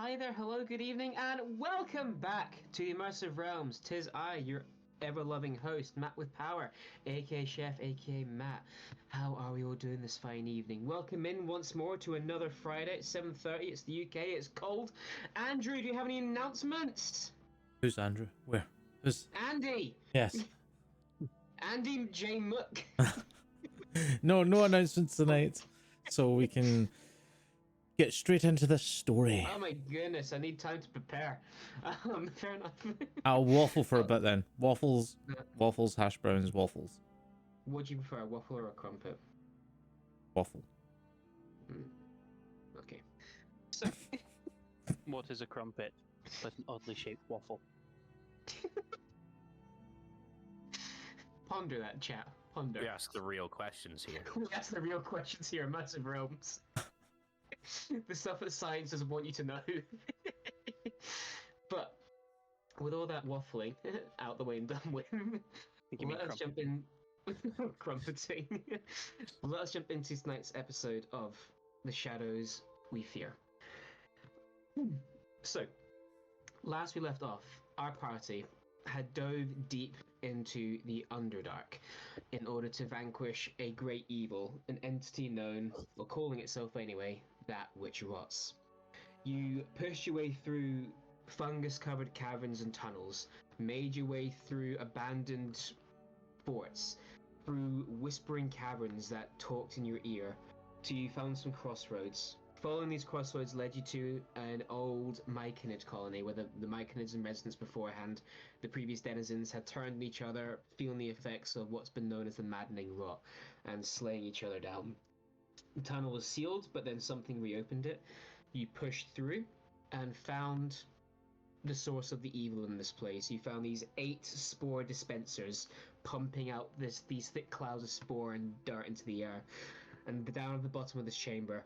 Hi there, hello, good evening, and welcome back to Immersive Realms. 'Tis I, your ever-loving host, Matt with Power, aka Chef, aka Matt. How are we all doing this fine evening? Welcome in once more to another Friday. It's 7:30. It's the UK. It's cold. Andrew, do you have any announcements? Who's Andrew? Where? Who's? Andy, Yes. Andy J. Mook. No announcements tonight, so we can get straight into the story. Oh my goodness, I need time to prepare. Fair enough. I'll waffle for a bit then. Waffles, hash browns, waffles. What do you prefer, a waffle or a crumpet? Waffle. Okay. So, What is a crumpet but an oddly shaped waffle? ponder that, chat. Ponder. We ask the real questions here. We ask the real questions here in Massive Realms. The stuff that science doesn't want you to know. But with all that waffling out the way and done with, let us jump in. Crumpeting. Let us jump into tonight's episode of The Shadows We Fear. So, last we left off, our party had dove deep into the Underdark in order to vanquish a great evil, an entity known, or calling itself anyway, that which rots. You pushed your way through fungus-covered caverns and tunnels, made your way through abandoned forts, through whispering caverns that talked in your ear, till you found some crossroads. Following these crossroads led you to an old myconid colony where the myconids in residence beforehand, the previous denizens, had turned on each other, feeling the effects of what's been known as the maddening rot, and slaying each other down. The tunnel was sealed, but then something reopened it. You pushed through and found the source of the evil in this place. You found these 8 spore dispensers pumping out these thick clouds of spore and dirt into the air. And down at the bottom of this chamber,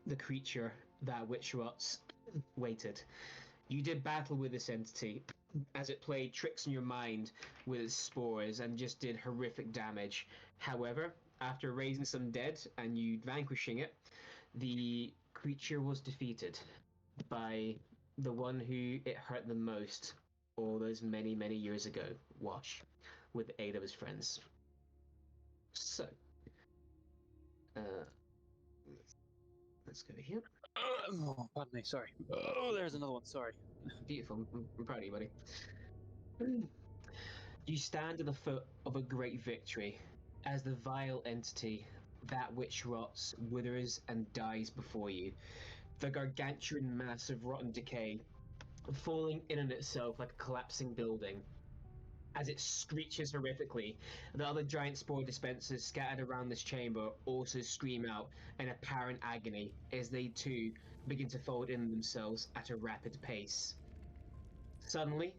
the creature, that which rots, waited. You did battle with this entity as it played tricks in your mind with its spores and just did horrific damage. However, after raising some dead and you vanquishing it, the creature was defeated by the one who it hurt the most all those many, many years ago, Wash, with the aid of his friends. So, let's go here. Oh, pardon me, sorry. Oh, there's another one, sorry. Beautiful. I'm proud of you, buddy. You stand at the foot of a great victory as the vile entity, that which rots, withers, and dies before you. The gargantuan mass of rotten decay, falling in on itself like a collapsing building. As it screeches horrifically, the other giant spore dispensers scattered around this chamber also scream out in apparent agony as they too begin to fold in themselves at a rapid pace. Suddenly,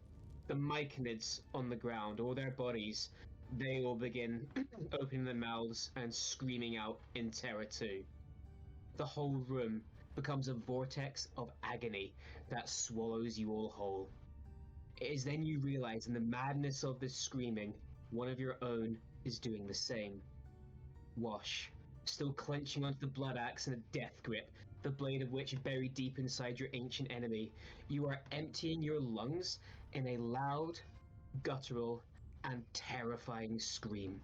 the myconids on the ground, all their bodies, they all begin opening their mouths and screaming out in terror too. The whole room becomes a vortex of agony that swallows you all whole. It is then you realize in the madness of this screaming, one of your own is doing the same. Wash, still clenching onto the blood axe in a death grip, the blade of which buried deep inside your ancient enemy, you are emptying your lungs in a loud, guttural, and terrifying scream.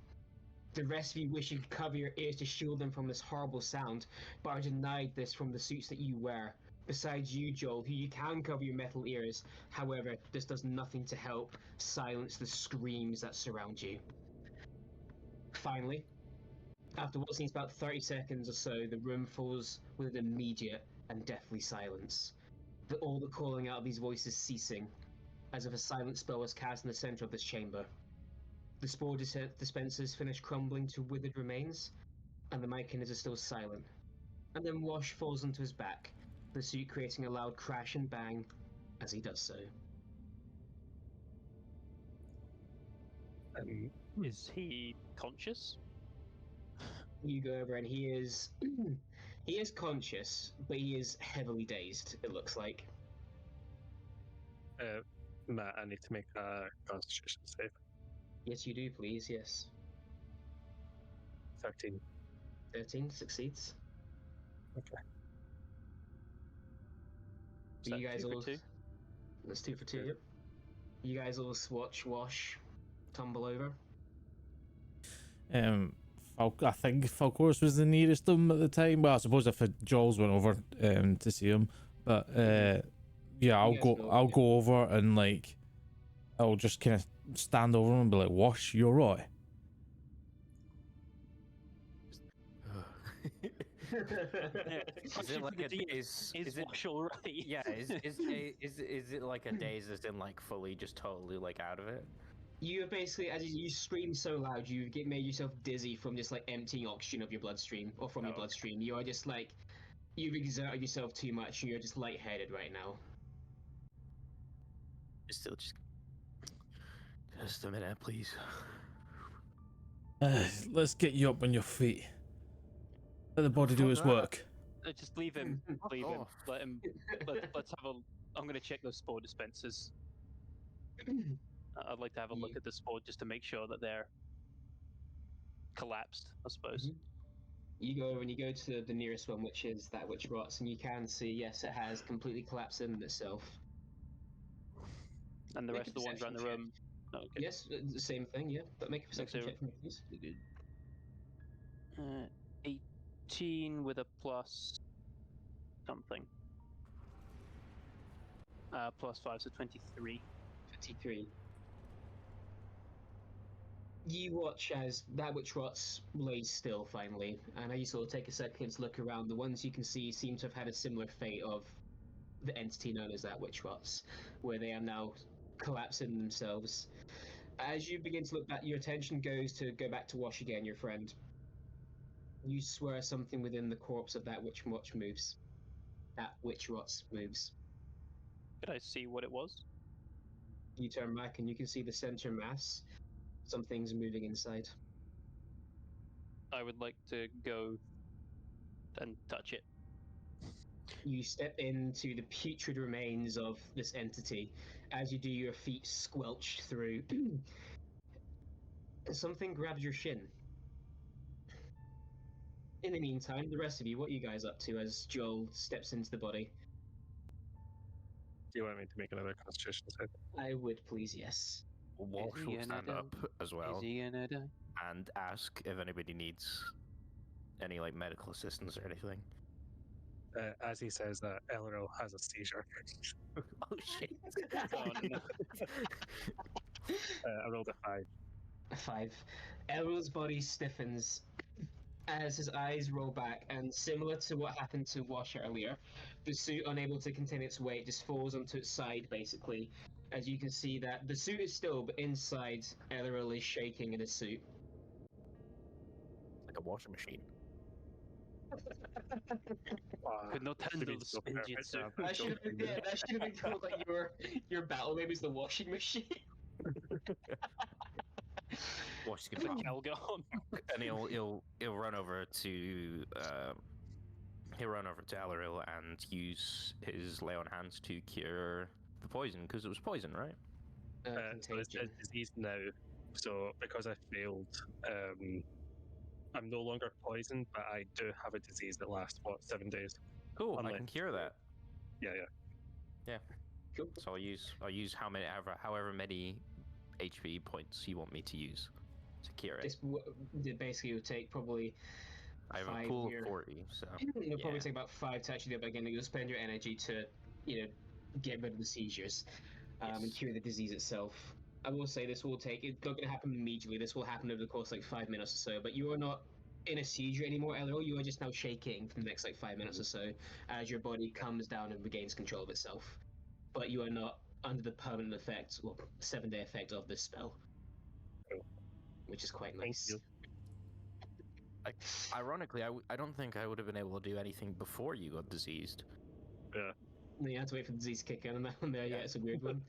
The rest of you wish you could cover your ears to shield them from this horrible sound, but are denied this from the suits that you wear. Besides you, Joel, who you can cover your metal ears. However, this does nothing to help silence the screams that surround you. Finally, after what seems about 30 seconds or so, the room falls with an immediate and deathly silence. All the calling out of these voices ceasing, as if a silent spell was cast in the center of this chamber. The spore dispensers finish crumbling to withered remains, and the myconids are still silent. And then Wash falls onto his back, the suit creating a loud crash and bang as he does so. Is he conscious? You go over and he is he is conscious, but he is heavily dazed, it looks like. Matt, I need to make a constitution save. Yes, you do, please, yes. 13. 13 succeeds. Okay. Is that you guys 2 for all 2? that's 2 for 2. Yep. You guys all swatch, wash, tumble over. I think Falcourse was the nearest them at the time. Well, I suppose if Jaws went over to see him, but yeah, You guys know, I'll yeah. go over and like I'll just kind of stand over him and be like, "Wash, you're right." Is it like a daze? Is Wash alright? Yeah, is it like a daze as in like fully just totally like out of it? You have basically, as you scream so loud, you get made yourself dizzy from just like emptying oxygen of your bloodstream or from your Oh. bloodstream. You are just like you've exerted yourself too much, and you're just lightheaded right now. Still just a minute, please. Let's get you up on your feet. Let the body do his work. Just leave him. Leave him. off. Let him. Let's have a. I'm gonna check those spore dispensers. I'd like to have a look Yeah. at the spore just to make sure that they're collapsed. I suppose. You go and you go to the nearest one, which is that which rots, and you can see, yes, it has completely collapsed in itself. And the Make rest a of the ones around the perception room. No, okay. Yes, the same thing, yeah. But make a perception So- check for me, please. 18 with a plus something. Plus 5, so 23. 53. You watch as that which rots lays still finally, and as you sort of take a second to look around, the ones you can see seem to have had a similar fate of the entity known as that which rots, where they are now collapsing themselves. As you begin to look back, your attention goes to go back to Wash again, your friend. You swear something within the corpse of that which watch moves. That which rots moves. Could I see what it was? You turn back and you can see the center mass. Something's moving inside. I would like to go and touch it. You step into the putrid remains of this entity. As you do, your feet squelch through. Something grabs your shin. In the meantime, the rest of you, what are you guys up to as Joel steps into the body? Do you want me to make another Constitution save? I would please, yes. Walsh he will gonna stand die? up as well Is he gonna die? and ask if anybody needs any like medical assistance or anything. As he says that, Elro has a seizure. Oh shit! Oh no. I rolled a 5. A 5. Elro's body stiffens as his eyes roll back, and similar to what happened to Wash earlier, the suit, unable to contain its weight, just falls onto its side, basically. As you can see that the suit is still, but inside, Elro is shaking in his suit. Like a washing machine. Could not handle the so perfect. spinjitzu. That should have been, yeah, that should have been called like your battle name is the washing machine. Wash It's like Calgon. and he'll run over to Alarill and use his lay on hands to cure the poison because it was poison, right? So it's Contagion. disease now. So because I failed, I'm no longer poisoned, but I do have a disease that lasts 7 days. Cool, I Unlike- can cure that. Yeah. Cool. So I'll use however many HP points you want me to use to cure it. This basically would take probably I have a 5 pool year- of 40, so It'll probably yeah. take about 5 to actually do it, but again, you'll spend your energy to, get rid of the seizures and Yes. cure the disease itself. I will say this will take, it's not going to happen immediately, this will happen over the course of like 5 minutes or so, but you are not in a seizure anymore, Elro, you are just now shaking for the next like 5 minutes or so as your body comes down and regains control of itself. But you are not under the permanent effect, or 7-day effect of this spell. Cool. Which is quite Thank nice. you. Ironically, I don't think I would have been able to do anything before you got diseased. You have to wait for the disease to kick in on that one there, yeah, it's a weird one.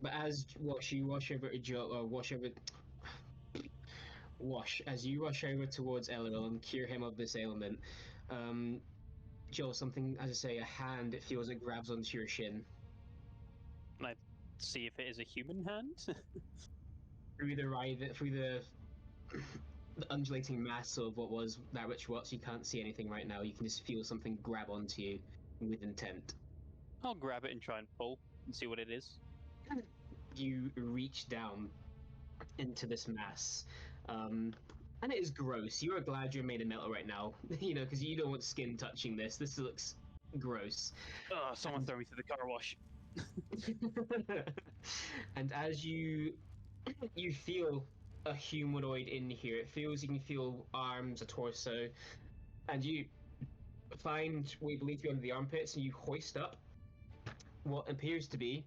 But as you rush over to Joe, or as you rush over towards Elril and cure him of this ailment, Joel, something, as I say, a hand, it feels it grabs onto your shin. Can I see if it is a human hand? Through the undulating mass of what was that which was, you can't see anything right now. You can just feel something grab onto you with intent. I'll grab it and try and pull and see what it is. You reach down into this mass, and it is gross. You are glad you're made of metal right now, because you don't want skin touching this. This looks gross. Someone throw me through the car wash. And as you feel a humanoid in here, you can feel arms, a torso, and you find what you believe to be under the armpits, and you hoist up what appears to be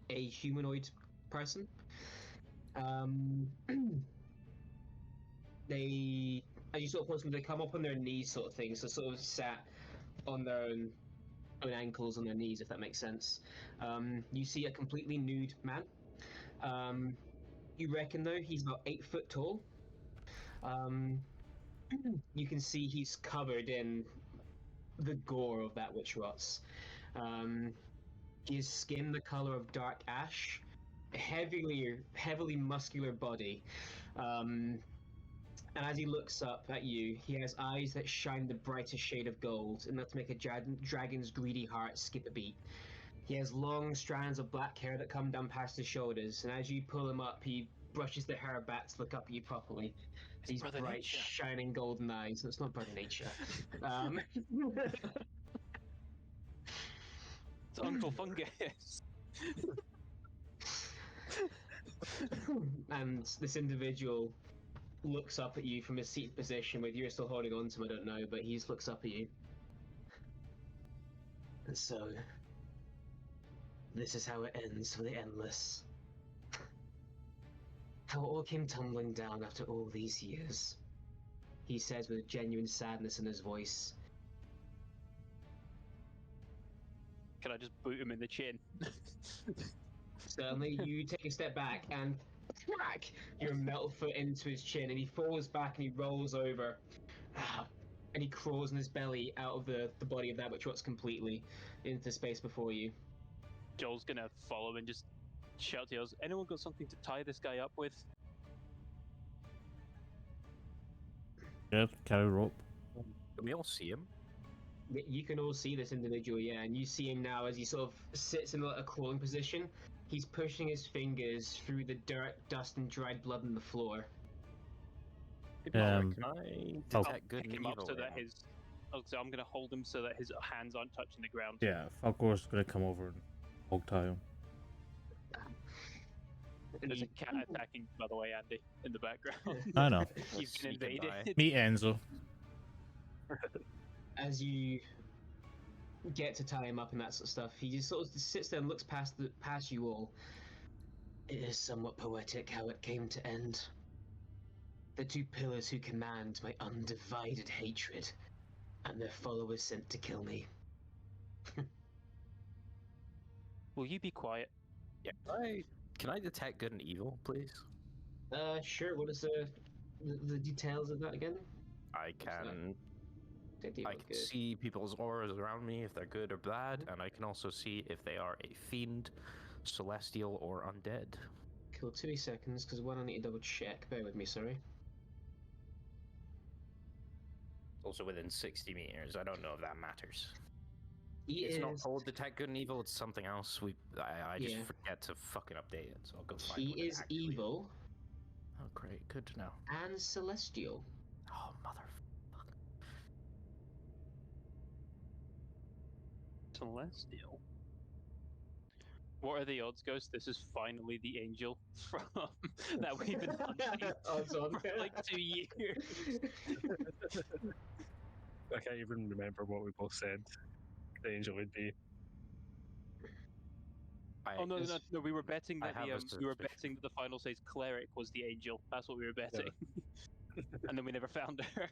a humanoid person. They, as you sort of hoist them, they come up on their knees, sort of thing, so sort of sat on their own ankles, on their knees, if that makes sense. You see a completely nude man. You reckon, though, he's about 8 foot tall. You can see he's covered in the gore of that which rots. His skin the color of dark ash, heavily muscular body. And as he looks up at you, he has eyes that shine the brightest shade of gold, enough to make a dragon's greedy heart skip a beat. He has long strands of black hair that come down past his shoulders, and as you pull him up, he brushes the hair back to look up at you properly. These Brother bright, Nature. shining golden eyes. No, it's not Brother Nature. It's Uncle Fungus. And this individual looks up at you from his seated position, whether you're still holding on to him, I don't know, but he just looks up at you. And so, this is how it ends for the Endless. How it all came tumbling down after all these years. He says with genuine sadness in his voice. Can I just boot him in the chin? Suddenly, you take a step back and crack your metal foot into his chin, and he falls back and he rolls over. And he crawls on his belly out of the body of that which rots completely into space before you. Joel's gonna follow and just shout to us, anyone got something to tie this guy up with? Yeah, carry rope. Can we all see him? You can all see this individual, yeah, and you see him now as he sort of sits in a crawling position. He's pushing his fingers through the dirt, dust, and dried blood on the floor. Can I detect good pick and him up evil? so right that now? I'm gonna hold him so that his hands aren't touching the ground. Yeah, Falcor's gonna come over and hog tie him. There's a cat attacking, by the way, Andy, in the background. I know. You've been Sneak and invaded. Meet Enzo. As you get to tie him up and that sort of stuff, he just sort of sits there and looks past you all. It is somewhat poetic how it came to end. The two pillars who command my undivided hatred, and their followers sent to kill me. Will you be quiet? Yeah. Can I detect good and evil, please? Sure. What is the details of that again? I can. Detective, I can good. see people's auras around me if they're good or bad, and I can also see if they are a fiend, celestial, or undead. Cool. 2 seconds, because one I need to double check. Bear with me, sorry. Also within 60 meters. I don't know if that matters. It's not called detect good and evil. It's something else. I just forget to fucking update it, so I'll go find. He what it is actually evil. Oh, great. Good to know. And celestial. Oh, motherfucker. Celestial. What are the odds, Ghost? This is finally the angel from that we've been hunting for like 2 years. I can't even remember what we both said the angel would be. No! We were betting that we were suspicion. betting that the final says cleric was the angel. That's what we were betting, and then we never found her.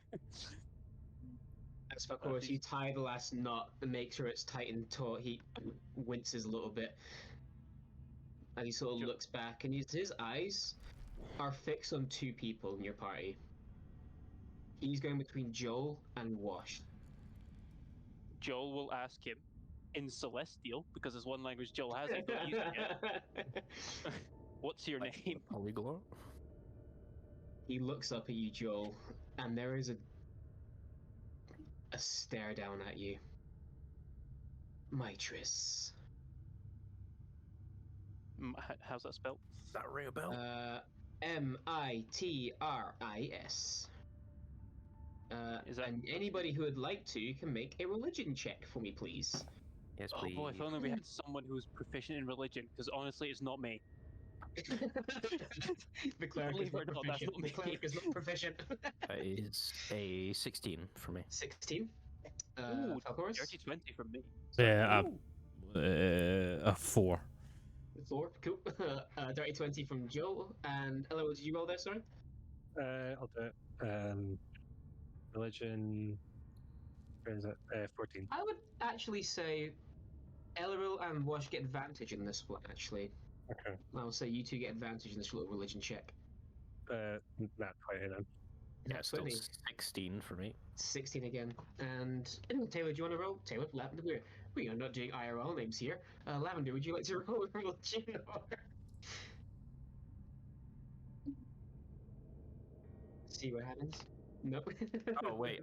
As of course, you tie the last knot and make sure it's tight and taut. He winces a little bit, and he sort of looks back, and his eyes are fixed on 2 people in your party. He's going between Joel and Wash. Joel will ask him in Celestial, because there's one language Joel hasn't got used yet. What's your name? Polyglot? He looks up at you, Joel, and there is a stare down at you. Mitris. How's that spelled? That ring a bell? Mitris. Is that And anybody who would like to can make a religion check for me, please. Yes, Oh please. boy, if only we had someone who was proficient in religion, because honestly, it's not me. The cleric is Believe it not or not, that's proficient. not The me. cleric is not proficient. That is a 16 for me. 16. Ooh, Falcoris? dirty 20 from me. Yeah, Ooh. a 4. 4. Cool. Dirty 20 from Joe. And Ella, what did you roll there, sorry? I'll do it. Religion. Where is it? 14. I would actually say Elril and Wash get advantage in this one, actually. Okay. I will say you two get advantage in this little religion check. Not 20 then. Yeah, That's still 20. 16 for me. 16 again. And Taylor, do you want to roll? Taylor, Lavender, we are not doing IRL names here. Lavender, would you like to roll a religion? See what happens. Nope. Oh wait,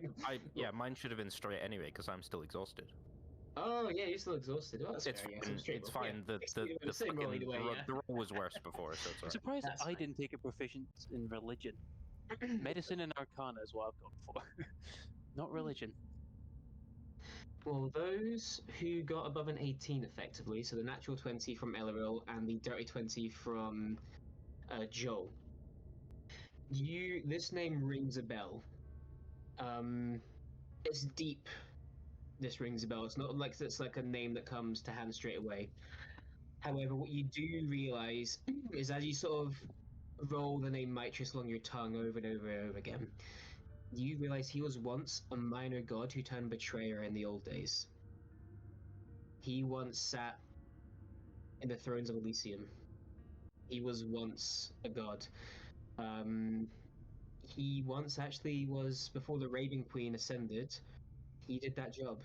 mine should have been straight anyway because I'm still exhausted. Oh yeah, you're still exhausted. Well, that's It's fair. Yeah, fine. so straight It's roll. fine. Yeah. The Same roll fucking either way, yeah. the roll was worse before, so it's I'm alright. surprised That's I fine. didn't take a proficient in religion. Medicine and Arcana is what I've gone for. Not religion. Well, those who got above an 18 effectively, so the natural 20 from Elleril and the dirty 20 from Joel. This name rings a bell. It's deep. This rings a bell. It's not like it's like a name that comes to hand straight away. However, what you do realize is as you sort of roll the name Mitris along your tongue over and over and over again, you realize he was once a minor god who turned betrayer in the old days. He once sat in the thrones of Elysium. He was once a god. He once actually was, before the Raven Queen ascended, he did that job.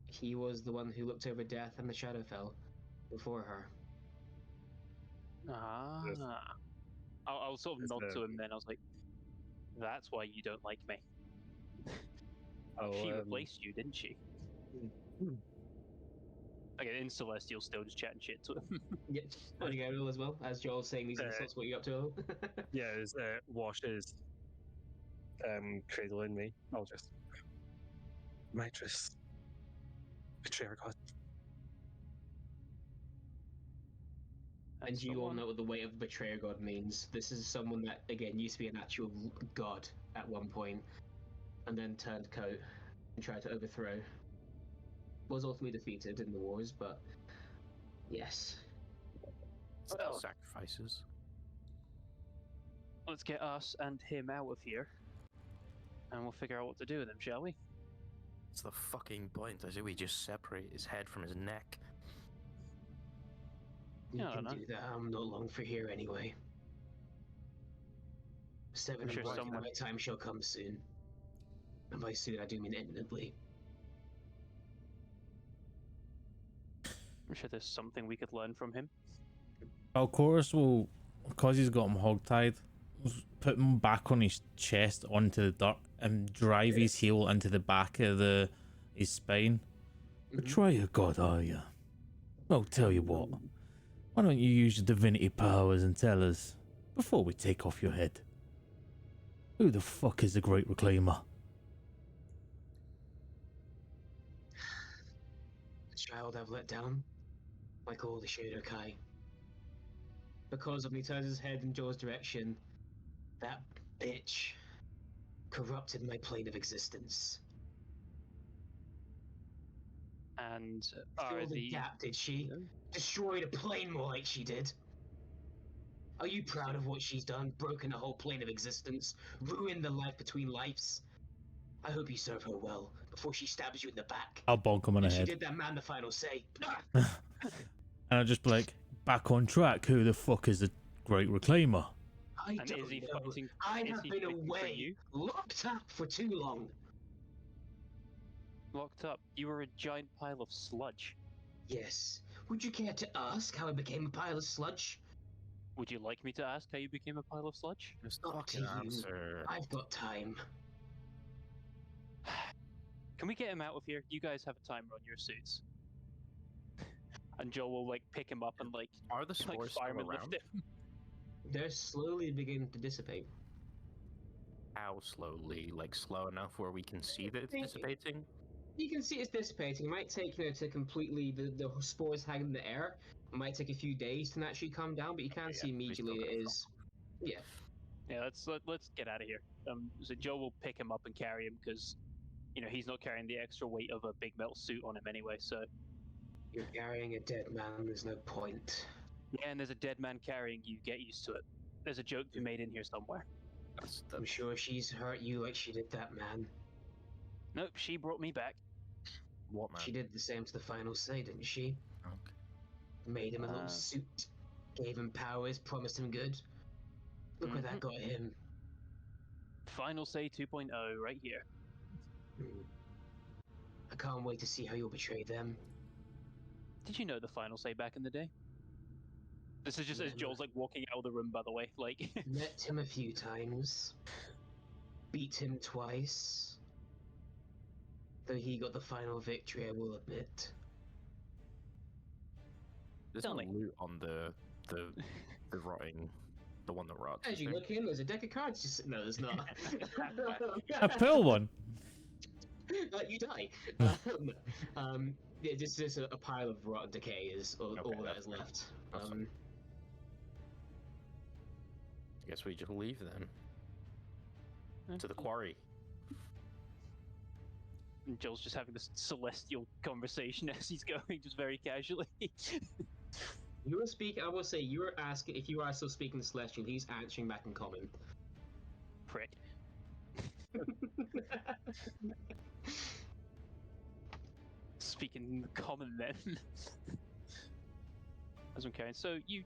He was the one who looked over death and the Shadowfell before her. Yes. I'll sort of Is nod the- to him then. I was like, that's why you don't like me. Oh, She replaced you, didn't she? Hmm. Okay, in Celestial, still just chatting shit to him. Yeah, running Errol as well, as Joel's saying these insults. What are you up to, Errol? Yeah, as Wash is cradling me, I'll just. Mitris. Betrayer god. And you all know what the weight of betrayer god means. This is someone that, again, used to be an actual god at one point, and then turned coat and tried to overthrow. Was ultimately defeated in the wars, but yes. Still Well, sacrifices. let's get us and him out of here, and we'll figure out what to do with him, shall we? It's the fucking point. I say we just separate his head from his neck. We Yeah, I can don't know. do that. I'm not long for here anyway. Seven I'm and sure working, someone- my time shall come soon. And by soon, I do mean imminently. I'm sure there's something we could learn from him. Valcoris will, because he's got him hogtied, put him back on his chest onto the dirt and drive his heel into the back of his spine. Betrayer god, are you? Well, tell you what. Why don't you use your divinity powers and tell us, before we take off your head, who the fuck is the Great Reclaimer? The child I've let down, like all the Shadowkai. Because when he turns his head in Joe's direction, that bitch corrupted my plane of existence. And are Filled the gap, did she? Destroyed a plane more like she did. Are you proud of what she's done? Broken a whole plane of existence? Ruined the life between lives? I hope you serve her well before she stabs you in the back. I'll bonk him on the And she head. did that man the final say. And I'll just be like, back on track, who the fuck is the Great Reclaimer? I And don't is he know. fighting? I is have he been fighting for away, you? locked up for too long. Locked up. You were a giant pile of sludge. Yes. Would you care to ask how I became a pile of sludge? Would you like me to ask how you became a pile of sludge? Just Up to fucking you. answer. I've got time. Can we get him out of here? You guys have a timer on your suits. And Joel will like pick him up and like Are the spores still fireman lift around? him. They're slowly beginning to dissipate. How slowly? Like slow enough where we can see that it's dissipating? You can see it's dissipating. It might take, to completely the spores hang in the air. It might take a few days to naturally calm down, but you can see We still immediately it got a is. Yeah. Yeah, let's get out of here. So Joe will pick him up and carry him because, he's not carrying the extra weight of a big metal suit on him anyway. So You're carrying a dead man. There's no point. yeah, and there's a dead man carrying you. Get used to it. There's a joke to be made in here somewhere. I'm sure she's hurt you like she did that man. Nope, she brought me back. What man? She did the same to the final say, didn't she? Okay. Made him a little suit, gave him powers, promised him good. Look where that got him. Final say 2.0 right here. I can't wait to see how you'll betray them. Did you know the final say back in the day? This is just as Joel's like walking out of the room, by the way. Like met him a few times, beat him twice. Though he got the final victory, I will admit. There's no loot on the rotting, the one that rots. As you look in, there's a deck of cards. Just no, there's not. I pull one. You die. Yeah, just a pile of rotten decay is all that is left. I guess we just leave then. To the quarry. And Joel's just having this celestial conversation as he's going, just very casually. You were speaking. I will say you were asking if you are still speaking Celestial. He's answering back in common. Prick. Speaking common then. As I'm carrying. So you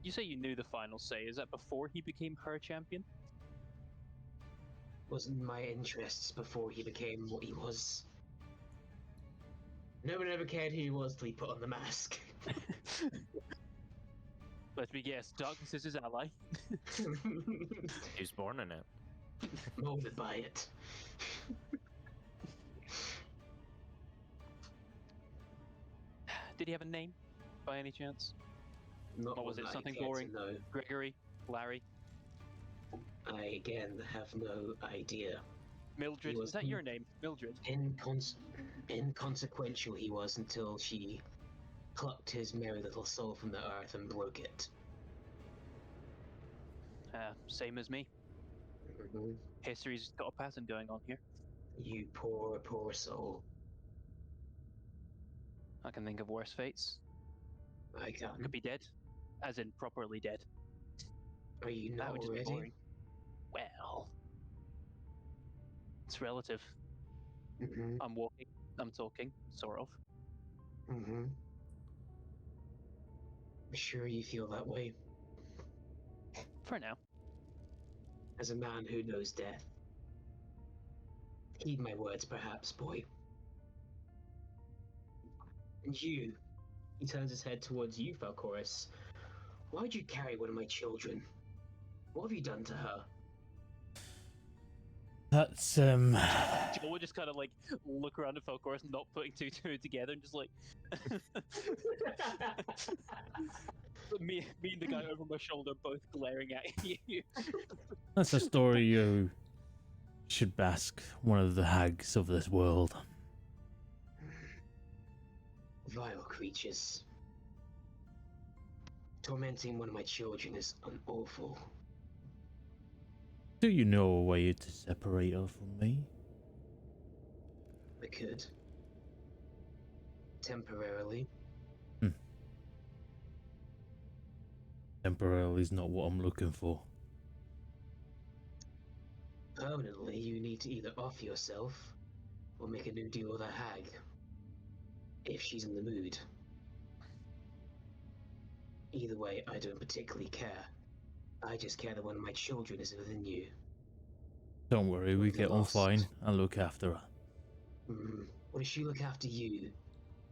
say you knew the final say. Is that before he became her champion? Wasn't my interests before he became what he was. No one ever cared who he was till he put on the mask. Let me guess, darkness is his ally. He was born in it. Molded by it. Did he have a name, by any chance? Not or was it something boring? No. Gregory? Larry? I again have no idea. Mildred? Is that your name? Mildred? Inconsequential he was until she plucked his merry little soul from the earth and broke it. Same as me. History's got a pattern going on here. You poor, poor soul. I can think of worse fates. I can't. Could be dead, as in properly dead. Are you not that would just already? Be boring. Well, it's relative. I'm walking. I'm talking, sort of. I'm sure you feel that way. For now. As a man who knows death. Heed my words, perhaps, boy. And you, he turns his head towards you, Falcoris. Why'd you carry one of my children? What have you done to her? That's Joel would just kind of like look around at Falcoris, not putting two together, and just like me and the guy over my shoulder both glaring at you. That's a story you should ask one of the hags of this world. Vile creatures. Tormenting one of my children is awful. Do you know a way to separate her from me? I could. Temporarily. Temporarily is not what I'm looking for. Permanently, you need to either off yourself or make a new deal with a hag. If she's in the mood. Either way, I don't particularly care. I just care that one of my children is within you. Don't worry, we get on fine. I'll look after her. Or does she look after you?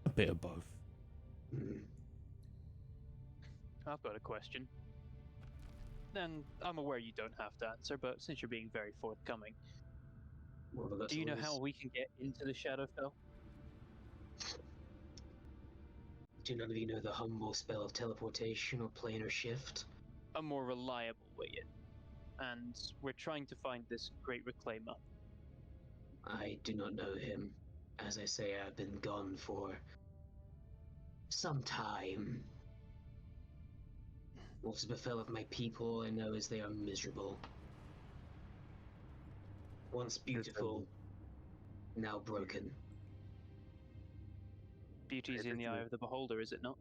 A bit of both. I've got a question. And I'm aware you don't have to answer, but since you're being very forthcoming, do you know how we can get into the Shadowfell? Do none of you know the humble spell of teleportation or planar shift? A more reliable way in. And we're trying to find this great reclaimer. I do not know him. As I say, I've been gone for some time. What has befell of my people, I know is they are miserable. Once beautiful, now broken. Beauty's in the eye of the beholder, is it not?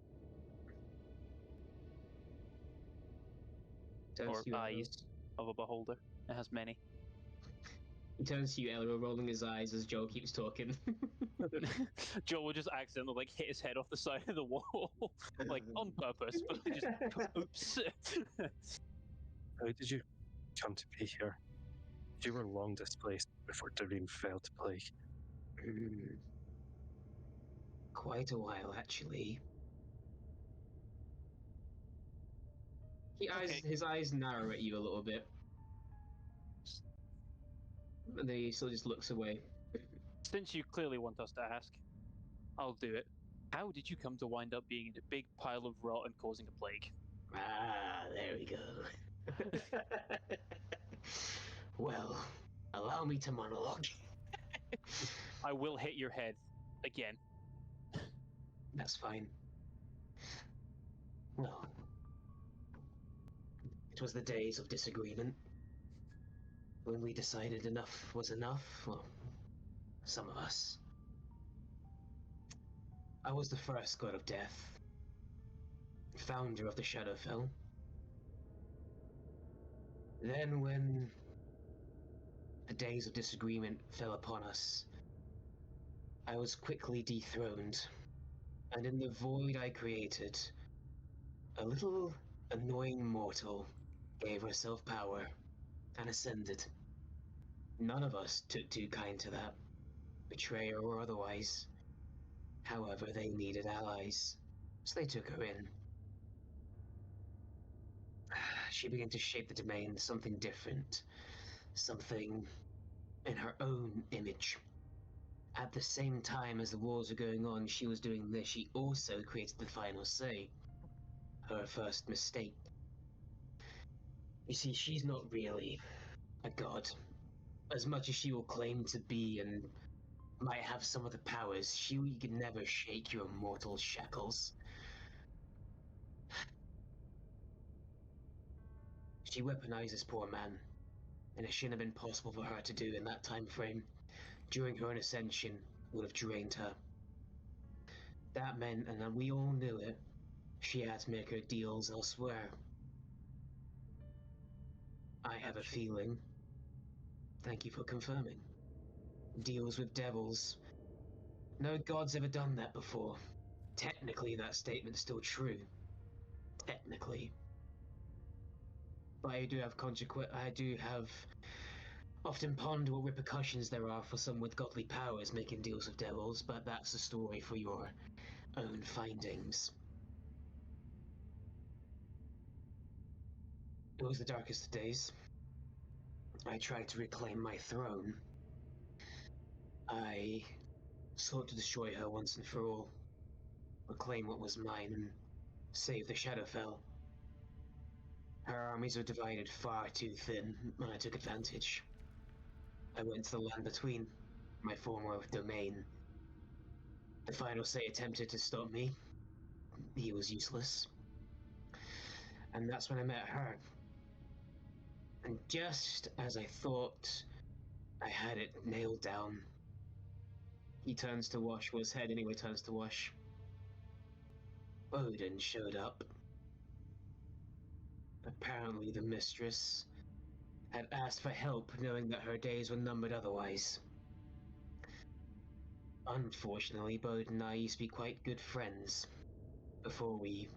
Or eyes of a beholder. It has many. He turns to you, Elro, rolling his eyes as Joel keeps talking. Joel will just accidentally like hit his head off the side of the wall, like on purpose, but just oops. How did you come to be here? You were long displaced before Doreen fell to plague. Quite a while, actually. His eyes narrow at you a little bit. And then he still just looks away. Since you clearly want us to ask, I'll do it. How did you come to wind up being in a big pile of rot and causing a plague? Ah, there we go. Well, allow me to monologue. I will hit your head again. That's fine. Well, it was the days of disagreement. When we decided enough was enough, well, some of us. I was the first god of death, founder of the Shadowfell. Then when the days of disagreement fell upon us, I was quickly dethroned, and in the void I created, a little annoying mortal gave herself power and ascended. None of us took too kind to that, betrayer or otherwise. However, they needed allies, so they took her in. She began to shape the domain something different, something in her own image. At the same time as the wars were going on, she was doing this. She also created the final say. Her first mistake. You see, she's not really a god. As much as she will claim to be and might have some of the powers, she can never shake your mortal shackles. She weaponized this poor man, and it shouldn't have been possible for her to do in that time frame. During her own ascension, would have drained her. That meant, and we all knew it, she had to make her deals elsewhere. I have a feeling. Thank you for confirming. Deals with devils. No god's ever done that before. Technically, that statement's still true. Technically. But I do have often pondered what repercussions there are for some with godly powers making deals with devils, but that's a story for your own findings. It was the darkest of days. I tried to reclaim my throne. I sought to destroy her once and for all, reclaim what was mine, and save the Shadowfell. Her armies were divided far too thin, and I took advantage. I went to the land between, my former domain. The final say attempted to stop me. He was useless. And that's when I met her. And just as I thought I had it nailed down, he turns to wash, well, his head anyway turns to wash. Odin showed up. Apparently the mistress had asked for help, knowing that her days were numbered otherwise. Unfortunately, Bode and I used to be quite good friends before we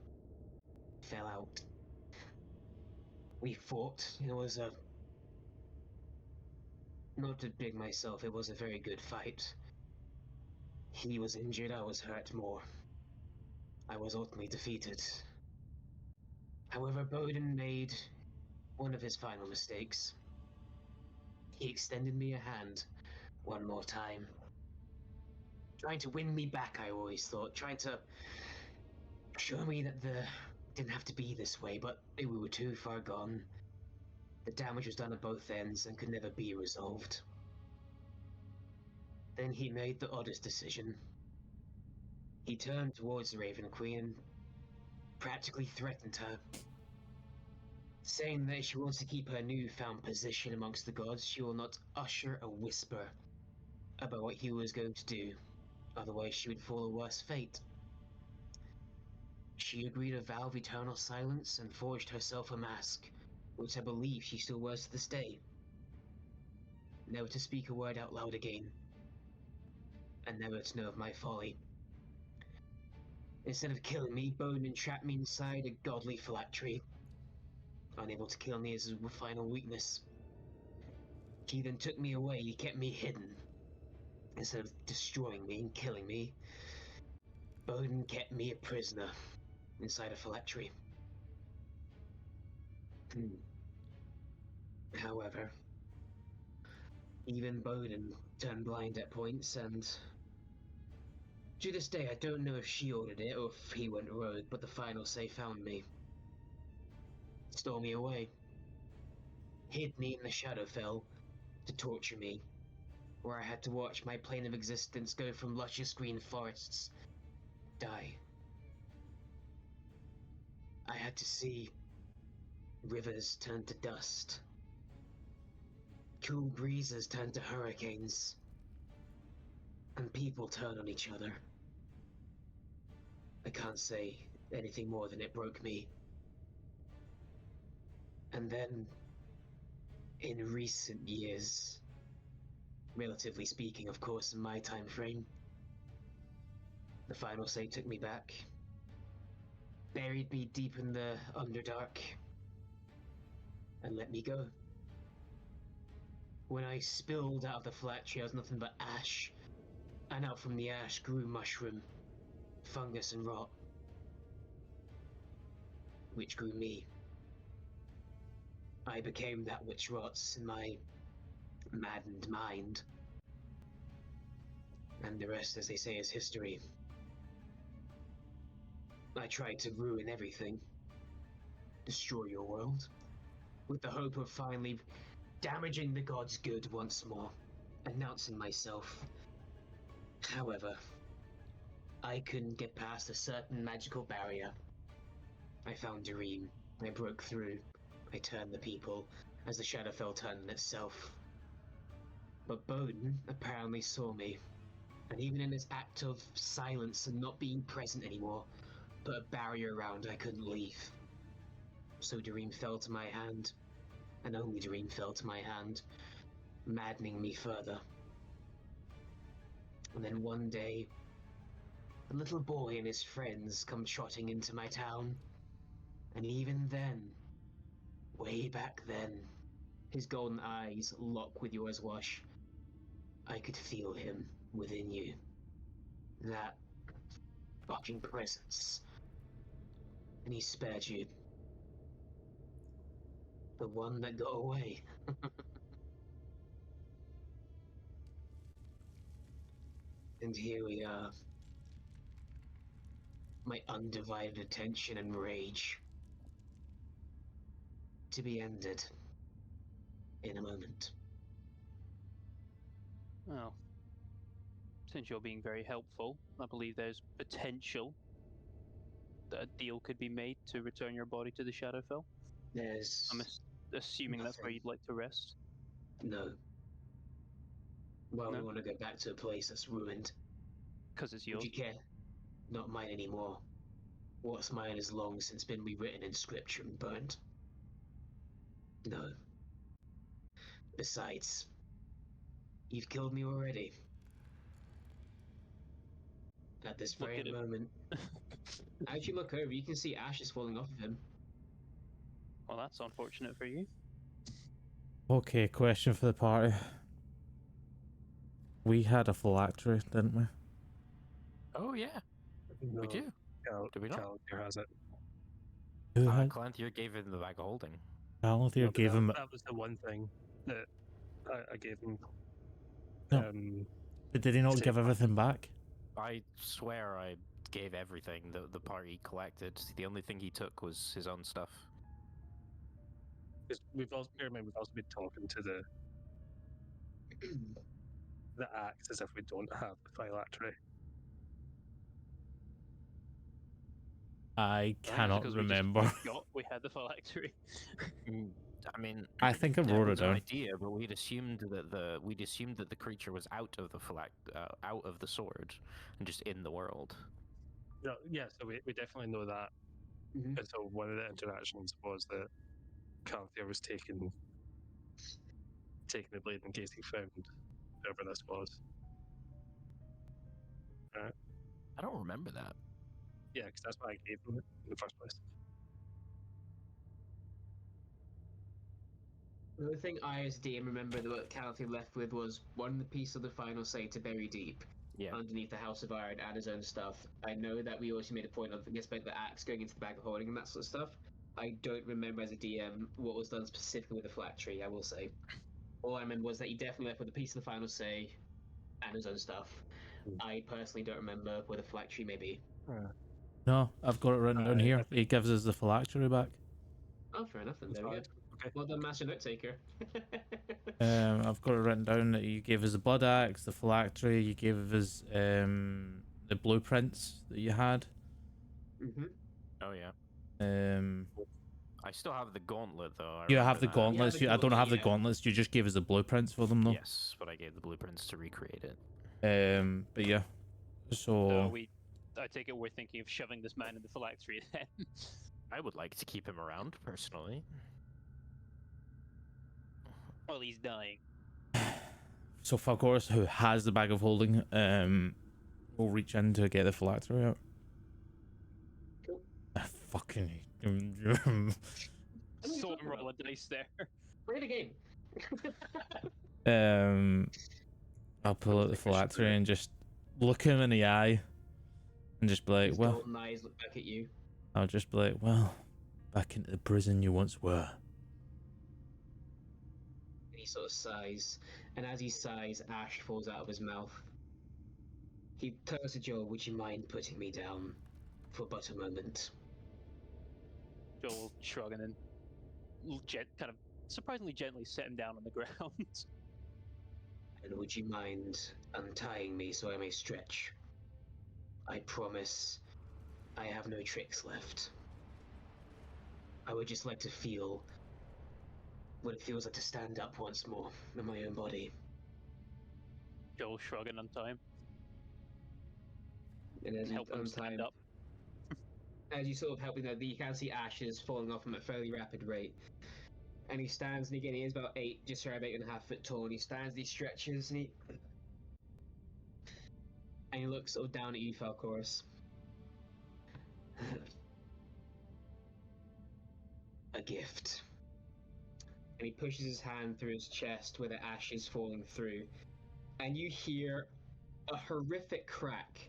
fell out. We fought. It was a... Not to big myself, it was a very good fight. He was injured, I was hurt more. I was ultimately defeated. However, Bowden made one of his final mistakes. He extended me a hand one more time. Trying to win me back, I always thought. Trying to Show me that the didn't have to be this way, but we were too far gone. The damage was done at both ends and could never be resolved. Then he made the oddest decision. He turned towards the Raven Queen and practically threatened her, saying that if she wants to keep her newfound position amongst the gods, she will not usher a whisper about what he was going to do, otherwise she would fall a worse fate. She agreed a vow of eternal silence and forged herself a mask, which I believe she still wears to this day. Never to speak a word out loud again, and never to know of my folly. Instead of killing me, Bone entrapped me inside a godly phylactery. Unable to kill me is his final weakness. He then took me away, he kept me hidden. Instead of destroying me and killing me, Bowden kept me a prisoner inside a phylactery. However, even Bowden turned blind at points, and to this day I don't know if she ordered it or if he went rogue, but the final say found me. Stole me away. Hid me in the Shadowfell to torture me, where I had to watch my plane of existence go from luscious green forests die. I had to see rivers turn to dust, cool breezes turn to hurricanes, and people turn on each other. I can't say anything more than it broke me. And then, in recent years, relatively speaking, of course, in my time frame, the final say took me back, buried me deep in the Underdark, and let me go. When I spilled out of the phylactery, I was nothing but ash, and out from the ash grew mushroom, fungus, and rot, which grew me. I became that which rots in my maddened mind. And the rest, as they say, is history. I tried to ruin everything, destroy your world, with the hope of finally damaging the gods' good once more, announcing myself. However, I couldn't get past a certain magical barrier. I found Dream. I broke through. I turned the people, as the Shadowfell turned on itself. But Bowden apparently saw me, and even in his act of silence and not being present anymore, put a barrier around I couldn't leave. So Dream fell to my hand, and only Dream fell to my hand, maddening me further. And then one day, a little boy and his friends come trotting into my town, and even then, way back then, his golden eyes lock with yours, Wash. I could feel him within you. That fucking presence. And he spared you. The one that got away. And here we are. My undivided attention and rage. To be ended in a moment. Well, since you're being very helpful, I believe there's potential that a deal could be made to return your body to the Shadowfell. There's I'm assuming that's where nothing. you'd like to rest. No. Well, we No? want to go back to a place that's ruined. Because it's Would yours. you care? Not mine anymore. What's mine has long since been rewritten in scripture and burned. No. Besides, you've killed me already. At this Look very at him. moment. As you look over, you can see ashes falling off of him. Well, that's unfortunate for you. Okay, question for the party. We had a phylactery, didn't we? Oh yeah, No, we do. Do we not? Calendar has it. Who had? Calanthier gave it in the bag of holding. Calanthier No, but gave him. that was the one thing that I gave him. No. But did he not Say give what? everything back? I swear I gave everything the party collected. The only thing he took was his own stuff. Because we've also been talking to the axe as if we don't have the phylactery. I I think it's cannot because remember. We just forgot we had the phylactery. I mean, I think I it wrote it was an down. idea, but we'd assumed that the creature was out of the out of the sword and just in the world. No, yeah, so we definitely know that. Mhm. And so one of the interactions was that Calthea was taking the blade in case he found whoever this was. I don't remember that. Yeah, because that's why I gave him it in the first place. The other thing I, as DM, remember that what Caliphy left with was one piece of the final say to bury deep Yeah. underneath the House of Iron and his own stuff. I know that we also made a point of, I guess, about the axe going into the bag of holding and that sort of stuff. I don't remember as a DM what was done specifically with the phylactery, I will say. All I remember was that he definitely left with a piece of the final say and his own stuff. I personally don't remember where the phylactery may be. No, I've got it written down here. He gives us the phylactery back. Oh, fair enough then, there we go. Okay. Well done, Master Note Taker. I've got it written down that you gave us the blood axe, the phylactery, you gave us the blueprints that you had. Mm-hmm. Oh yeah. Um, I still have the gauntlet though. you have the that. gauntlets. Yeah, the I don't have the gauntlet, yeah. gauntlets. You just gave us the blueprints for them though. Yes, but I gave the blueprints to recreate it. But yeah. So I take it we're thinking of shoving this man in the phylactery then. I would like to keep him around personally. Well, he's dying. So Falcoris, who has the bag of holding, will reach in to get the phylactery out. Cool. Fucking. Saw him roll a dice there. Play the game. I'll pull out the phylactery and just look him in the eye, and just be like, His well, golden eyes look back at you. I'll just be like, well, back into the prison you once were. And he sort of sighs, and as he sighs, ash falls out of his mouth. He turns to Joel, would you mind putting me down for but a moment? Joel shrug and then kind of surprisingly gently set him down on the ground. And would you mind untying me so I may stretch? I promise I have no tricks left. I would just like to feel what it feels like to stand up once more in my own body. Joel shrug and untie him. And as you Help him untie stand him, up. as you sort of help him, you can see ashes falling off him at a fairly rapid rate. And he stands, and again, he is about 8, just shy of 8.5 foot tall, and he stands, he stretches, and he looks sort of down at you, Falcoris. A gift. And he pushes his hand through his chest where the ash is falling through, and you hear a horrific crack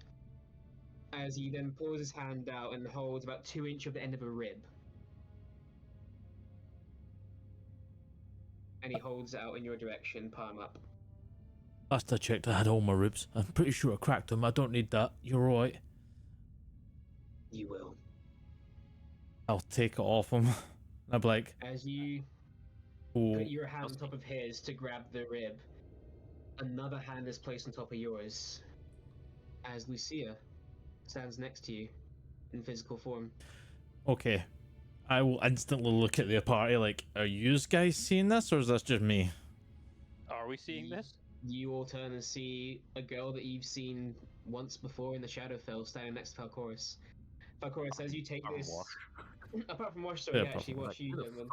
as he then pulls his hand out and holds about 2 inches of the end of a rib. And he holds it out in your direction, palm up. Last I checked, I had all my ribs. I'm pretty sure I cracked them. I don't need that. You're right. You will. I'll take it off him. I'll be like, As you oh, put your hand on top of his to grab the rib, another hand is placed on top of yours as Lucia stands next to you in physical form. okay. I will instantly look at the party like, are you guys seeing this or is this just me? Are we seeing this? You all turn and see a girl that you've seen once before in the Shadowfell standing next to Falcoris. Falcoris, as you take this... Apart from Wash, sorry, Yeah, actually, apart Wash, you gentlemen.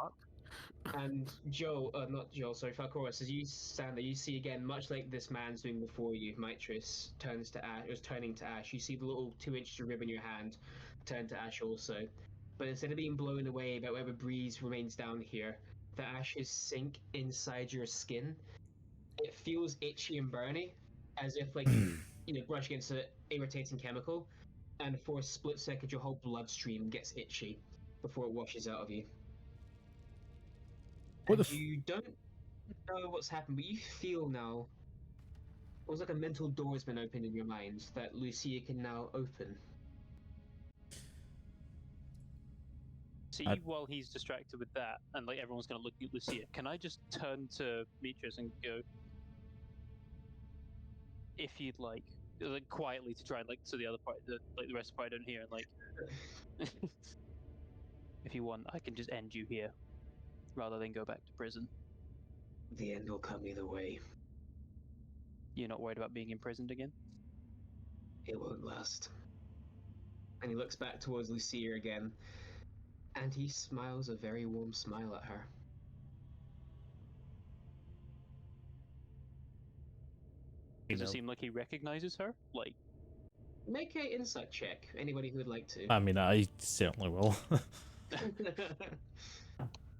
And Joe, not Joel, sorry, Falcoris, as you stand there, you see again, much like this man's doing before you, Mitris turns to ash, was turning to ash. You see the little 2 inches of rib in your hand turn to ash also. But instead of being blown away by whatever breeze remains down here, the ashes sink inside your skin. It feels itchy and burny, as if like you brush against an irritating chemical, and for a split second your whole bloodstream gets itchy before it washes out of you. What You don't know what's happened, but you feel now it was like a mental door has been opened in your mind that Lucia can now open. See, while he's distracted with that, and like everyone's gonna look at Lucia, can I just turn to Demetrius and go, if you'd like quietly to try and like so the other part, the rest of the party don't hear, and like, if you want, I can just end you here, rather than go back to prison. The end will come either way. You're not worried about being imprisoned again? It won't last. And he looks back towards Lucia again, and he smiles a very warm smile at her. Does it seem like he recognizes her? Like, make an insight check. Anybody who would like to. I mean, I certainly will.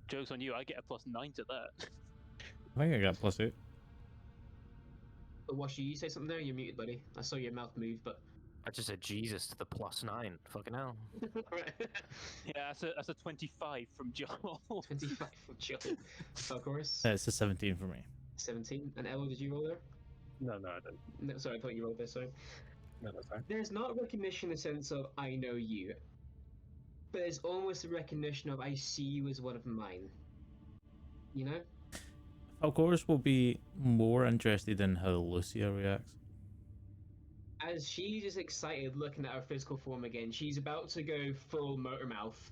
Joke's on you, I get a +9 to that. I think I got +8. But Washy, you say something there? You're muted, buddy. I saw your mouth move, but I just said Jesus to the +9. Fucking hell. right. Yeah, that's a 25 from Joel. 25 from Joel. Of course. It's a 17 for me. 17. And Ella, did you roll there? No, I didn't. No, sorry, I thought you rolled there, sorry. No, that's fine. There's not recognition in the sense of I know you, but there's almost a recognition of I see you as one of mine. You know? Of course, we'll be more interested in how Lucia reacts. As she's just excited looking at her physical form again, she's about to go full motor mouth.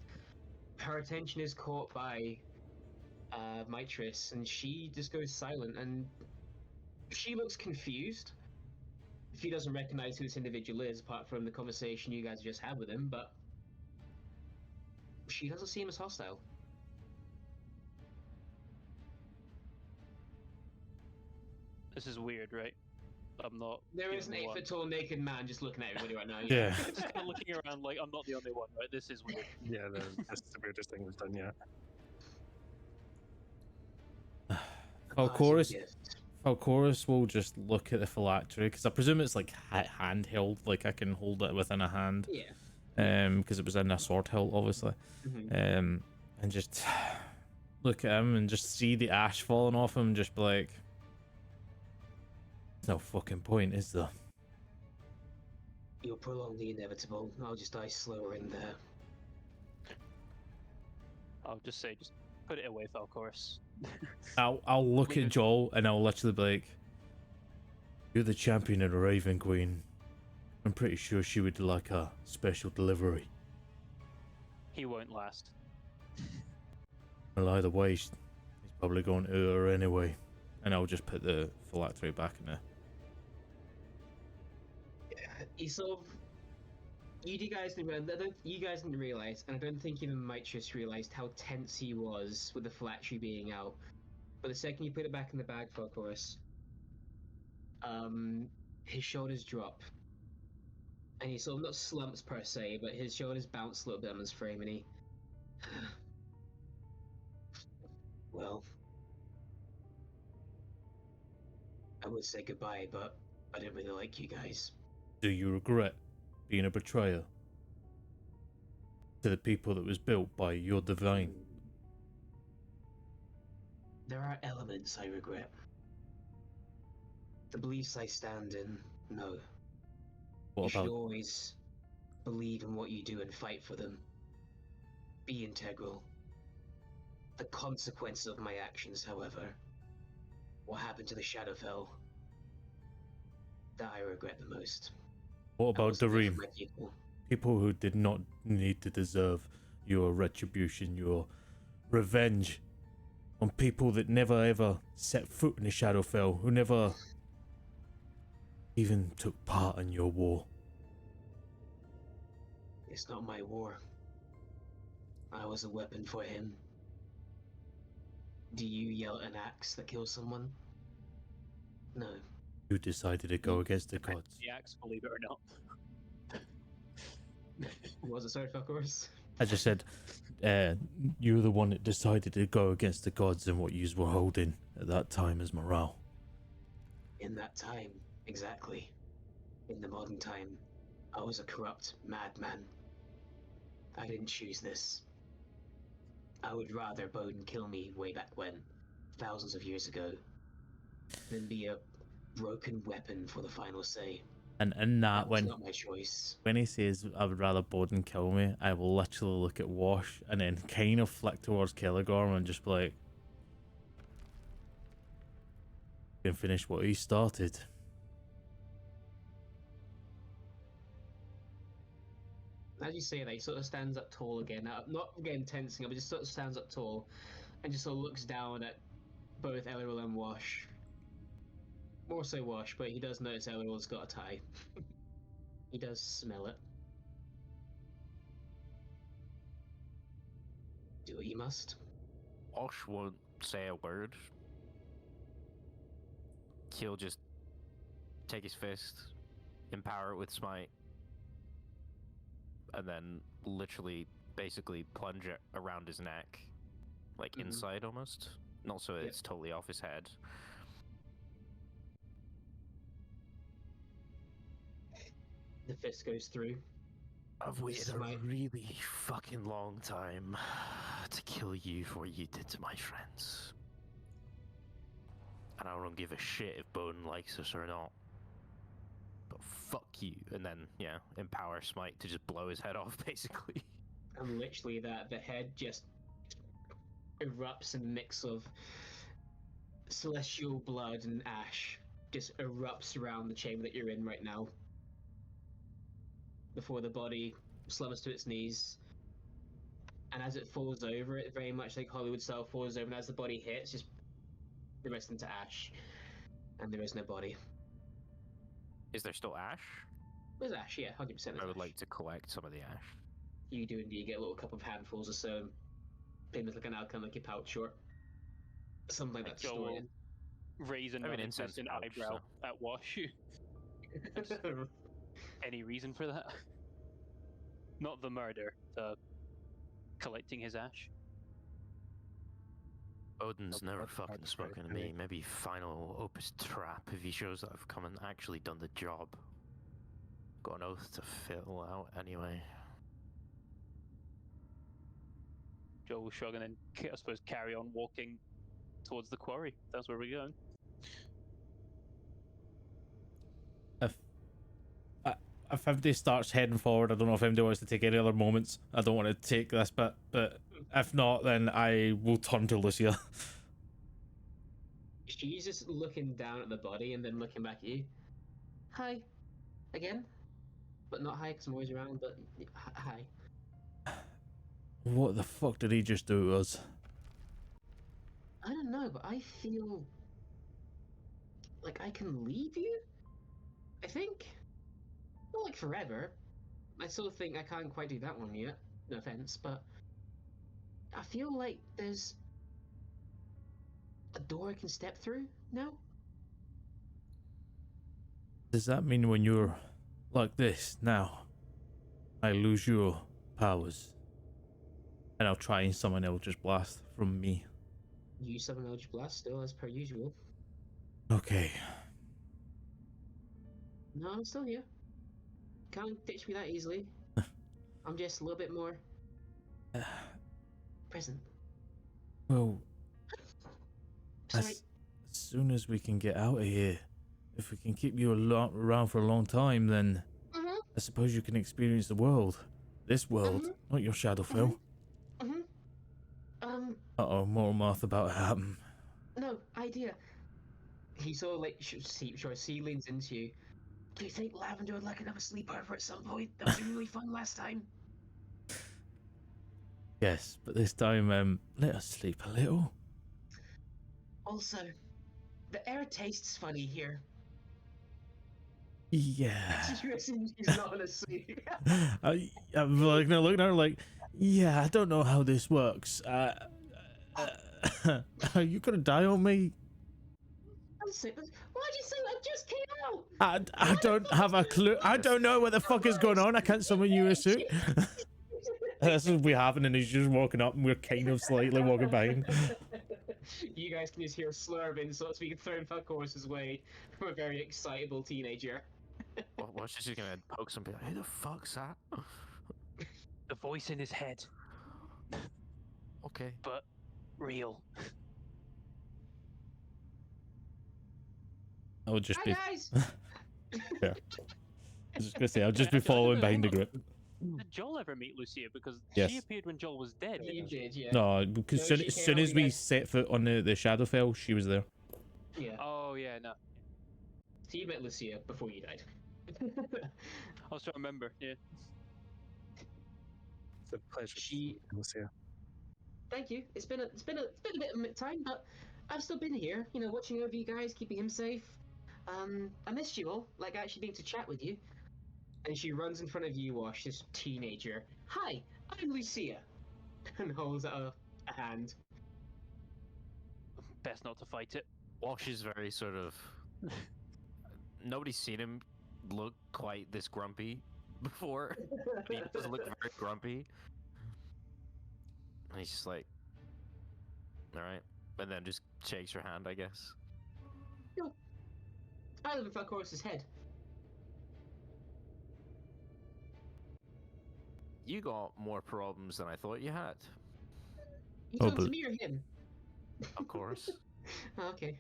Her attention is caught by Mitris, and she just goes silent, and she looks confused. She doesn't recognize who this individual is, apart from the conversation you guys just had with him, but she doesn't seem as hostile. This is weird, right? I'm not. There is an the only 8 foot tall naked man just looking at everybody right now. Yeah. Just kind of looking around like I'm not the only one, right? This is weird. Yeah, that's the weirdest thing we've done yet. Falcoris will just look at the phylactery, because I presume it's like handheld, like I can hold it within a hand. Yeah. Because it was in a sword hilt, obviously. Mm-hmm. And just look at him and just see the ash falling off him, and just be like, "There's no fucking point, is there?" You'll prolong the inevitable. I'll just die slower in there. I'll just say, just put it away, Falcoris. I'll look at Joel and I'll literally be like, "You're the champion of the Raven Queen. I'm pretty sure she would like a special delivery." He won't last. Well, either way, he's probably going to her anyway. And I'll just put the phylactery back in there. He sort of. You guys didn't realize, and I don't think even Mitris realized how tense he was with the phylactery being out. But the second you put it back in the bag, Falcoris, his shoulders drop, and he sort of not slumps per se, but his shoulders bounce a little bit on his frame, and he. Well, I would say goodbye, but I don't really like you guys. Do you regret being a betrayer to the people that was built by your divine? There are elements I regret. The beliefs I stand in, no. You should always believe in what you do and fight for them. Be integral. The consequences of my actions, however, what happened to the Shadowfell, that I regret the most. What about Dareem? People. People who did not need to deserve your retribution, your revenge on people that never ever set foot in the Shadowfell, who never even took part in your war. It's not my war. I was a weapon for him. Do you yell an axe that kills someone? No. You decided to go against the gods. The axe, believe it or not. Was it sorry, of course? I just said, you're the one that decided to go against the gods and what yous were holding at that time as morale. In that time, exactly. In the modern time, I was a corrupt madman. I didn't choose this. I would rather Bowden kill me way back when, thousands of years ago, than be a broken weapon for the final say. And in that, was not my choice. when he says, I would rather Bodin kill me, I will literally look at Wash and then kind of flick towards Killigorm and just be like, you can finish what he started. As you say that, he sort of stands up tall again. Not again tensing up, but just sort of stands up tall and just sort of looks down at both Elleril and Wash. More so Wash, but he does notice Elleril's got a tie. He does smell it. Do what you must. Osh won't say a word. He'll just take his fist, empower it with smite, and then literally, basically plunge it around his neck, like inside almost. Not so it's totally off his head. The fist goes through. I've waited a really fucking long time to kill you for what you did to my friends. And I don't give a shit if Bone likes us or not. But fuck you. And then, yeah, empower smite to just blow his head off, basically. And literally the head just erupts in a mix of celestial blood and ash. Just erupts around the chamber that you're in right now. Before the body slumbers to its knees. And as it falls over, it very much like Hollywood style falls over, and as the body hits, just bursts into ash. And there is no body. Is there still ash? There's ash, yeah, 100%. I would like to collect some of the ash. You do indeed get a little couple of handfuls or so. Famous like an outcome like your pouch short. Something like that to store in. Raise a non-existent eyebrow at Wash. Any reason for that? Not the murder, the collecting his ash. Odin's never fucking spoken to me. Maybe final opus trap if he shows that I've come and actually done the job. Got an oath to fill out anyway. Joel will shrug and then, I suppose, carry on walking towards the quarry. That's where we're going. If MD starts heading forward, I don't know if MD wants to take any other moments. I don't want to take this bit, but if not, then I will turn to Lucia. She's just looking down at the body and then looking back at you. Hi. Again? But not hi because I'm always around, but hi. What the fuck did he just do to us? I don't know, but I feel like I can leave you? I think? Not like forever. I still think I can't quite do that one yet. No offense, but I feel like there's a door I can step through now. Does that mean when you're like this now, I lose your powers? And I'll try and summon Eldritch Blast from me. You summon Eldritch Blast still as per usual. Okay. No, I'm still here. Can't ditch me that easily. I'm just a little bit more present. Well, Sorry. as soon as we can get out of here, if we can keep you around for a long time, then I suppose you can experience the world. This world, not your Shadowfell. Uh-oh, more math about to happen. No, idea. He sort of like, he leans into you. Do you think Lavender would like another sleepover at some point? That was really fun last time. Yes, but this time, let us sleep a little. Also, the air tastes funny here. Yeah. She's not gonna sleep. I'm like, no, looking at her like, yeah, I don't know how this works. Are you gonna die on me? Why'd you say I just came out? I don't have a clue. I don't know what the fuck is going on. I can't summon you a suit. This is what happening, and he's just walking up, and we're kind of slightly walking behind. You guys can just hear slurring, so to speak, thrown fuck horse's way from a very excitable teenager. Well, she's just gonna poke somebody. Who the fuck's that? The voice in his head. Okay. But real. I would just Hi, be. guys! Yeah. I was just gonna say, I'll just I be don't following know, behind the hold on. group. Did Joel ever meet Lucia? Because Yes. she appeared when Joel was dead. You didn't she? did, yeah. No, because No, soon, she as came soon out as with we you guys. set foot on the Shadowfell, she was there. Yeah. Oh yeah, no. So you met Lucia before you died. I was trying to remember. Yeah. It's a pleasure. She. Lucia. Thank you. It's been a bit of time, but I've still been here. You know, watching over you guys, keeping him safe. I missed you all. Like actually being to chat with you. And she runs in front of you, Wash, this teenager. Hi, I'm Lucia. And holds out a hand. Best not to fight it. Wash is very sort of. Nobody's seen him look quite this grumpy before. He does look very grumpy. And he's just like, all right. And then just shakes her hand, I guess. No. I live in Falcoris's head. You got more problems than I thought you had. You Oh, talking to but- me or him? Of course. Oh, okay.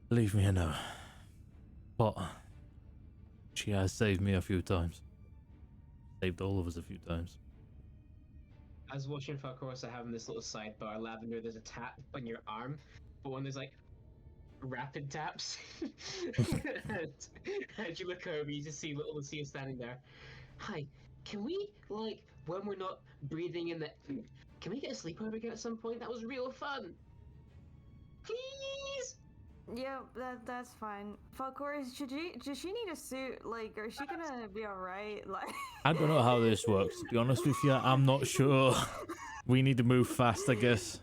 Leave me alone. But she has saved me a few times. Saved all of us a few times. As watching Falcorisa having this little sidebar, Lavender, there's a tap on your arm, but when there's like rapid taps, and you look over, you just see little Lucia standing there. Hi, can we, like, when we're not breathing in the. Can we get a sleepover again at some point? That was real fun! Please! Yeah, that's fine. Falcoris, does she need a suit? Like, is she gonna be alright? Like, I don't know how this works, to be honest with you. I'm not sure. We need to move fast, I guess.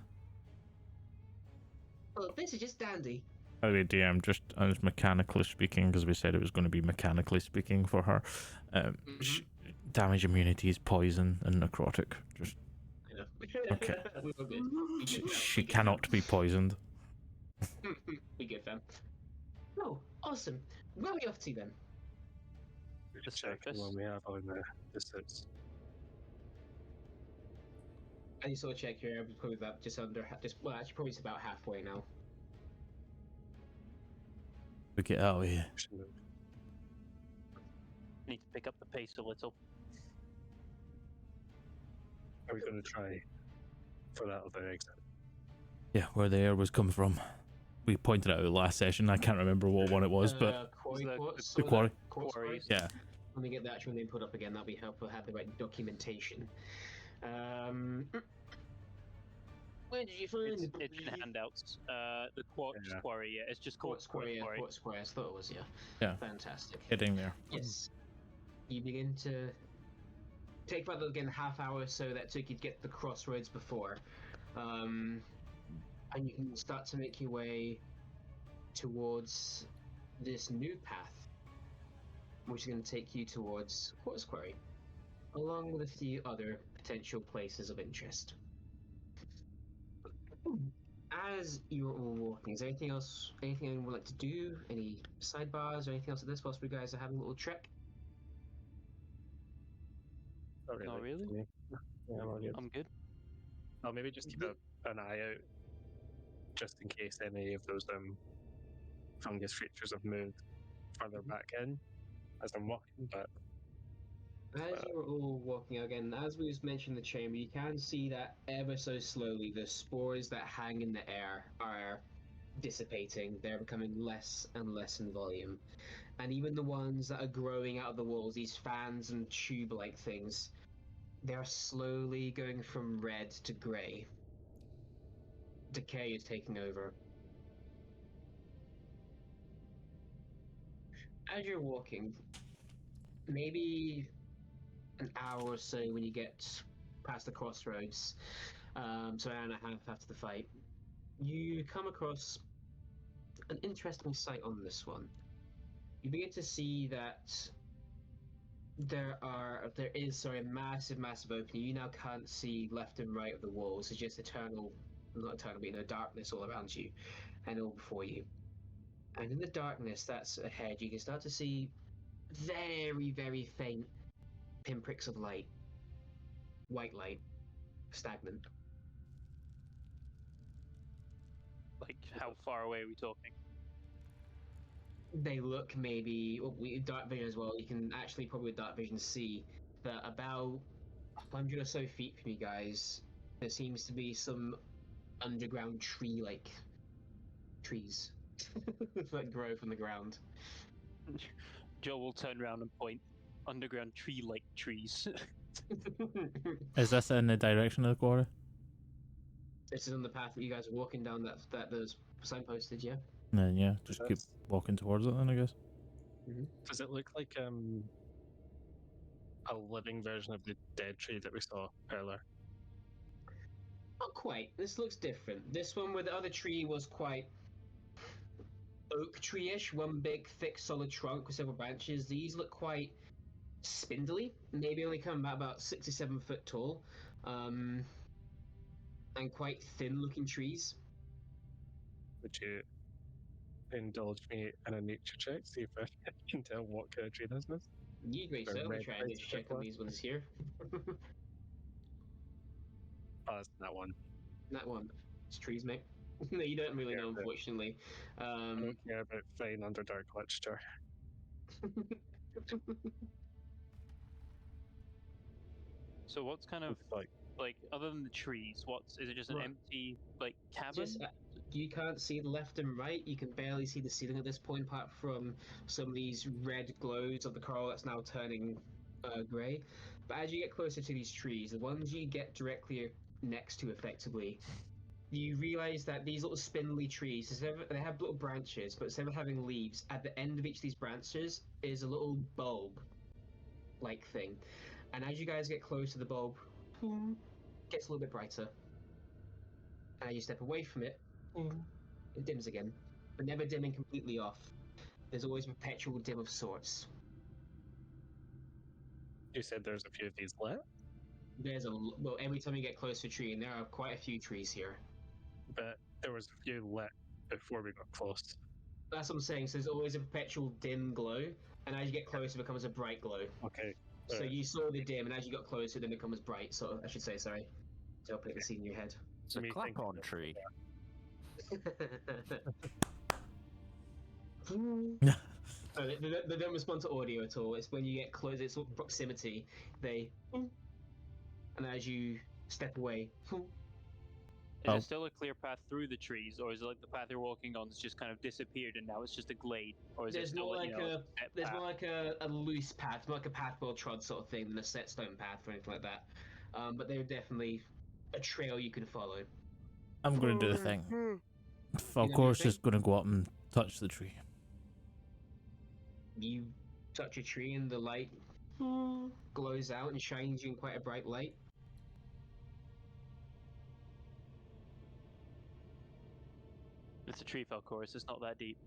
Oh, this is just dandy. Okay, DM, just as mechanically speaking, because we said it was going to be mechanically speaking for her. Damage immunity is poison and necrotic. Just I know. Okay. We were good. We she, good, fam. she We good, cannot be poisoned. fam. We good, fam. Oh, awesome. Where are we off to then? We The just check surface. when we have on the suits. And you sort of check here, probably about just under, well, actually, probably it's about halfway now. We get out of here. Need to pick up the pace a little. Are we going to try for that other exit? Yeah, where the air was coming from. We pointed out last session. I can't remember what one it was, but Quarry The- quartz. the or quarry. that quartz Quarries. yeah. Let me get the actual name put up again. That'll be helpful. Have the right documentation. Where did you find It's in handouts. The quartz Yeah. quarry. Yeah, it's just called Quartz quarry? Yeah, quarry. quartz quarry. I thought it was. Yeah. Yeah. Fantastic. Getting there. Yes. You begin to take about again half hour or so that took you to get to the crossroads before, and you can start to make your way towards this new path, which is going to take you towards Quartz Quarry, along with a few other potential places of interest. As you're all walking, is there anything else? Anything anyone would like to do? Any sidebars or anything else at this whilst you guys are having a little trek? Not really. Not really? for me. Yeah, I'm all good. I'm good. I'll maybe just keep an eye out just in case any of those fungus creatures have moved further back in as I'm walking, but As you're all walking again, as we just mentioned the chamber, you can see that ever so slowly the spores that hang in the air are dissipating. They're becoming less and less in volume. And even the ones that are growing out of the walls, these fans and tube-like things, they're slowly going from red to grey. Decay is taking over. As you're walking, maybe an hour or so when you get past the crossroads, so an hour and a half after the fight, you come across an interesting sight on this one. You begin to see that there is a massive opening. You now can't see left and right of the walls. It's just not eternal, but darkness all around you and all before you. And in the darkness that's ahead, you can start to see very, very faint pinpricks of light. White light. Stagnant. Like, how far away are we talking? they look maybe dark vision as well. You can actually probably with dark vision see that about 100 or so feet from you guys, there seems to be some underground tree-like trees that grow from the ground. Joe will turn around and point. Underground tree-like trees. Is this in the direction of the quarry? This is on the path that you guys are walking down. That those signposted, yeah. Then yeah, just keep walking towards it then, I guess. Does it look like a living version of the dead tree that we saw earlier? Not quite. This looks different. This one, where the other tree was quite oak tree-ish, one big, thick, solid trunk with several branches. These look quite spindly, maybe only come about 6 or 7 foot tall, and quite thin-looking trees. Would you indulge me in a nature check, see if I can tell what kind of tree this is? You'd very Or certainly red try and lights check on before? these ones here. Oh, it's that one. That one. It's trees, mate. No, you don't really Yeah, know, but unfortunately. I don't care about fine Underdark literature. So what's kind of Like, like other than the trees? Is it just an Right. empty like cabin? Just you can't see the left and right. You can barely see the ceiling at this point, apart from some of these red glows of the coral that's now turning grey. But as you get closer to these trees, the ones you get directly next to, effectively, you realize that these little spindly trees, they have little branches, but instead of having leaves, at the end of each of these branches is a little bulb-like thing. And as you guys get close to the bulb, boom, it gets a little bit brighter. And as you step away from it, boom, it dims again, but never dimming completely off. There's always a perpetual dim of sorts. you said there's a few of these lit, Well, every time you get close to a tree, and there are quite a few trees here. but there was a few lit before we got close. That's what I'm saying. So there's always a perpetual dim glow, and as you get closer, it becomes a bright glow. Okay. So you saw the dim, and as you got closer, then it becomes bright. So I should say, sorry. So I'll put the scene in your head. It's a Me clap thinking on that- tree. So they don't respond to audio at all. It's when you get close, it's sort of proximity. And as you step away, Is Oh. there still a clear path through the trees, or is it like the path you're walking on has just kind of disappeared and now it's just a glade, or is there's it still more like, like a set there's path? more like a loose path, more like a path well trod sort of thing than a set stone path or anything like that. But they're definitely a trail you can follow. I'm gonna do the thing. Of do course, the just gonna go up and touch the tree. You touch a tree and the light glows out and shines you in quite a bright light. It's a tree fell chorus. It's not that deep.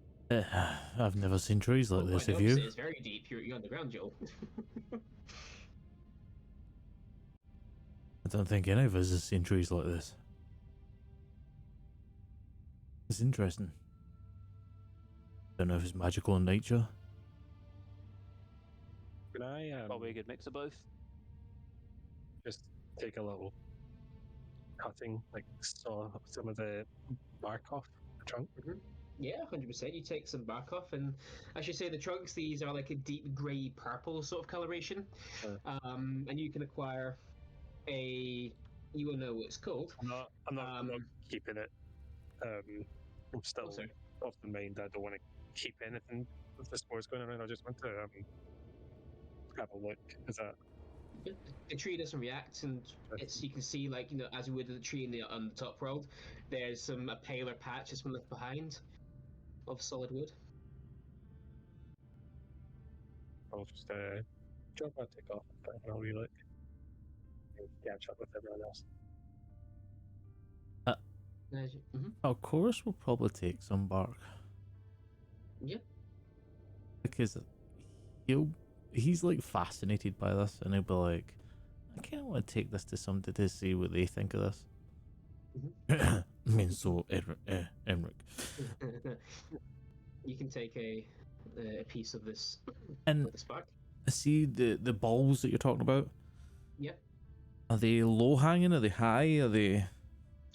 I've never seen trees like Well, this. quite Have the you? opposite, it's very deep. You're underground, Joel. I don't think any of us have seen trees like this. It's interesting. Don't know if it's magical in nature. Can I Probably a good mix of both. just take a little cutting, like saw some of the bark off the trunk? Yeah, 100%. You take some bark off, and I should say the trunks, these are like a deep grey purple sort of coloration. And you can acquire you will know what it's called. I'm not keeping it. I'm still sorry. of the mind I don't want to keep anything with the spores going around. I just want to have a look. Is that The tree doesn't react, and you can see, like, as you would with the tree on the top world, there's a paler patch that's been left behind of solid wood. I'll just drop my tick off and I'll be like catch up with everyone else. Of course, we'll probably take some bark. Yeah. Because he's like fascinated by this, and he'll be like, I kind of want to take this to somebody to see what they think of this. I mean, so Emric. You can take a piece of this And with the spark. see the balls that you're talking about? Yep. Are they low hanging? Are they high? Are they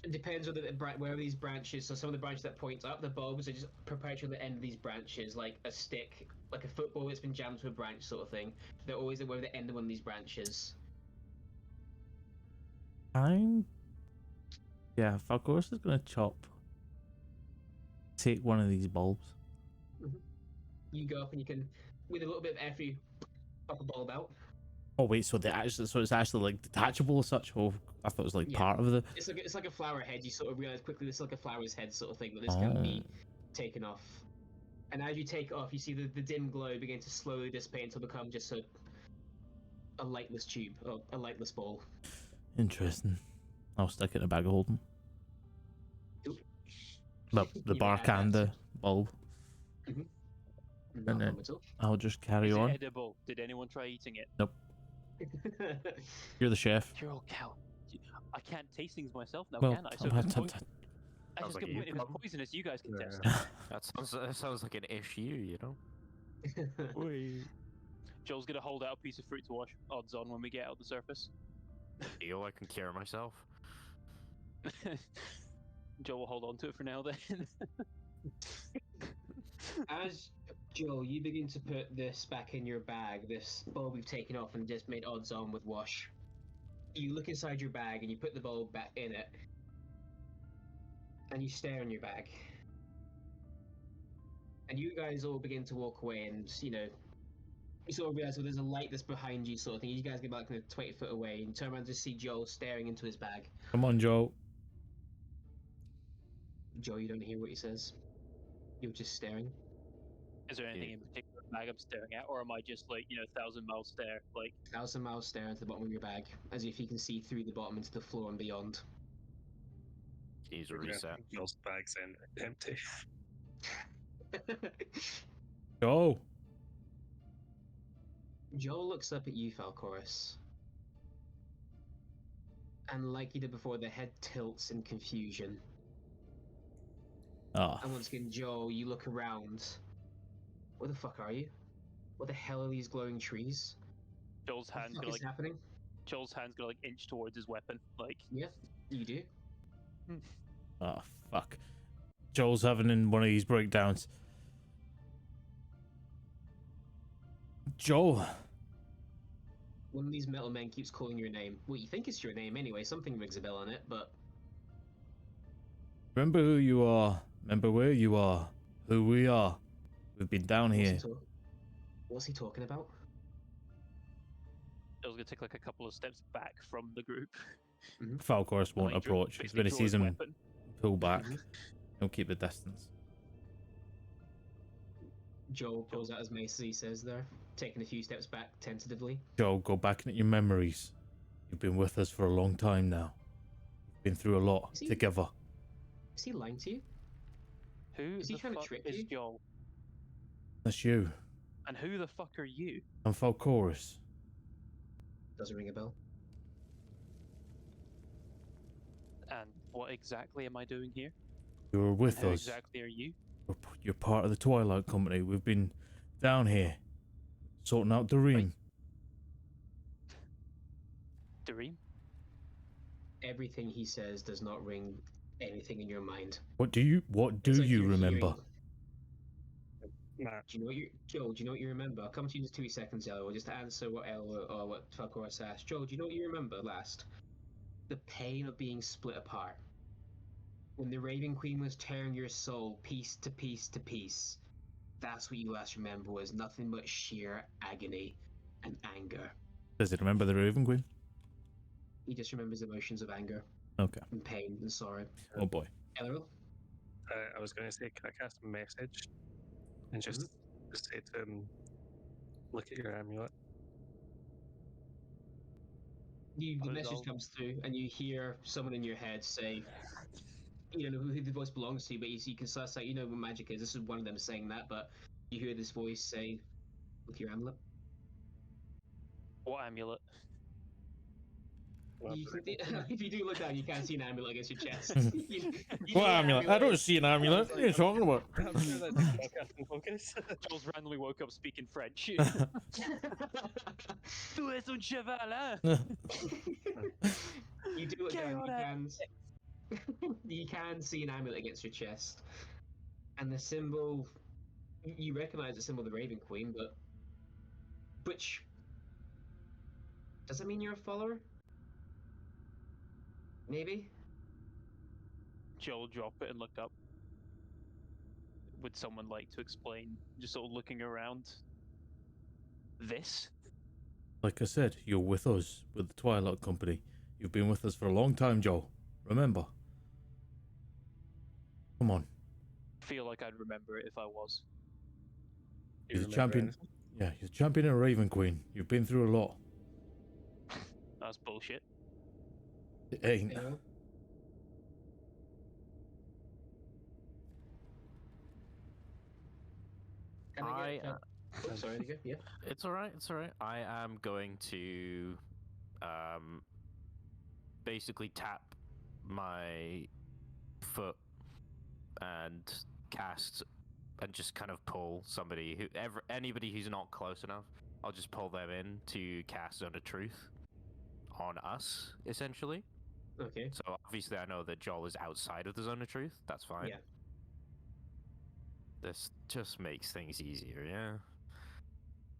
It depends on where these branches. So some of the branches that point up, the bulbs are just perpetually at the end of these branches, like a stick, like a football that's been jammed to a branch, sort of thing. They're always at the end of one of these branches. Yeah, Falcoris is gonna take one of these bulbs. Mm-hmm. You go up and you can, with a little bit of effort, you pop a bulb out. Oh wait, so it's actually like detachable as such. Oh, I thought it was like part of the. It's like a flower head. You sort of realize quickly it's like a flower's head sort of thing, but this can be taken off. And as you take it off, you see the dim glow begin to slowly dissipate until it becomes just a lightless tube, or a lightless ball. Interesting. I'll stick it in a bag of holding. Well, the You may bark add and that. the bulb. Mm-hmm. And then I'll just carry Is on. it edible? Did anyone try eating it? Nope. You're the chef. You're all cow. I can't taste things myself now, Well, can I? So at this point, Sounds like if it's problem. poisonous, you guys can test That sounds like an issue, you know. Joel's gonna hold out a piece of fruit to wash. Odds on when we get out the surface. Deal, I can cure myself. Joel will hold on to it for now then. As Joel, you begin to put this back in your bag, this bulb we've taken off and just made odds on with wash. You look inside your bag and you put the bulb back in it, and you stare in your bag. And you guys all begin to walk away, and you sort of realize there's a light that's behind you, sort of thing. You guys get back kind of 20 foot away, and turn around to see Joel staring into his bag. Come on, Joe. Joel, you don't hear what he says. You're just staring. Is there anything in particular bag I'm staring at, or am I just like 1,000-mile stare? Like 1,000 miles stare into the bottom of your bag, as if you can see through the bottom into the floor and beyond. Use a reset. Joel's bag's empty. Joe. Joel looks up at you, Falcoris. And like he did before, the head tilts in confusion. Oh. And once again, Joel, you look around. Where the fuck are you? What the hell are these glowing trees? Joel's hands What is happening? Joel's hands gonna inch towards his weapon. Like Yeah, you do. Oh, fuck. Joel's having one of these breakdowns. Joel. One of these metal men keeps calling your name. Well, you think it's your name anyway. Something rings a bell on it, but Remember who you are. Remember where you are. Who we are. We've been down here. What's he talking about? Joel's gonna take like a couple of steps back from the group. Falcoris won't approach. When he sees him pull back, he'll keep the distance. Joel pulls out his mace as he says there, taking a few steps back tentatively. Joel, go back into your memories. You've been with us for a long time now. We've been through a lot together. Is he lying to you? Who is he trying to trick you? Joel? That's you. And who the fuck are you? I'm Falcoris. Doesn't ring a bell. And what exactly am I doing here? You were with Who us. exactly are you? You're part of the Twilight Company. We've been down here sorting out Dareem. Dareem? Everything he says does not ring anything in your mind. What do you remember? Nah. Do you know what Joel, do you know what you remember? I'll come to you in just 2 seconds, Ella. We'll just answer what Ella or what Falcoris asked. Joel, do you know what you remember last? The pain of being split apart. When the Raven Queen was tearing your soul piece to piece to piece. That's what you last remember, was nothing but sheer agony and anger. Does he remember the Raven Queen? He just remembers emotions of anger. Okay. And pain and sorrow. Oh boy. Ella? I was going to say, can I cast a message? And just say to him, look at your amulet. The message comes through, and you hear someone in your head say, you don't know who the voice belongs to, but you can suss out, you know what magic is. This is one of them saying that, but you hear this voice say, look at your amulet. What amulet? If you do look down, you can't see an amulet against your chest. What amulet? I don't see an amulet. What are you talking about? Jules randomly woke up speaking French. Tu es un cheval, hein? You do look down, You can see an amulet against your chest, and the symbol. You recognize the symbol of the Raven Queen, but which does it mean you're a follower? Maybe. Joel drop it and look up. Would someone like to explain? Just sort of looking around. This? Like I said, you're with us, with the Twilight Company. You've been with us for a long time, Joel. Remember? Come on. Feel like I'd remember it if I was. You You're the remember champion. anything? Yeah, you're the champion of Raven Queen. You've been through a lot. That's bullshit. It ain't. Yeah. Can I get? Oh, sorry, you go. Yeah. It's alright, it's alright. I am going to basically tap my foot and cast and just kind of pull anybody who's not close enough. I'll just pull them in to cast Zone of Truth on us, essentially. Okay. So obviously I know that Joel is outside of the Zone of Truth. That's fine. Yeah. This just makes things easier, yeah?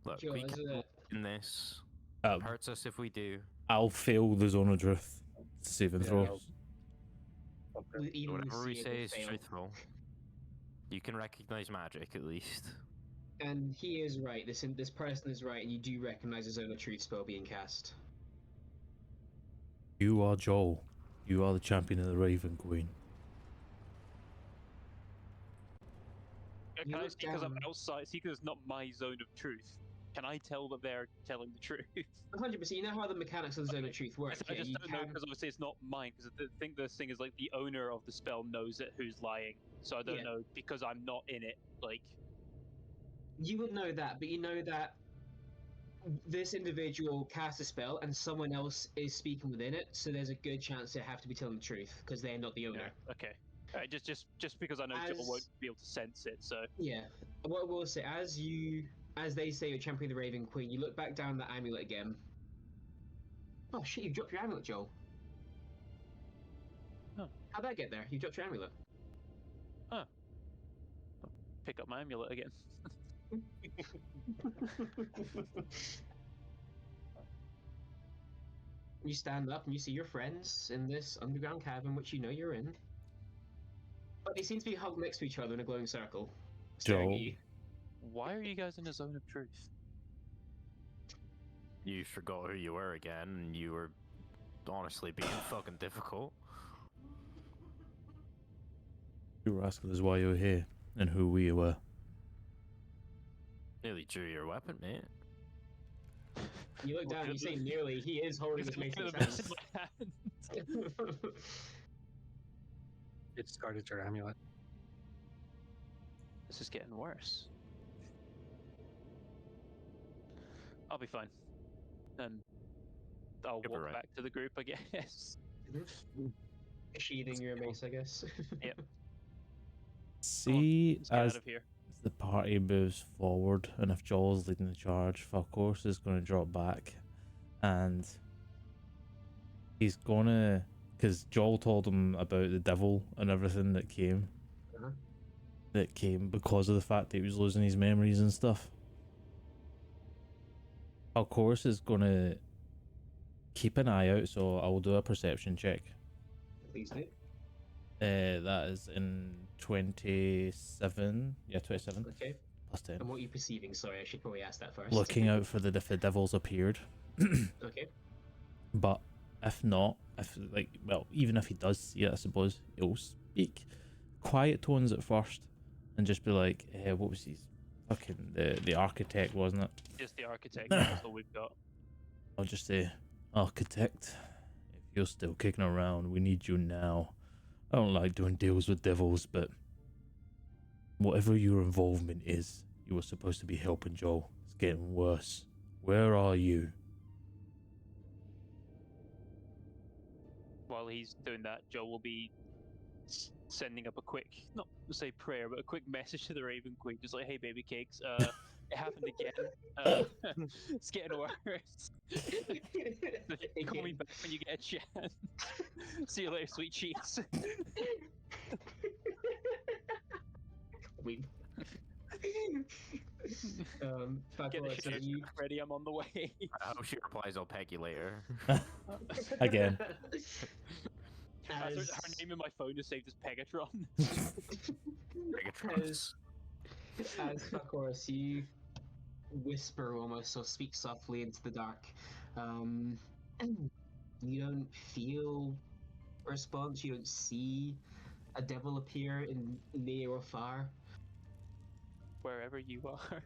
Look, Joel, we is can it? win this. Um, Hurts us if we do. I'll fail the Zone of Truth saving Yeah, throw. Okay. Even Whatever we see it say will is fail. truthful. You can recognize magic at least. And he is right. This person is right, and you do recognize the Zone of Truth spell being cast. You are Joel. You are the champion of the Raven Queen. Can You I look see because I'm down. outside? See, because it's not my zone of truth. Can I tell that they're telling the truth? 100%. You know how the mechanics of the Zone of Truth work. I Yeah, just you don't know can. because obviously it's not mine. Because I think the thing is like the owner of the spell knows it who's lying. So I don't Yeah. know because I'm not in it. Like You would know that, but you know that this individual cast a spell and someone else is speaking within it, so there's a good chance they have to be telling the truth because they're not the owner. yeah, okay. Alright, just because I know Joel won't be able to sense it. So Yeah. What I will say, as they say, you're champion of the Raven Queen, you look back down the amulet again. Oh shit! You dropped your amulet, Joel. Huh. How'd that get there? You dropped your amulet. pick up my amulet again. You stand up and you see your friends in this underground cavern, which you know you're in. But they seem to be hugged next to each other in a glowing circle, staring at Joel. you. Why are you guys in a zone of truth? You forgot who you were again, and you were honestly being fucking difficult. You were asking us why you were here and who we were. Nearly drew your weapon, mate. You look down and you say nearly, he is holding his mace in his Look at the hands. mace in my hand. You discarded your amulet. This is getting worse. I'll be fine. And I'll You'll be walk right. back to the group, I guess. Sheathing your mace, I guess. Yep. See, Let's get as out of here. the party moves forward, and if Joel's leading the charge, Falcourse is going to drop back, and he's gonna, because Joel told him about the devil and everything that came, Uh-huh. that came because of the fact that he was losing his memories and stuff. Falcourse is gonna keep an eye out, so I will do a perception check. Please do. That is in 27. Yeah, 27 Okay. plus 10. And what are you perceiving? Sorry, I should probably ask that first. Looking out for if the devil's appeared. Okay. But if not, even if he does see it, I suppose he'll speak quiet tones at first and just be like, what was his fucking the architect, wasn't it? Just the architect, that's all we've got. I'll just say, architect, if you're still kicking around, we need you now. I don't like doing deals with devils, but whatever your involvement is, you were supposed to be helping Joel. It's getting worse. Where are you? While he's doing that, Joel will be sending up a quick, not to say prayer, but a quick message to the Raven Queen, just like, "Hey, baby cakes, it happened again. It's getting worse." Call me back when you get a chance. See you later, sweet cheeks. We. Get the Fakor, so shit you. ready. I'm on the way. I hope she replies, "I'll peg you later." Again. Her As, name in my phone is saved as Pegatron. Megatron's. as Fakor, you whisper almost or speak softly into the dark. You don't feel a response. You don't see a devil appear in near or far. Wherever you are.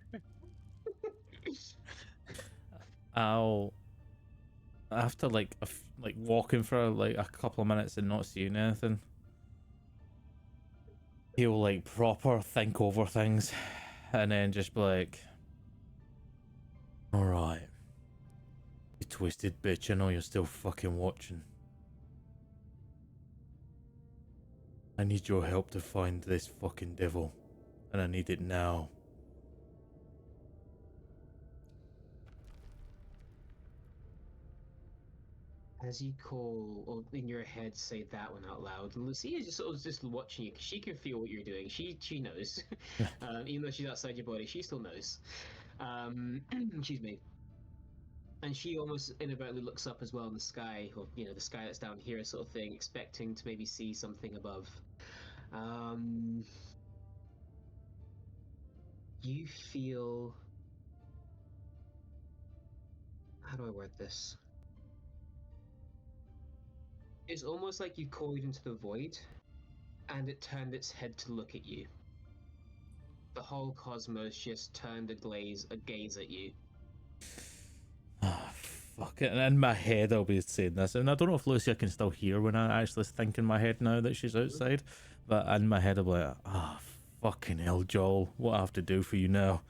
I'll after like like walking for like a couple of minutes and not seeing anything. He'll like proper think over things, and then just be like, "All right, you twisted bitch. I know you're still fucking watching. I need your help to find this fucking devil, and I need it now." As you call, or in your head, say that one out loud, and Lucia is just sort of just watching you because she can feel what you're doing. She knows, even though she's outside your body, she still knows. Excuse me. And she almost inadvertently looks up as well in the sky, or the sky that's down here, sort of thing, expecting to maybe see something above. You feel. How do I word this? It's almost like you called into the void, and it turned its head to look at you. The whole cosmos just turned a gaze at you. Ah, fuck it. And in my head, I'll be saying this, and I don't know if Lucia can still hear when I actually think in my head now that she's outside, but in my head, I'll be like, "Ah, fucking hell, Joel, what I have to do for you now?"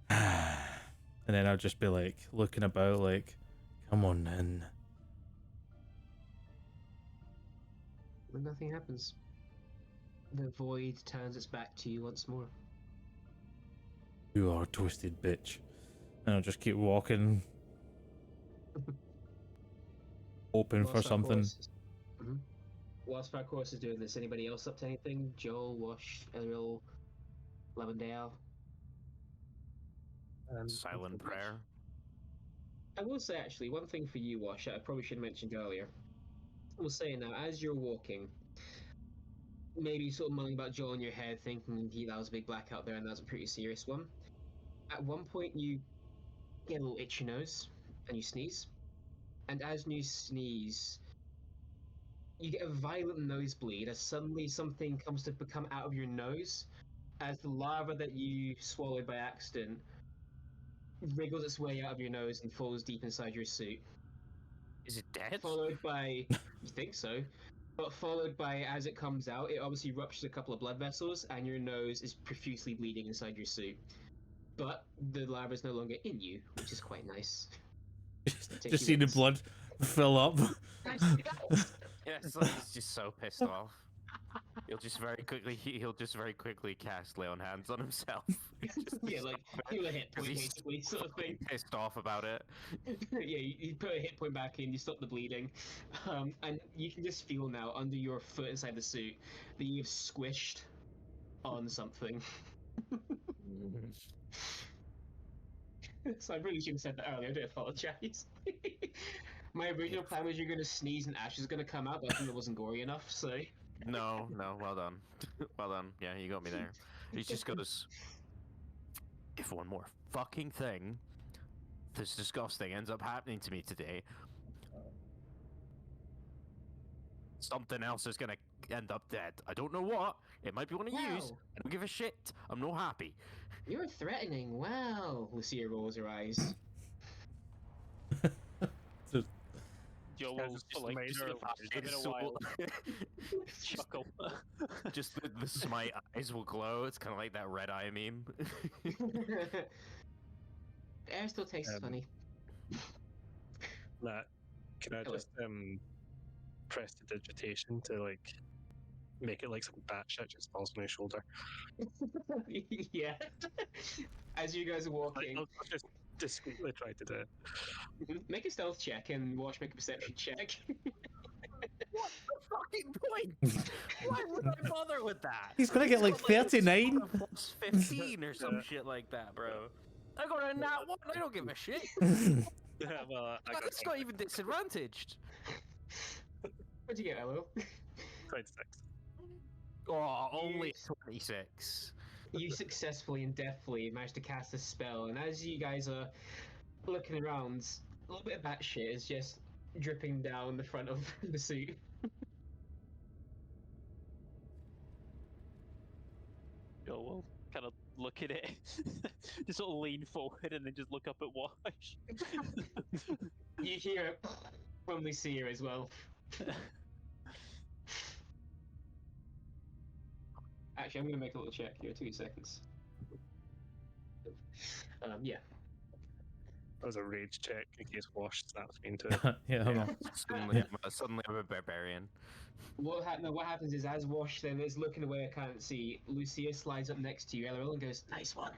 And then I'll just be like looking about, like, "Come on, then." But nothing happens. The void turns its back to you once more. You are a twisted bitch. And I'll just keep walking, hoping for something. Mm-hmm. Whilst Farcourse is doing this, anybody else up to anything? Joel, Wash, Ariel, Lavendale? Silent prayer. I will say, actually, one thing for you, Wash, I probably should have mentioned earlier. I will say now, as you're walking, maybe sort of mulling about Joel in your head, thinking that was a big blackout there and that was a pretty serious one. At one point, you get a little itchy nose and you sneeze. And as you sneeze, you get a violent nosebleed as suddenly something comes to become out of your nose as the lava that you swallowed by accident wriggles its way out of your nose and falls deep inside your suit. Is it dead? Followed by, you think so, but followed by, as it comes out, it obviously ruptures a couple of blood vessels and your nose is profusely bleeding inside your suit. But the lava is no longer in you, which is quite nice. Just see the blood fill up. Yeah, it's like he's just so pissed off. He'll just very quickly cast lay on hands on himself. Yeah, like heal a hit point basically, sort of thing. Pissed off about it. Yeah, you put a hit point back in, you stop the bleeding, and you can just feel now under your foot inside the suit that you've squished on something. So I really should have said that earlier. I do apologize. My original plan was you're going to sneeze and ash is going to come out, but I think it wasn't gory enough. So No, well done. Well done. Yeah, you got me there. He just goes, if one more fucking thing this disgusting ends up happening to me today, something else is gonna end up dead. I don't know what. It might be one of yous. I don't give a shit. I'm no happy. You're threatening. Wow. Lucia rolls her eyes. Joe will like just in a while chuckle. Just the smite eyes will glow. It's kind of like that red eye meme. Air still tastes funny. Matt, can I just press the digitation to like make it like some batshit just falls on my shoulder? Yeah. As you guys are walking, discreetly try to do it. Make a stealth check and Wash make a perception check. What the fucking point? Why would I bother with that? He's gonna get like It's got, a 39. score of plus 15 or some shit like that, bro. I got a nat 1. I don't give a shit. Well, I got It's not even disadvantaged. What'd you get, Elo? 26. Oh, only 26. You successfully and deftly managed to cast a spell, and as you guys are looking around, a little bit of that shit is just dripping down the front of the suit. Joel will kind of look at it, just sort of lean forward and then just look up at Wash. You hear it from the seer as well. Actually, I'm going to make a little check here. 2 seconds. Yeah. That was a rage check in case Wash snaps me into it. Yeah, hold on. Suddenly I'm a barbarian. What happens is, as Wash then is looking away, I can't see, Lucia slides up next to you, Elleril, and goes, "Nice one."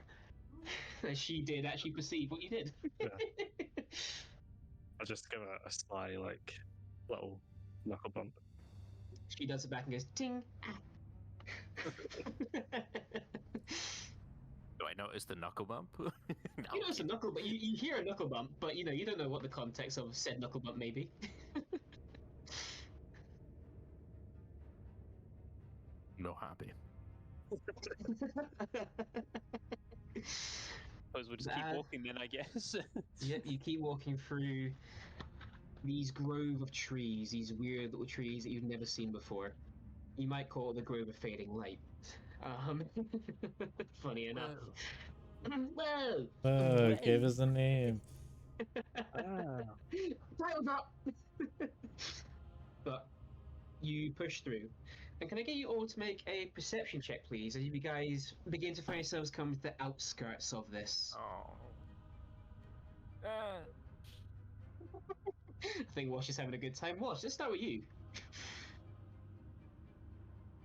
As she did actually perceive what you did. Yeah. I'll just give a sly, like, little knuckle bump. She does it back and goes, "Ting." Do I notice the knuckle bump? No, You know it's a knuckle, but you hear a knuckle bump, but you don't know what the context of said knuckle bump may be. no happy. Suppose we'll just keep walking then, I guess. Yep, you keep walking through these grove of trees, these weird little trees that you've never seen before. You might call it the grove of fading light. Funny enough. Whoa! Gave us a name. Title drop! But you push through. And can I get you all to make a perception check, please, as you guys begin to find yourselves come to the outskirts of this? Oh. I think Wash is having a good time. Wash, let's start with you.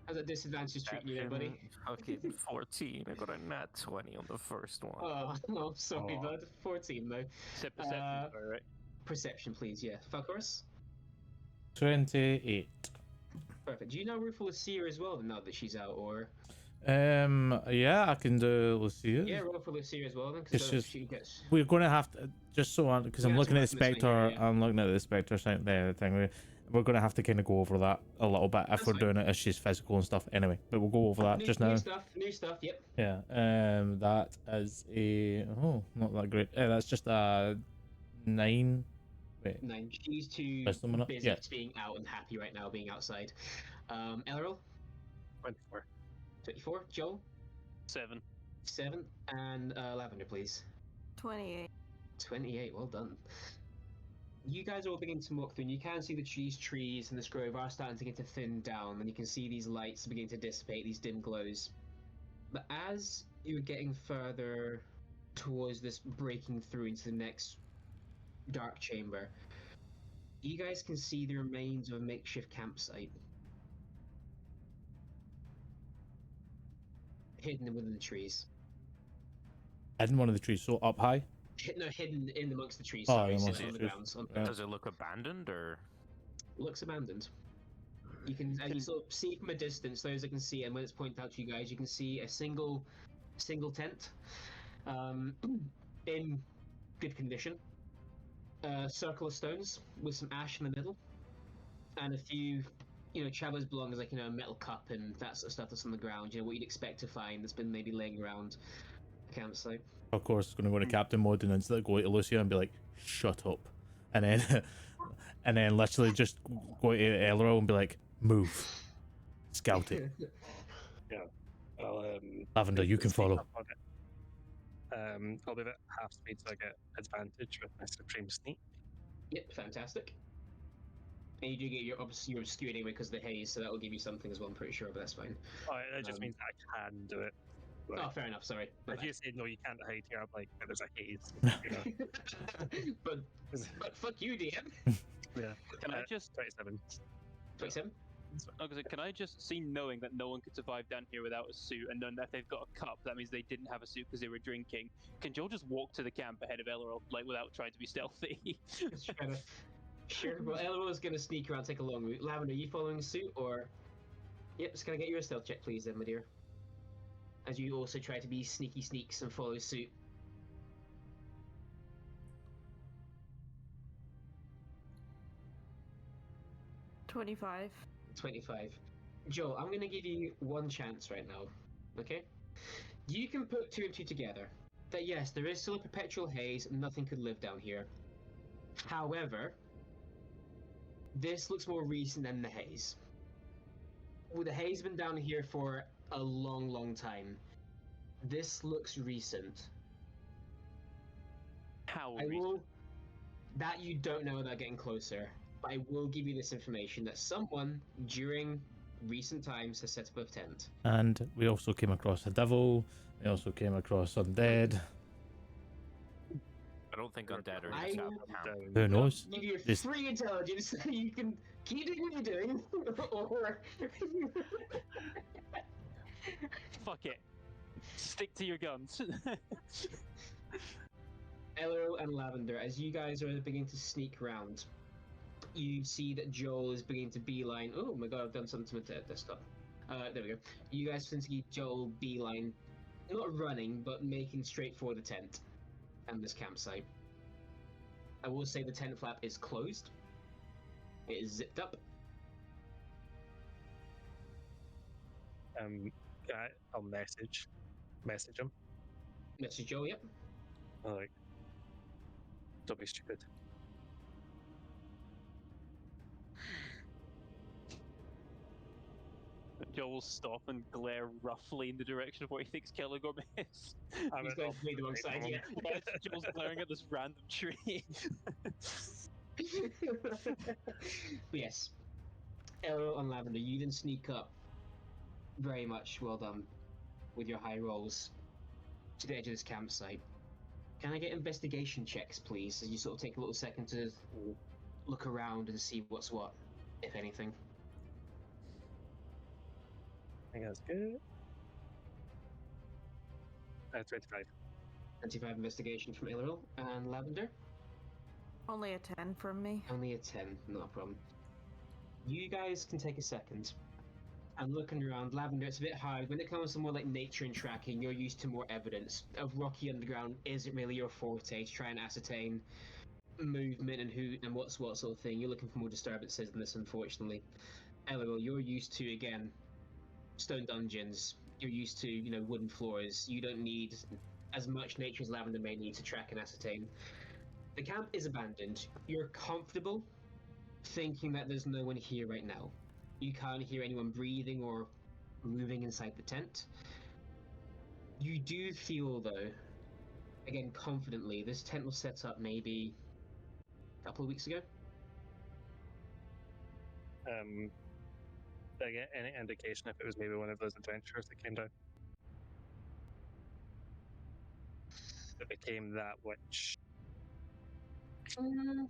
How's that disadvantage treating you there, buddy? Fucking 14. I got a nat 20 on the first one. Oh, no, sorry, bud. 14, though. Except perception, right? Perception, please, yeah. Falcoris? 28. Perfect. Do you know Rufal is Seer as well, now that she's out, or...? Yeah, I can do Lucia. Yeah, roll for Lucia as well, then, It's because just- she gets... We're gonna have to, just so on, because Yeah, I'm so looking at the that's the thing, Spectre, yeah. I'm looking at the Spectre thing. We're gonna have to kind of go over that a little bit if That's we're fine. doing it as she's physical and stuff. Anyway, but we'll go over that just now. New stuff, yep. Yeah. That is not that great. That's just a 9. Wait. 9. She's too Just a minute. busy Yeah. being out and happy right now, being outside. Elleril? 24. 24. Joel? 7. 7. And Lavender, please. 28. 28, well done. You guys all begin to walk through, and you can see the trees and this grove are starting to get to thin down, and you can see these lights begin to dissipate, these dim glows. But as you're getting further towards this breaking through into the next dark chamber, you guys can see the remains of a makeshift campsite. Hidden within the trees. Hidden one of the trees, so up high. No, hidden in amongst the trees. Oh, Sorry, amongst sitting on the the trees. ground. Yeah. Does it look abandoned or? Looks abandoned. You can you sort of see from a distance, those that can see, and when it's pointed out to you guys, you can see a single tent, in good condition. A circle of stones with some ash in the middle, and a few, travelers' belongings like a metal cup and that sort of stuff that's on the ground. What you'd expect to find that's been maybe laying around the campsite. Of course, going to go to Captain Mode and instead go to Lucia and be like, "Shut up," and then literally just go to Elro and be like, "Move, scout it." Yeah. Well, Lavender, you can sneak follow. up on it. I'll be at half speed so I get advantage with my supreme sneak. Yep, fantastic. And you do get your obscured anyway because of the haze, so that will give you something as well. I'm pretty sure, but that's fine. Oh, it just means I can do it. Like, Oh, fair enough. Sorry. if you say no, you can't hide here, I'm like, there's a haze. but fuck you, DM. Yeah. Can I just 27. 27. Okay, can I just see, knowing that no one could survive down here without a suit, and knowing that if they've got a cup, that means they didn't have a suit because they were drinking. Can Joel just walk to the camp ahead of Elrond, like without trying to be stealthy? Sure. Well, Elro's gonna sneak around, take a long route. Lavender, are you following suit or? Yep. Just gonna get you a stealth check, please, then, my dear. As you also try to be sneaky sneaks and follow suit. 25. 25. Joel, I'm going to give you one chance right now, okay? You can put two and two together. That yes, there is still a perpetual haze and nothing could live down here. However, this looks more recent than the haze. Well, the haze has been down here for a long, long time. This looks recent. How I recent? will... That you don't know without getting closer. But I will give you this information that someone during recent times has set up a tent. And we also came across a devil. We also came across undead. I don't think undead are I- in the camp. Who knows? Give you This- free intelligence. You can keep doing what you're doing, or Fuck it. Stick to your guns. Elro and Lavender, as you guys are beginning to sneak around, you see that Joel is beginning to beeline. Oh my god, I've done something with the desktop. There we go. You guys can see Joel beeline, not running, but making straight for the tent and this campsite. I will say the tent flap is closed. It is zipped up. I'll message him. Message Joel, yep. I'm like, don't be stupid. Joel will stop and glare roughly in the direction of what he thinks Kelligorm is. He's going to the wrong side, yeah. Yes, Joel's glaring at this random tree. But yes, Elro and Lavender, you then sneak up. Very much well done with your high rolls to the edge of this campsite. Can I get investigation checks, please, as you sort of take a little second to look around and see what's what, if anything. I think that's good. 25. 25 investigation from Elro and Lavender. Only a 10 from me. Only a 10, not a problem. You guys can take a second and looking around. Lavender, it's a bit hard. When it comes to more like nature and tracking, you're used to more evidence. Of rocky underground isn't really your forte to try and ascertain movement and who and what's what sort of thing. You're looking for more disturbances than this, unfortunately. Elro, you're used to, again, stone dungeons. You're used to, wooden floors. You don't need as much nature as Lavender may need to track and ascertain. The camp is abandoned. You're comfortable thinking that there's no one here right now. You can't hear anyone breathing or moving inside the tent. You do feel, though, again, confidently, this tent was set up maybe a couple of weeks ago. Did I get any indication if it was maybe one of those adventurers that came down? That became that witch. You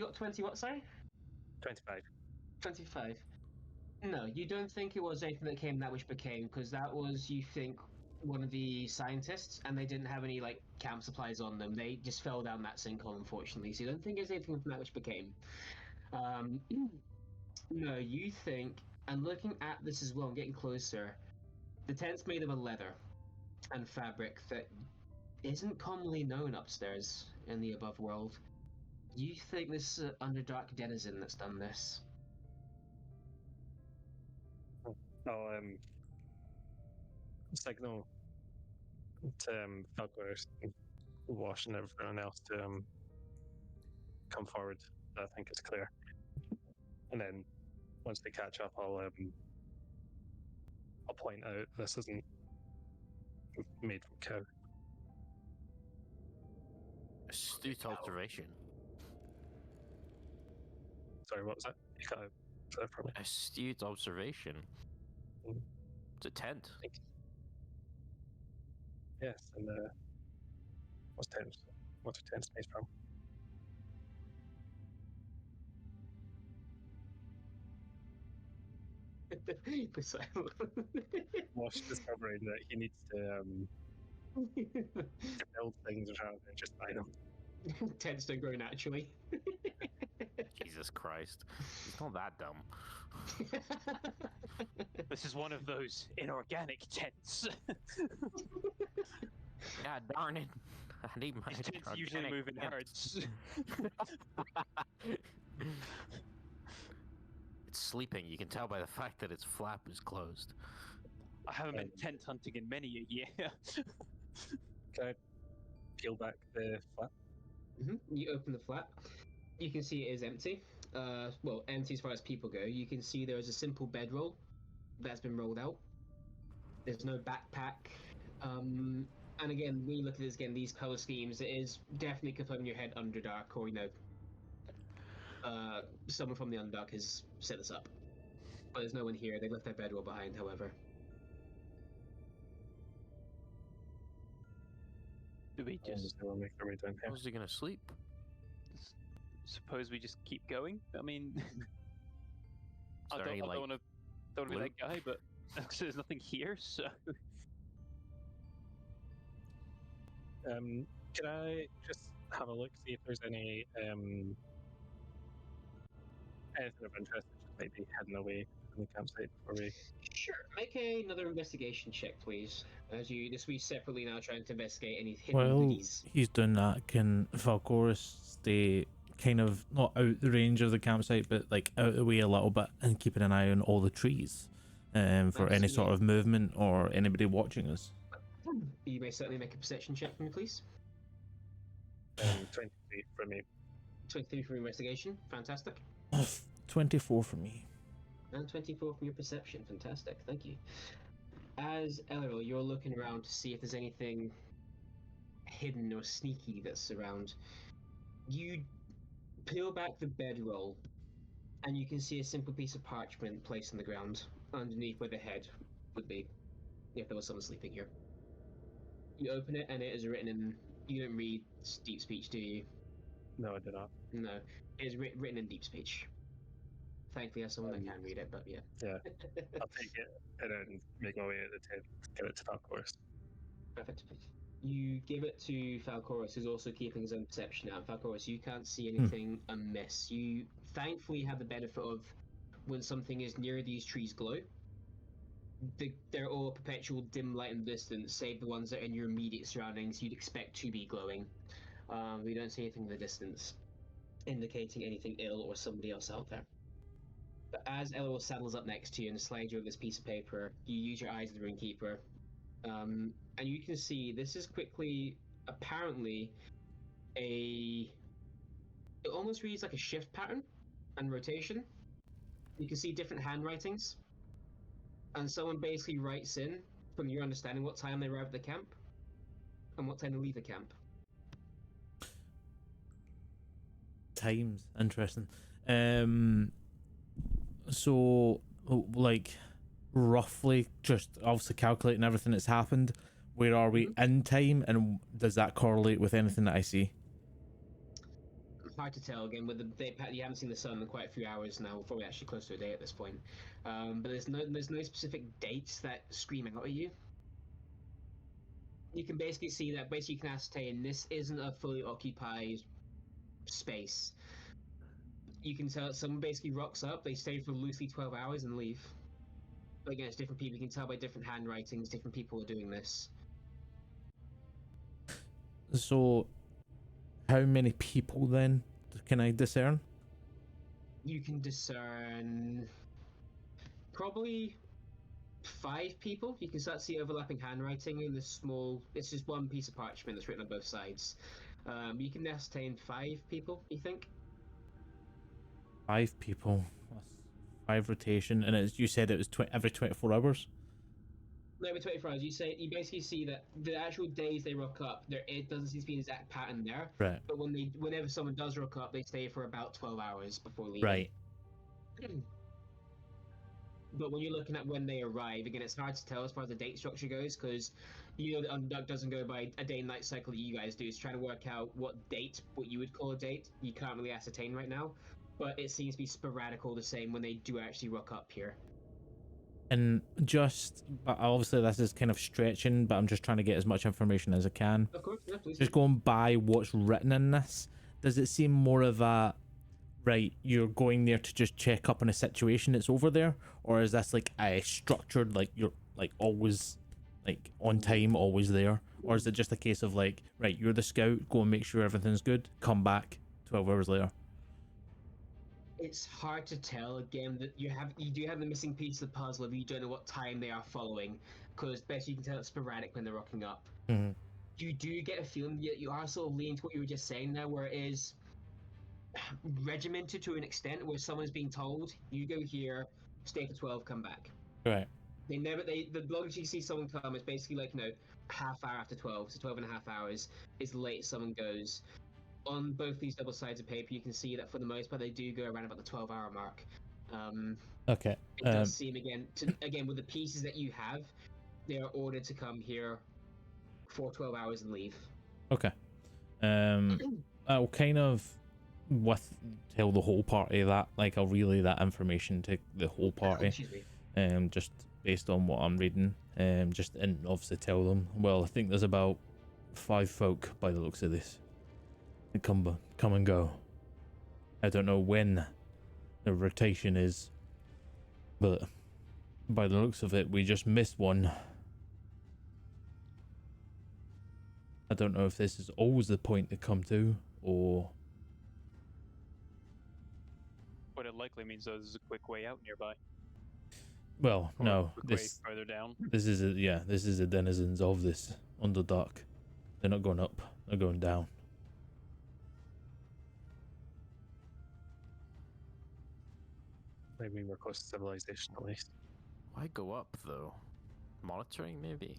got 20 what, sorry? 25. 25. No, you don't think it was anything that came that which became, because that was, you think, one of the scientists, and they didn't have any, camp supplies on them. They just fell down that sinkhole, unfortunately. So you don't think it's anything from that which became. No, you think, and looking at this as well, and getting closer, the tent's made of a leather and fabric that isn't commonly known upstairs in the above world. You think this is an Underdark denizen that's done this? I'll signal to Falcor and Wash and everyone else to come forward. I think it's clear. And then once they catch up, I'll point out this isn't made from cow. Astute observation. Sorry, what was that? You got it there for me. Astute observation. Mm. It's a tent. Yes, and what's a tent made from? Wash discovering that he needs to build things rather than just buy them. Tents don't grow naturally. Jesus Christ. He's not that dumb. This is one of those inorganic tents. God darn it. I need my These tents usually organic move in tent. herds. It's sleeping. You can tell by the fact that its flap is closed. I haven't been tent hunting in many a year. Can I peel back the flap? You open the flap. You can see it is empty. Well, empty as far as people go. You can see there is a simple bedroll that's been rolled out. There's no backpack. And again, when you look at this again, these color schemes, it is definitely confirming your head Underdark, or someone from the Underdark has set this up. But there's no one here. They left their bedroll behind, however. Do we just make their way down here? How's he gonna sleep? suppose we just keep going? I mean, Is there any, I don't want to be that loot? guy, but there's nothing here, so Can I just have a look, see if there's any anything of interest that just might be hidden away from the campsite before we? Sure. Make another investigation check, please. As this we separately now trying to investigate any hidden While goodies. he's doing that, can Falcoris stay kind of not out the range of the campsite, but like out the way a little bit and keeping an eye on all the trees for any sort of movement or anybody watching us? You may certainly make a perception check for me, please. 23 for me. 23 for investigation. Fantastic. 24 for me. And 24 from your perception. Fantastic. Thank you. As Elril, you're looking around to see if there's anything hidden or sneaky that's around. You peel back the bedroll, and you can see a simple piece of parchment placed on the ground underneath where the head would be, if there was someone sleeping here. You open it, and it is written in. You don't read deep speech, do you? No, I did not. No, it is written in deep speech. Thankfully, I have someone that can read it, but yeah. Yeah, I'll take it and then make my way at the tent, get it to Falcoris. Perfect. You give it to Falcoris, who's also keeping his own perception out. Falcoris, you can't see anything amiss. You thankfully have the benefit of when something is near these trees glow. They're all perpetual dim light in the distance, save the ones that are in your immediate surroundings you'd expect to be glowing. We don't see anything in the distance indicating anything ill or somebody else out there. But as Elril saddles up next to you and slides you over this piece of paper, you use your eyes of the Runekeeper, and you can see this is quickly, apparently, it almost reads like a shift pattern and rotation. You can see different handwritings, and someone basically writes in, from your understanding, what time they arrive at the camp and what time they leave the camp. Times interesting. So like roughly, just obviously calculating everything that's happened, where are we in time, and does that correlate with anything that I see? Hard to tell. Again, with the day, you haven't seen the sun in quite a few hours now. Probably actually close to a day at this point. But there's no specific dates that scream out at you. You can basically see that. Basically, you can ascertain this isn't a fully occupied space. You can tell someone basically rocks up. They stay for loosely 12 hours and leave. But again, it's different people. You can tell by different handwritings. Different people are doing this. So, how many people then can I discern? You can discern probably 5 people. You can start to see overlapping handwriting in this small. It's just one piece of parchment that's written on both sides. You can ascertain 5 people. You think? 5 people. That's 5 rotation, and you said it was every 24 hours. No, every 24 hours. You basically see that the actual days they rock up, it doesn't seem to be an exact pattern there. Right. But whenever someone does rock up, they stay for about 12 hours before leaving. Right. But when you're looking at when they arrive, again, it's hard to tell as far as the date structure goes, because the Underdark doesn't go by a day and night cycle that you guys do. It's trying to work out what you would call a date, you can't really ascertain right now. But it seems to be sporadic all the same when they do actually rock up here. And just, but obviously this is kind of stretching, but I'm just trying to get as much information as I can. Of course, yeah, please. Just going by what's written in this, does it seem more of a, right, you're going there to just check up on a situation that's over there? Or is this like a structured, like you're like always like on time, always there? Or is it just a case of like, right, you're the scout, go and make sure everything's good, come back 12 hours later? It's hard to tell. Again, that you do have the missing piece of the puzzle of you don't know what time they are following, because best you can tell it's sporadic when they're rocking up. Mhm. You do get a feeling that you are sort of leaning to what you were just saying there, where it is regimented to an extent, where someone's being told, you go here, stay for 12, come back. Right. The longest you see someone come is basically like, half hour after 12, so 12 and a half hours is the latest someone goes. On both these double sides of paper, you can see that for the most part, they do go around about the 12-hour mark. Okay. It does seem, again, with the pieces that you have, they are ordered to come here for 12 hours and leave. Okay. I'll kind of tell the whole party that, like, I'll relay that information to the whole party. Excuse me. Just based on what I'm reading. Just and obviously tell them, well, I think there's about 5 folk by the looks of this. They come and go. I don't know when the rotation is, but by the looks of it, we just missed one. I don't know if this is always the point to come to, or... What it likely means, though, there's a quick way out nearby. Well, Or no, a quick this way further down. this is the denizens of this Underdark. They're not going up, they're going down. Maybe we're close to civilization at least. Why go up though? Monitoring maybe?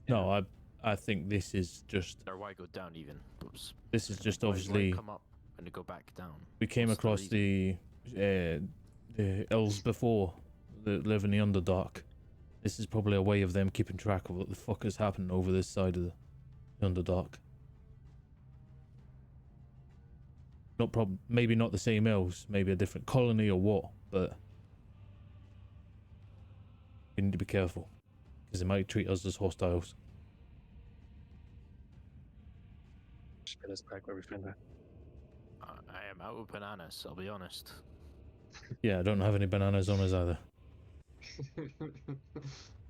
No, I think this is just... Or why go down even? Oops. This is just Why obviously... come up and go back down? We came What's across the elves before that live in the Underdark. This is probably a way of them keeping track of what the fuck is happening over this side of the Underdark. Maybe not the same elves, maybe a different colony or what, but we need to be careful because they might treat us as hostiles. Should get us back where we found her. I am out of bananas, I'll be honest. Yeah, I don't have any bananas on us either.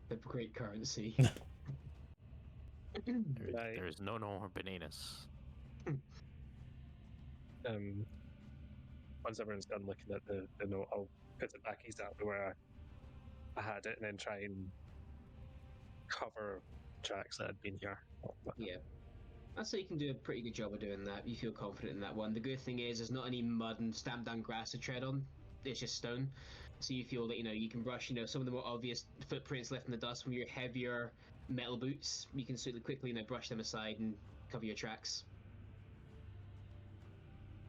The great currency. There is no more bananas. Once everyone's done looking at the note, I'll put it back exactly where I had it and then try and cover tracks that had been here. Yeah. I'd say you can do a pretty good job of doing that. You feel confident in that one. The good thing is there's not any mud and stamped down grass to tread on. It's just stone. So you feel that, you can brush, some of the more obvious footprints left in the dust from your heavier metal boots. You can certainly quickly, brush them aside and cover your tracks.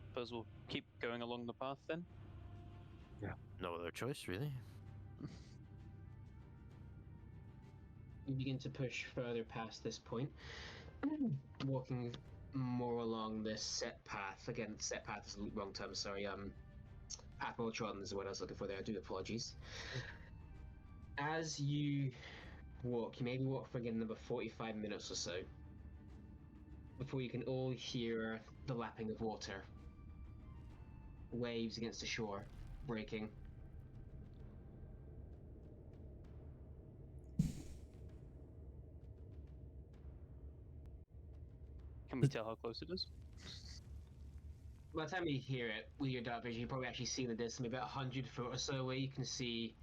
Suppose we'll keep going along the path then? Yeah. No other choice, really. You begin to push further past this point, walking more along this set path. Again, set path is the wrong term, sorry. Path well trodden is what I was looking for there. I do apologies. As you walk, you maybe walk for again another 45 minutes or so before you can all hear the lapping of water. Waves against the shore, breaking. Can we tell how close it is? By the time you hear it with your dark vision, you probably actually see in the distance, maybe about 100 foot or so away, you can see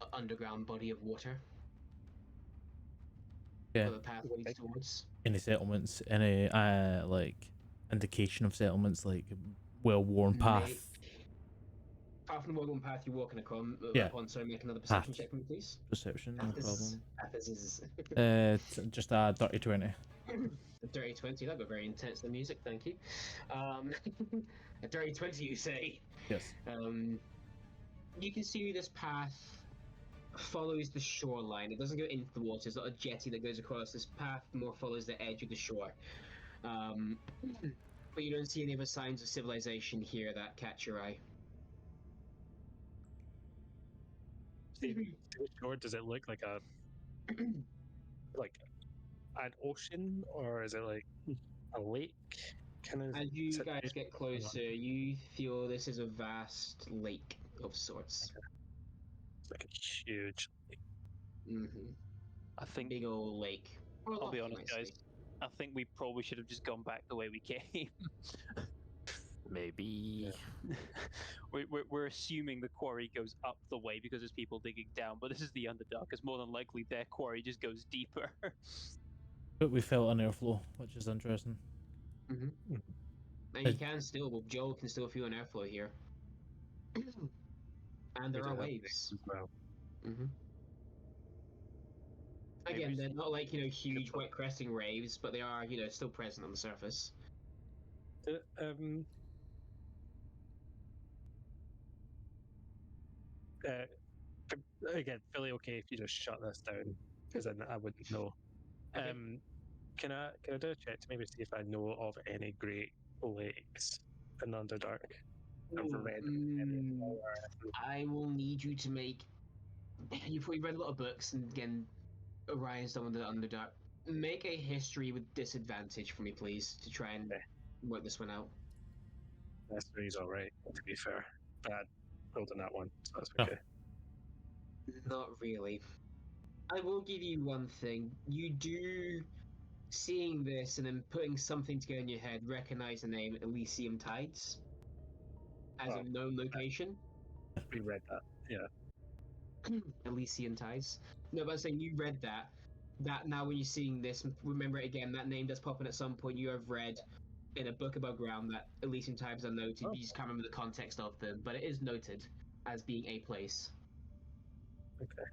an underground body of water. Yeah. The path leads towards. Any settlements? Any like indication of settlements? Like well-worn path? Apart from the well-worn path you're walking upon, Yeah. Sorry, make another perception Path. check for me, please. Perception, no problem. Just a dirty 20. A dirty 20, that got very intense, the music, thank you. A dirty 20, you say? Yes. You can see this path follows the shoreline. It doesn't go into the water. It's not a jetty that goes across. This path more follows the edge of the shore. But you don't see any other signs of civilization here that catch your eye. shore, does it look like like an ocean, or is it like a lake? Kind of. As you guys get closer, you feel this is a vast lake of sorts. It's like a huge. Mm-hmm. I think, Big old lake. Well, I'll be loch, honest, you might guys. say. I think we probably should have just gone back the way we came. Maybe. We're assuming the quarry goes up the way because there's people digging down, but this is the Underdark. It's more than likely their quarry just goes deeper. But we felt an airflow, which is interesting. Mm-hmm. And you can still, well, Joel can still feel an airflow here. And there We are do have waves. as well. Mm-hmm. Maybe Again, we they're should- not like, huge wet cresting waves, but they are, still present on the surface. Again, fully okay if you just shut this down, because then I wouldn't know. Okay. Can I do a check to maybe see if I know of any great lakes in Underdark? I've Ooh, read I will need you to make. You've probably read a lot of books, and again, Orion's done with the Underdark. Make a history with disadvantage for me, please, to try and work this one out. History's all right, to be fair. But I rolled on that one, so that's Oh. okay. Not really. I will give you one thing. You do, seeing this and then putting something together in your head, recognize the name Elysium Tides as a known location. We read that, yeah. Elysian Tides. No, but I'm saying you read that. That now when you're seeing this, remember it again. That name does pop in at some point. You have read in a book above ground that Elysian Tides are noted. You just can't remember the context of them, but it is noted as being a place. Okay.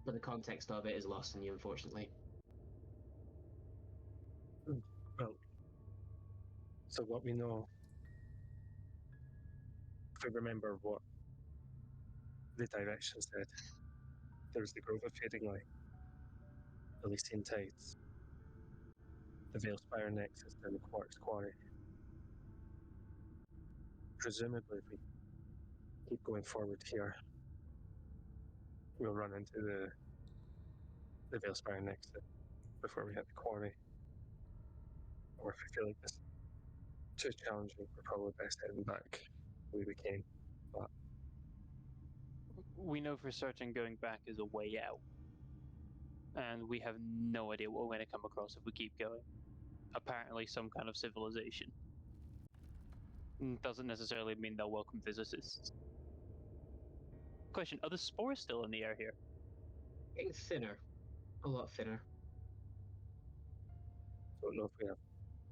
But the context of it is lost on you, unfortunately. Well, so what we know, if we remember what the direction said, there's the Grove of Fading Light, Elysian Tides, the Veilspire Nexus, and the Quartz Quarry. Presumably, if we keep going forward here, we'll run into the Veilspire Nexus before we hit the quarry. Or if we feel like this is too challenging, we're probably best heading back the way we came. But we know for certain going back is a way out. And we have no idea what we're going to come across if we keep going. Apparently, some kind of civilization. Doesn't necessarily mean they'll welcome visitors. Question: are the spores still in the air here? Getting thinner. A lot thinner. don't know if we have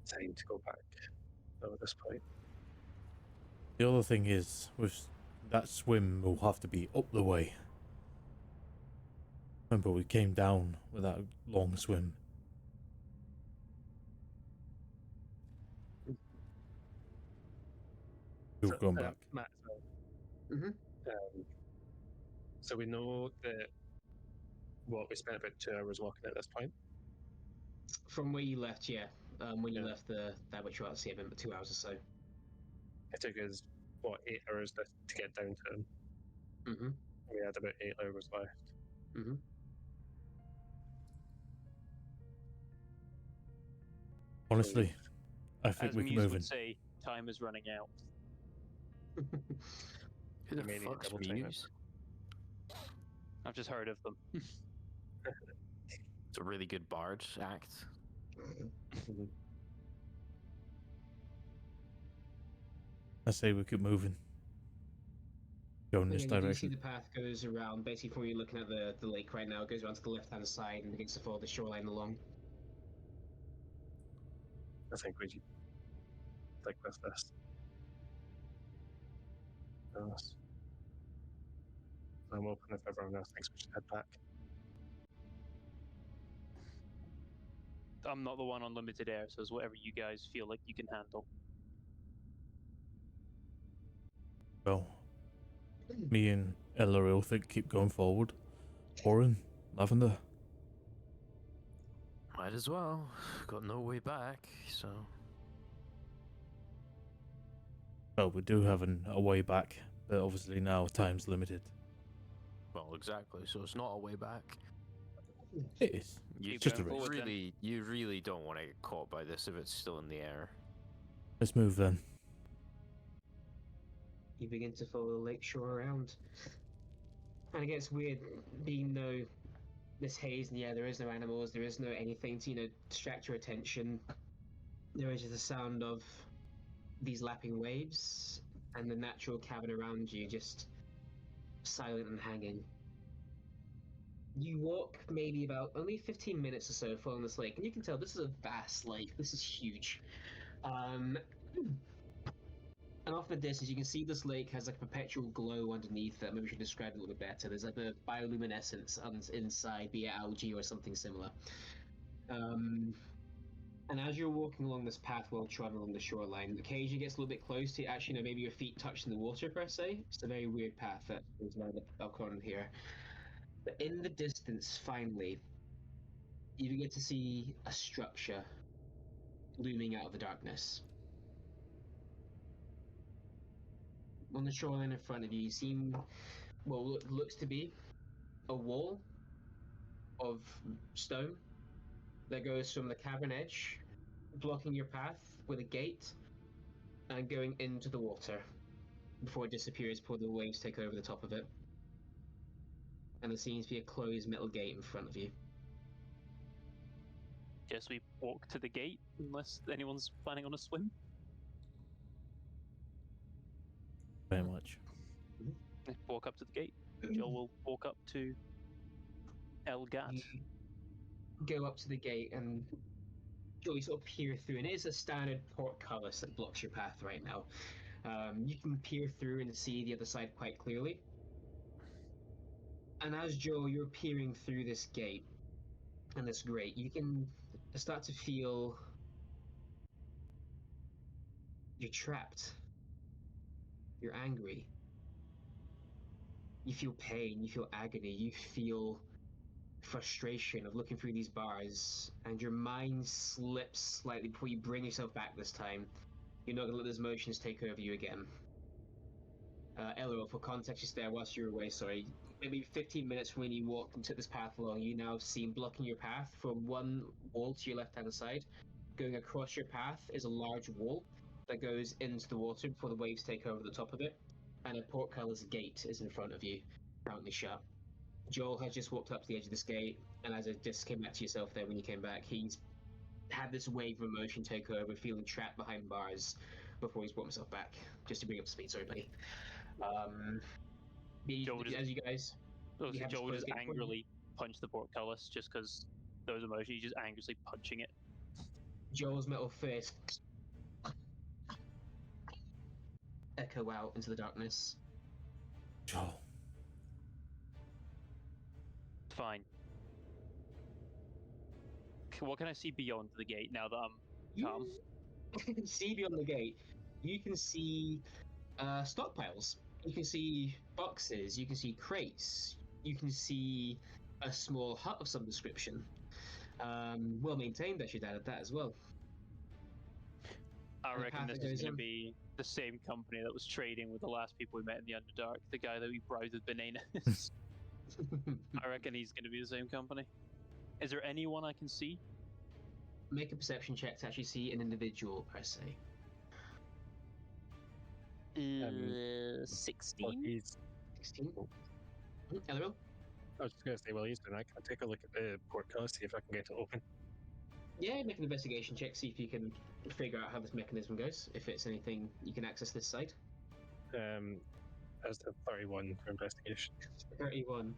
time to go back at this point. The other thing is, with that swim will have to be up the way. Remember, we came down with that long swim. We'll go back. Matt, Mm-hmm. So we know that we spent about 2 hours walking at this point. From where you left, yeah. When you Yeah. left that which was about 2 hours or so. It took us 8 hours to get down to him. Mm-hmm. We had about 8 hours left. Mm-hmm. Honestly, I think As we can Muse move would in. say, time is running out. Who the Maybe fuck's double time it. Muse? I've just heard of them. It's a really good bard act. Mhm. I say we keep moving. Go in this Again, you do see direction. the path goes around. Basically, from where you're looking at the lake right now, it goes around to the left-hand side and begins to follow the shoreline along. I think we should stick with this. Yes. I'm open if everyone else thinks we should head back. I'm not the one on limited air, so it's whatever you guys feel like you can handle. Well, me and Elariel think keep going forward. Orin, Lavender. Might as well. Got no way back, so. Well, we do have a way back, But obviously now time's limited. Well, exactly. So it's not a way back. It is. You Just a going race. forward, then. you really don't want to get caught by this if it's still in the air. Let's move then. You begin to follow the lakeshore around. And it gets weird being no this haze in the air, there is no animals, there is no anything to, distract your attention. There is just the sound of these lapping waves and the natural cabin around you just silent and hanging. You walk maybe about only 15 minutes or so following this lake, and you can tell this is a vast lake. This is huge. And off in the distance, you can see this lake has like a perpetual glow underneath it. Maybe we should describe it a little bit better. There's like a bioluminescence inside, be it algae or something similar. And as you're walking along this path well trodden along the shoreline, occasionally gets a little bit close to you. Actually, maybe your feet touching the water per se. It's a very weird path that is around the balcony here. But in the distance, finally, you begin to see a structure looming out of the darkness. On the shoreline in front of you, you see what looks to be a wall of stone that goes from the cavern edge, blocking your path with a gate, and going into the water before it disappears before the waves take over the top of it. And there seems to be a closed metal gate in front of you. Guess we walk to the gate unless anyone's planning on a swim. Very much. Walk up to the gate. Joel will walk up to El Gat. You go up to the gate and you sort of peer through, and it is a standard portcullis that blocks your path right now. You can peer through and see the other side quite clearly. And as Joe, you're peering through this gate and this grate, you can start to feel you're trapped. You're angry. You feel pain, you feel agony, you feel frustration of looking through these bars, and your mind slips slightly before you bring yourself back this time. You're not going to let those emotions take over you again. Elro, for context, just there whilst you were away, sorry, maybe 15 minutes from when you walked and took this path along, you now see blocking your path from one wall to your left-hand side. Going across your path is a large wall that goes into the water before the waves take over the top of it, and a portcullis gate is in front of you, currently shut. Joel has just walked up to the edge of this gate, and as it just came back to yourself there when you came back, he's had this wave of emotion take over, feeling trapped behind bars before he's brought himself back. Just to bring up to speed, sorry, buddy. As you guys, Joel would just angrily punch the portcullis just because those emotions, he's just angrily punching it. Joel's metal fist echo out into the darkness. Joel. Fine. What can I see beyond the gate now that I'm calm? You can see beyond the gate. You can see stockpiles. You can see boxes. You can see crates. You can see a small hut of some description. Well maintained, I should add that as well. I reckon this is going to be the same company that was trading with the last people we met in the Underdark, the guy that we bribed with bananas. I reckon he's going to be the same company. Is there anyone I can see? Make a perception check to actually see an individual, per se. 16? 16? Elro? I was just going to say, well, he's doing that. Can I take a look at the portcullis, see if I can get it open? Yeah, make an investigation check, see if you can figure out how this mechanism goes, if it's anything you can access this side. As the 31 for investigation. 31.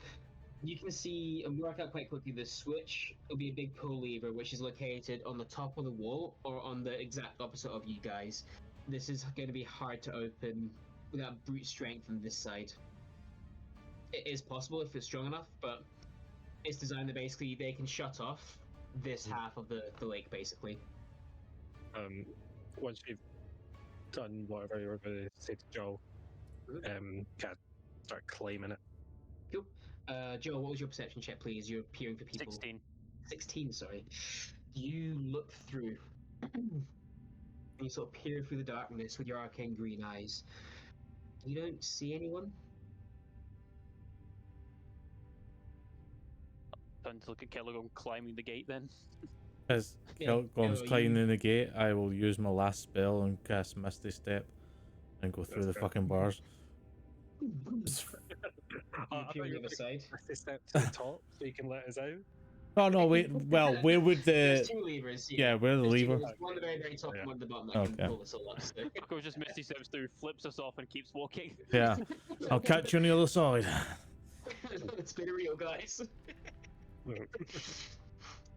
You can see and work out quite quickly the switch will be a big pull lever which is located on the top of the wall or on the exact opposite of you guys. This is going to be hard to open without brute strength on this side. It is possible if it's strong enough, but it's designed that basically they can shut off this half of the lake, basically. Once you've done whatever you were going to say to Joel, can I start claiming it? Cool. Joe, what was your perception check, please? You're peering for people. 16. 16, sorry. You look through. And you sort of peer through the darkness with your arcane green eyes. You don't see anyone. Time to look at Kellegon climbing the gate then. As Yeah, Kelgorm's you- climbing the gate, I will use my last spell and cast Misty Step and go through the That's fair. fucking bars. You I appear thought on you the were other side. going to step to the top so you can let us out. Oh no, wait. Well, where would There's the? two levers. Yeah, where the There's two lever? levers, one at the very, very top Yeah. and one at the bottom that can Okay. pull us all up. So. Falcor just Misty steps through, flips us off, and keeps walking. Yeah, I'll catch you on the other side. Let's be real, guys.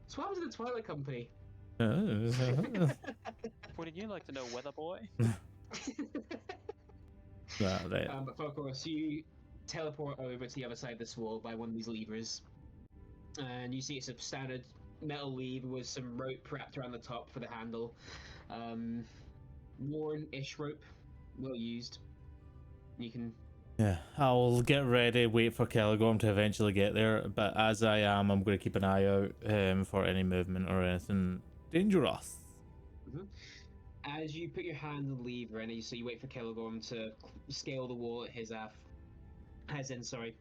So what happened to the Twilight Company? Wouldn't you like to know, Weather Boy? But of course, you teleport over to the other side of this wall by one of these levers, and you see it's a standard metal lever with some rope wrapped around the top for the handle. Worn-ish rope, well used. You can. Yeah, I'll get ready, wait for Caligorm to eventually get there, but as I am, I'm going to keep an eye out for any movement or anything dangerous. As you put your hand on the lever and so you wait for Caligorm to scale the wall at his sorry,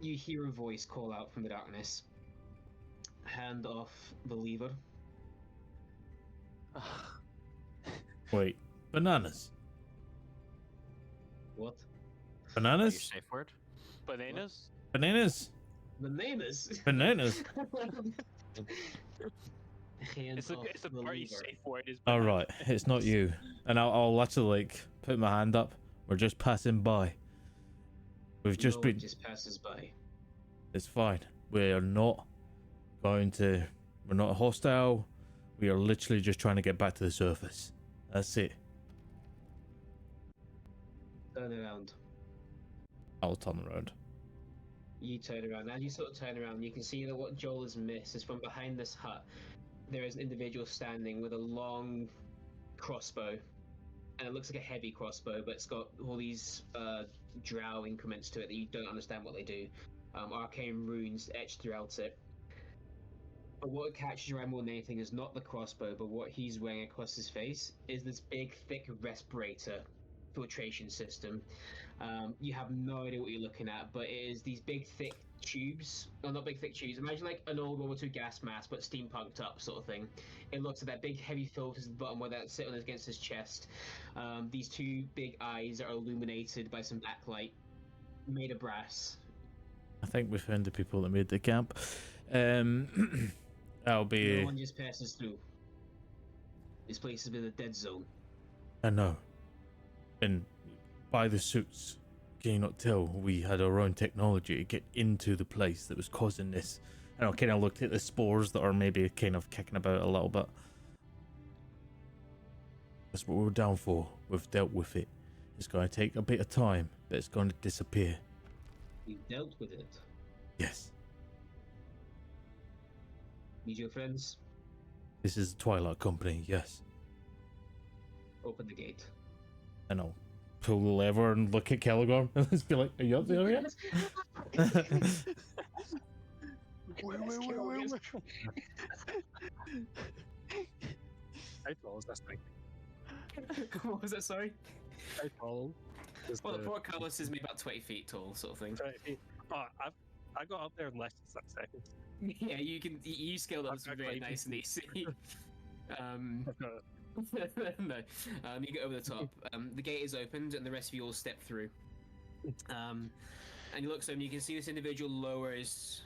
you hear a voice call out from the darkness. Hand off the lever. Wait, bananas? What? Your Bananas? safe word? Bananas? Bananas? Bananas. Bananas? Hand It's a off the pretty lever. safe word. Is All right, it's not you. And I'll actually like put my hand up. We're just passing by. We've just No, been. just passes by. It's fine. We are not going to. We're not hostile. We are literally just trying to get back to the surface. That's it. Turn around. I'll turn around. You turn around. As you sort of turn around, you can see that what Joel has missed is from behind this hut. There is an individual standing with a long crossbow, and it looks like a heavy crossbow, but it's got all these drow increments to it that you don't understand what they do. Arcane runes etched throughout it. But what catches your eye more than anything is not the crossbow, but what he's wearing across his face is this big, thick respirator filtration system. You have no idea what you're looking at, but it is these big, thick tubes. Well, not big, thick tubes. Imagine like an old World War II gas mask, but steampunked up sort of thing. It looks at that big, heavy filters at the bottom where that sit on against his chest. These two big eyes are illuminated by some backlight made of brass. I think we found the people that made the camp. I'll No be. one just passes through. This place has been a dead zone. I know. And by the suits, can you not tell we had our own technology to get into the place that was causing this? And I kind of looked at the spores that are maybe kind of kicking about a little bit. That's what we're down for. We've dealt with it. It's going to take a bit of time, but it's going to disappear. We've dealt with it. Yes. Need your friends? This is the Twilight Company, yes. Open the gate. And I'll pull the lever and look at Caligorm and just be like, are you up there yet? Wait. How tall is this thing? What was that, sorry? How tall is Well, the the portcullis is maybe about 20 feet tall, sort of thing. 20 feet? Oh, I got up there in less than 6 seconds. Yeah, you scaled up I've very got nice and easy. I've got No, you get over the top. The gate is opened, and the rest of you all step through. And you look, so you can see this individual lowers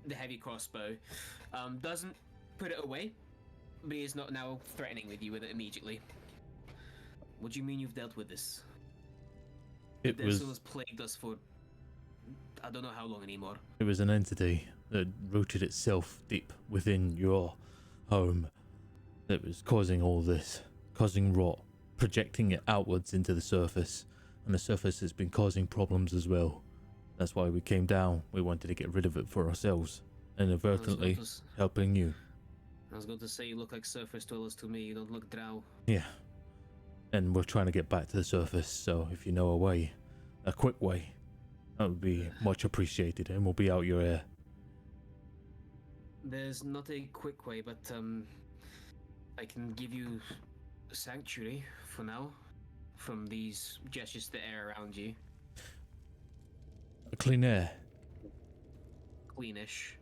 the heavy crossbow. Doesn't put it away, but he is not now threatening with you with it immediately. What do you mean you've dealt with this? It This was has plagued us for I don't know how long anymore. It was an entity that rooted itself deep within your home that was causing all this, causing rot, projecting it outwards into the surface, and the surface has been causing problems as well. That's why we came down. We wanted to get rid of it for ourselves, inadvertently helping you. I was going to say you look like surface dwellers to me. You don't look drow. Yeah. And we're trying to get back to the surface, so if you know a way, a quick way, that would be much appreciated, and we'll be out your ear. There's not a quick way, but I can give you a sanctuary for now. from these gestures to the air around you. Clean air. Cleanish.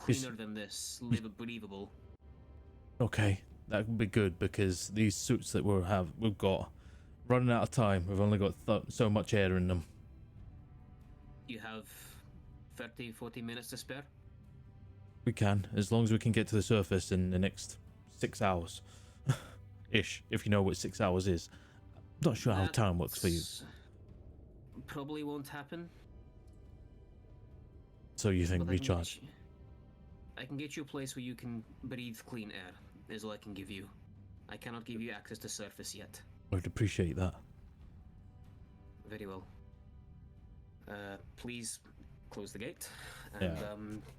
Yes. Cleaner than this. Believable. Okay, that would be good because these suits that we've got running out of time. We've only got so much air in them. You have 30, 40 minutes to spare? We can, as long as we can get to the surface in the next 6 hours. Ish, if you know what 6 hours is. Not sure how time works for you. Probably won't happen. So you think but recharge? I can get you a place where you can breathe clean air, is all I can give you. I cannot give you access to surface yet. I'd appreciate that. Very well. Please close the gate. And, Yeah.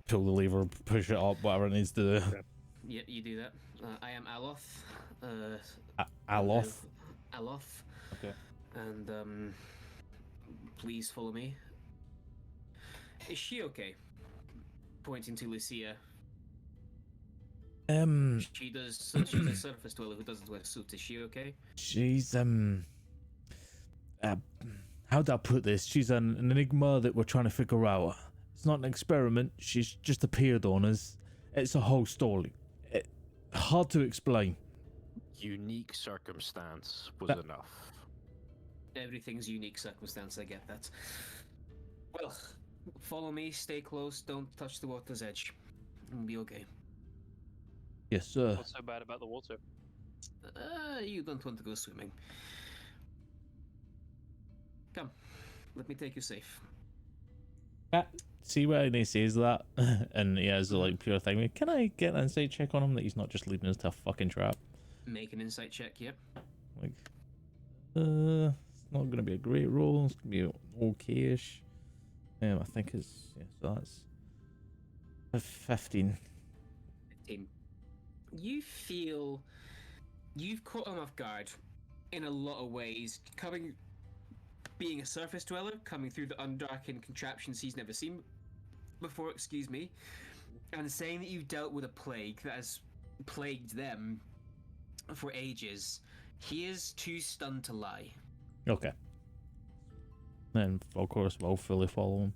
Pull the lever, push it up, whatever it needs to do. Yeah, you do that. I am Aloth. Aloth? Aloth. Okay. And, please follow me. Is she okay? Pointing to Lucia. She's a surface dweller who doesn't wear a suit. Is she okay? She's how do I put this? She's an enigma that we're trying to figure out. It's not an experiment. She's just appeared on us. It's a whole story. Hard to explain. Unique circumstance was enough. Everything's unique circumstance. I get that. Well, follow me. Stay close. Don't touch the water's edge. It'll be okay. Yes, sir. What's so bad about the water? You don't want to go swimming. Come, let me take you safe. See when he says that, and he has a like pure thing. Can I get an insight check on him that he's not just leading us to a fucking trap? Make an insight check, yep. Like, it's not gonna be a great roll. It's gonna be okay-ish. I think it's so that's 15. 15. You feel you've caught him off guard in a lot of ways. Being a surface dweller, coming through the undarkened contraptions he's never seen before, excuse me, and saying that you've dealt with a plague that has plagued them for ages. He is too stunned to lie. Okay. Then, of course, we'll fully follow him.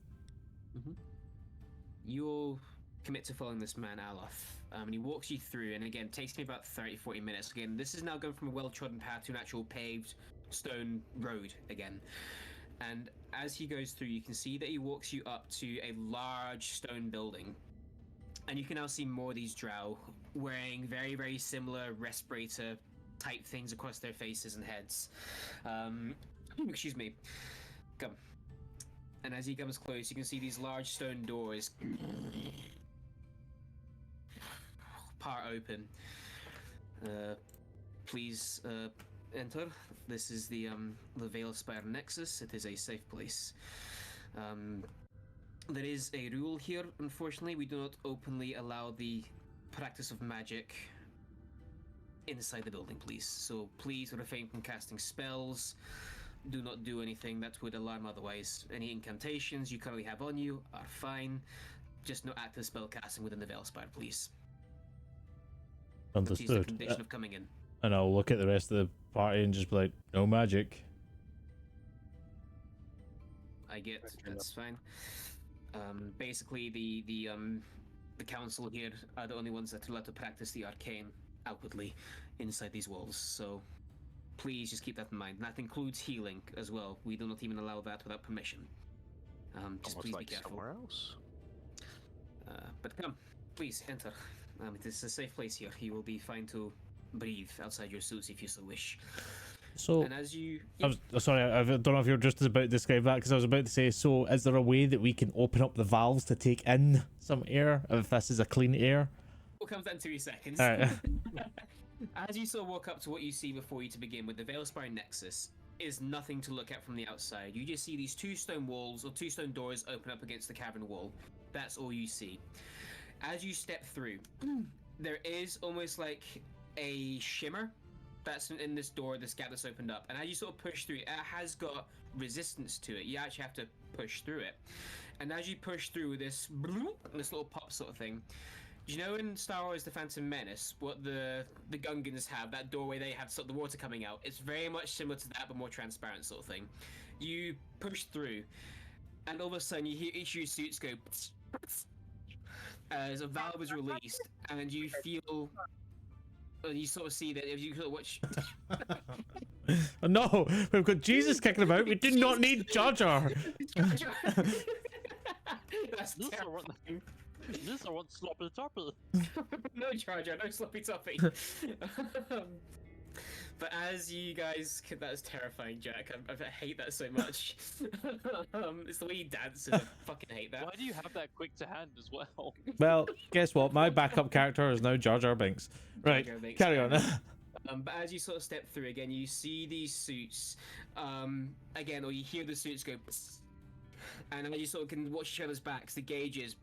You'll commit to following this man, Aloth. And he walks you through, and again, takes me about 30-40 minutes. Again, this is now going from a well-trodden path to an actual paved stone road again. And as he goes through, you can see that he walks you up to a large stone building. And you can now see more of these drow wearing very, very similar respirator type things across their faces and heads. Excuse me. Come. And as he comes close, you can see these large stone doors part open. Please enter. This is the Veilspire Nexus. It is a safe place. There is a rule here. Unfortunately, we do not openly allow the practice of magic inside the building, please. So please refrain from casting spells. Do not do anything that would alarm otherwise. Any incantations you currently have on you are fine. Just no active spell casting within the Veilspire, please. Understood. That is the condition of coming in. And I'll look at the rest of the party and just be like, no magic. I get that's fine. Basically, the council here are the only ones that are allowed to practice the arcane outwardly inside these walls. So please just keep that in mind. And that includes healing as well. We do not even allow that without permission. Just Almost please like be careful. somewhere else. But come, please enter. It is a safe place here. You will be fine to breathe outside your suits if you so wish. So, and as you, I was sorry, I don't know if you're just about to describe that, because I was about to say, so is there a way that we can open up the valves to take in some air if this is a clean air? We'll come to that in 2 seconds. All right. As you sort of walk up to what you see before you to begin with, the Veilspire Nexus is nothing to look at from the outside. You just see these two stone walls, or two stone doors open up against the cavern wall. That's all you see. As you step through, there is almost like a shimmer that's in this door, this gap that's opened up. And as you sort of push through, it has got resistance to it. You actually have to push through it. And as you push through this little pop sort of thing, Do you know in Star Wars: The Phantom Menace, what the Gungans have, that doorway they have, sort of the water coming out? It's very much similar to that, but more transparent sort of thing. You push through, and all of a sudden you hear each of your suits go as a valve is released, and you feel, you sort of see that if you sort of watch. Oh, no, we've got Jesus kicking about. We do not need Jar Jar. That's This I want, terrifying. this I want sloppy toppy. No Jar Jar, no sloppy toppy. But as you guys, that is terrifying, Jack. I hate that so much. It's the way he dances. I fucking hate that. Why do you have that quick to hand as well? Well, guess what? My backup character is now Jar Jar Binks. Right, Jar Jar Binks, carry on. But as you sort of step through again, you see these suits again, or you hear the suits go, and as you sort of can watch each other's backs, the gauges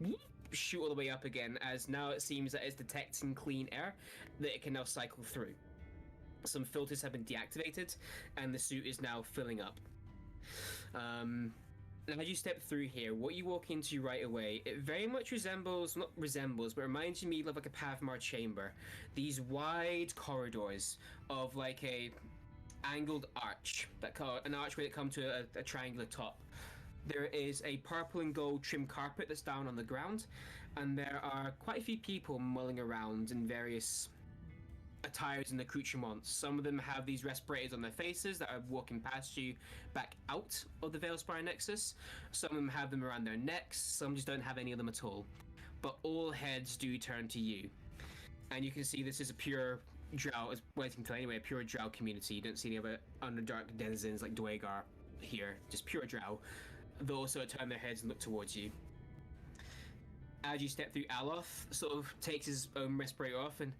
shoot all the way up again. As now it seems that it's detecting clean air that it can now cycle through. Some filters have been deactivated, and the suit is now filling up. And as you step through here, what you walk into right away, it very much resembles, not resembles, but reminds me of like a Pavmar chamber. These wide corridors of like a angled arch, an archway that come to a triangular top. There is a purple and gold trim carpet that's down on the ground, and there are quite a few people mulling around in various attires and accoutrements. Some of them have these respirators on their faces that are walking past you back out of the Veilspire Nexus. Some of them have them around their necks. Some just don't have any of them at all. But all heads do turn to you. And you can see this is a pure Drow, as waiting till anyway, a pure Drow community. You don't see any other Underdark denizens like Dwagar here. Just pure Drow. They also turn their heads and look towards you. As you step through, Aloth sort of takes his own respirator off and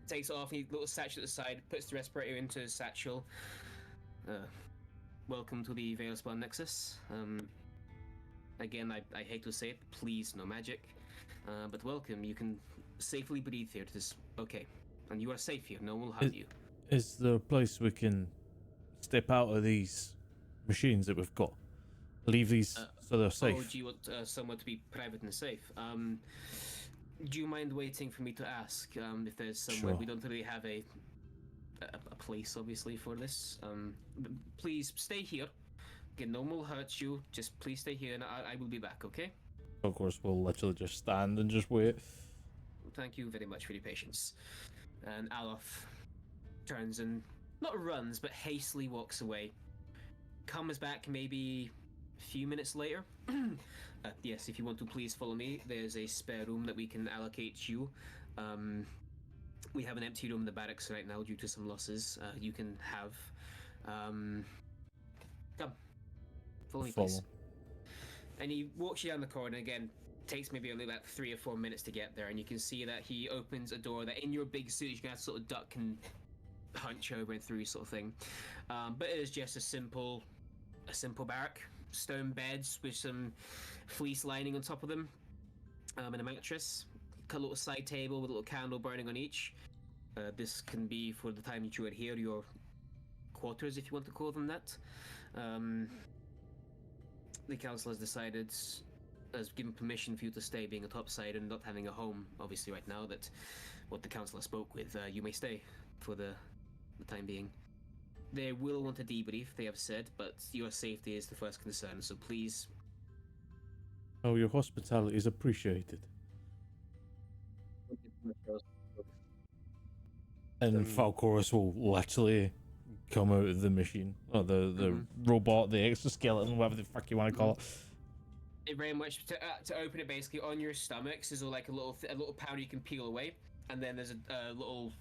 takes it off, and he little satchel at the side, puts the respirator into his satchel. Welcome to the Veilspire Nexus. Again, I hate to say it, please no magic. But welcome, you can safely breathe here. It is okay. And you are safe here, no one will harm you. Is there a place we can step out of these machines that we've got? Leave these so they're safe. Oh, do you want somewhere to be private and safe? Do you mind waiting for me to ask if there's somewhere? Sure. We don't really have a place, obviously, for this. Please stay here. Again, no one will hurt you. Just please stay here, and I will be back, okay? Of course, we'll literally just stand and just wait. Thank you very much for your patience. And Aloth turns and not runs, but hastily walks away. Comes back maybe a few minutes later. Yes, if you want to please follow me. There's a spare room that we can allocate you. We have an empty room in the barracks right now due to some losses. You can have. Come. Follow me, please. And he walks you down the corridor again. Takes maybe only about 3 or 4 minutes to get there, and you can see that he opens a door that in your big suit you can have to sort of duck and hunch over and through sort of thing. But it is just a simple barrack. Stone beds with some fleece lining on top of them, and a mattress. A little side table with a little candle burning on each. This can be for the time that you are here, your quarters, if you want to call them that. The council has decided, has given permission for you to stay, being a topside and not having a home, obviously right now, that what the council has spoke with, you may stay for the time being. They will want a debrief, they have said, but your safety is the first concern, so please. Oh, your hospitality is appreciated. And Falcorus will literally come out of the machine, or the robot, the exoskeleton, whatever the fuck you want to call it. It very much to open it basically on your stomachs is like a little powder you can peel away, and then there's a little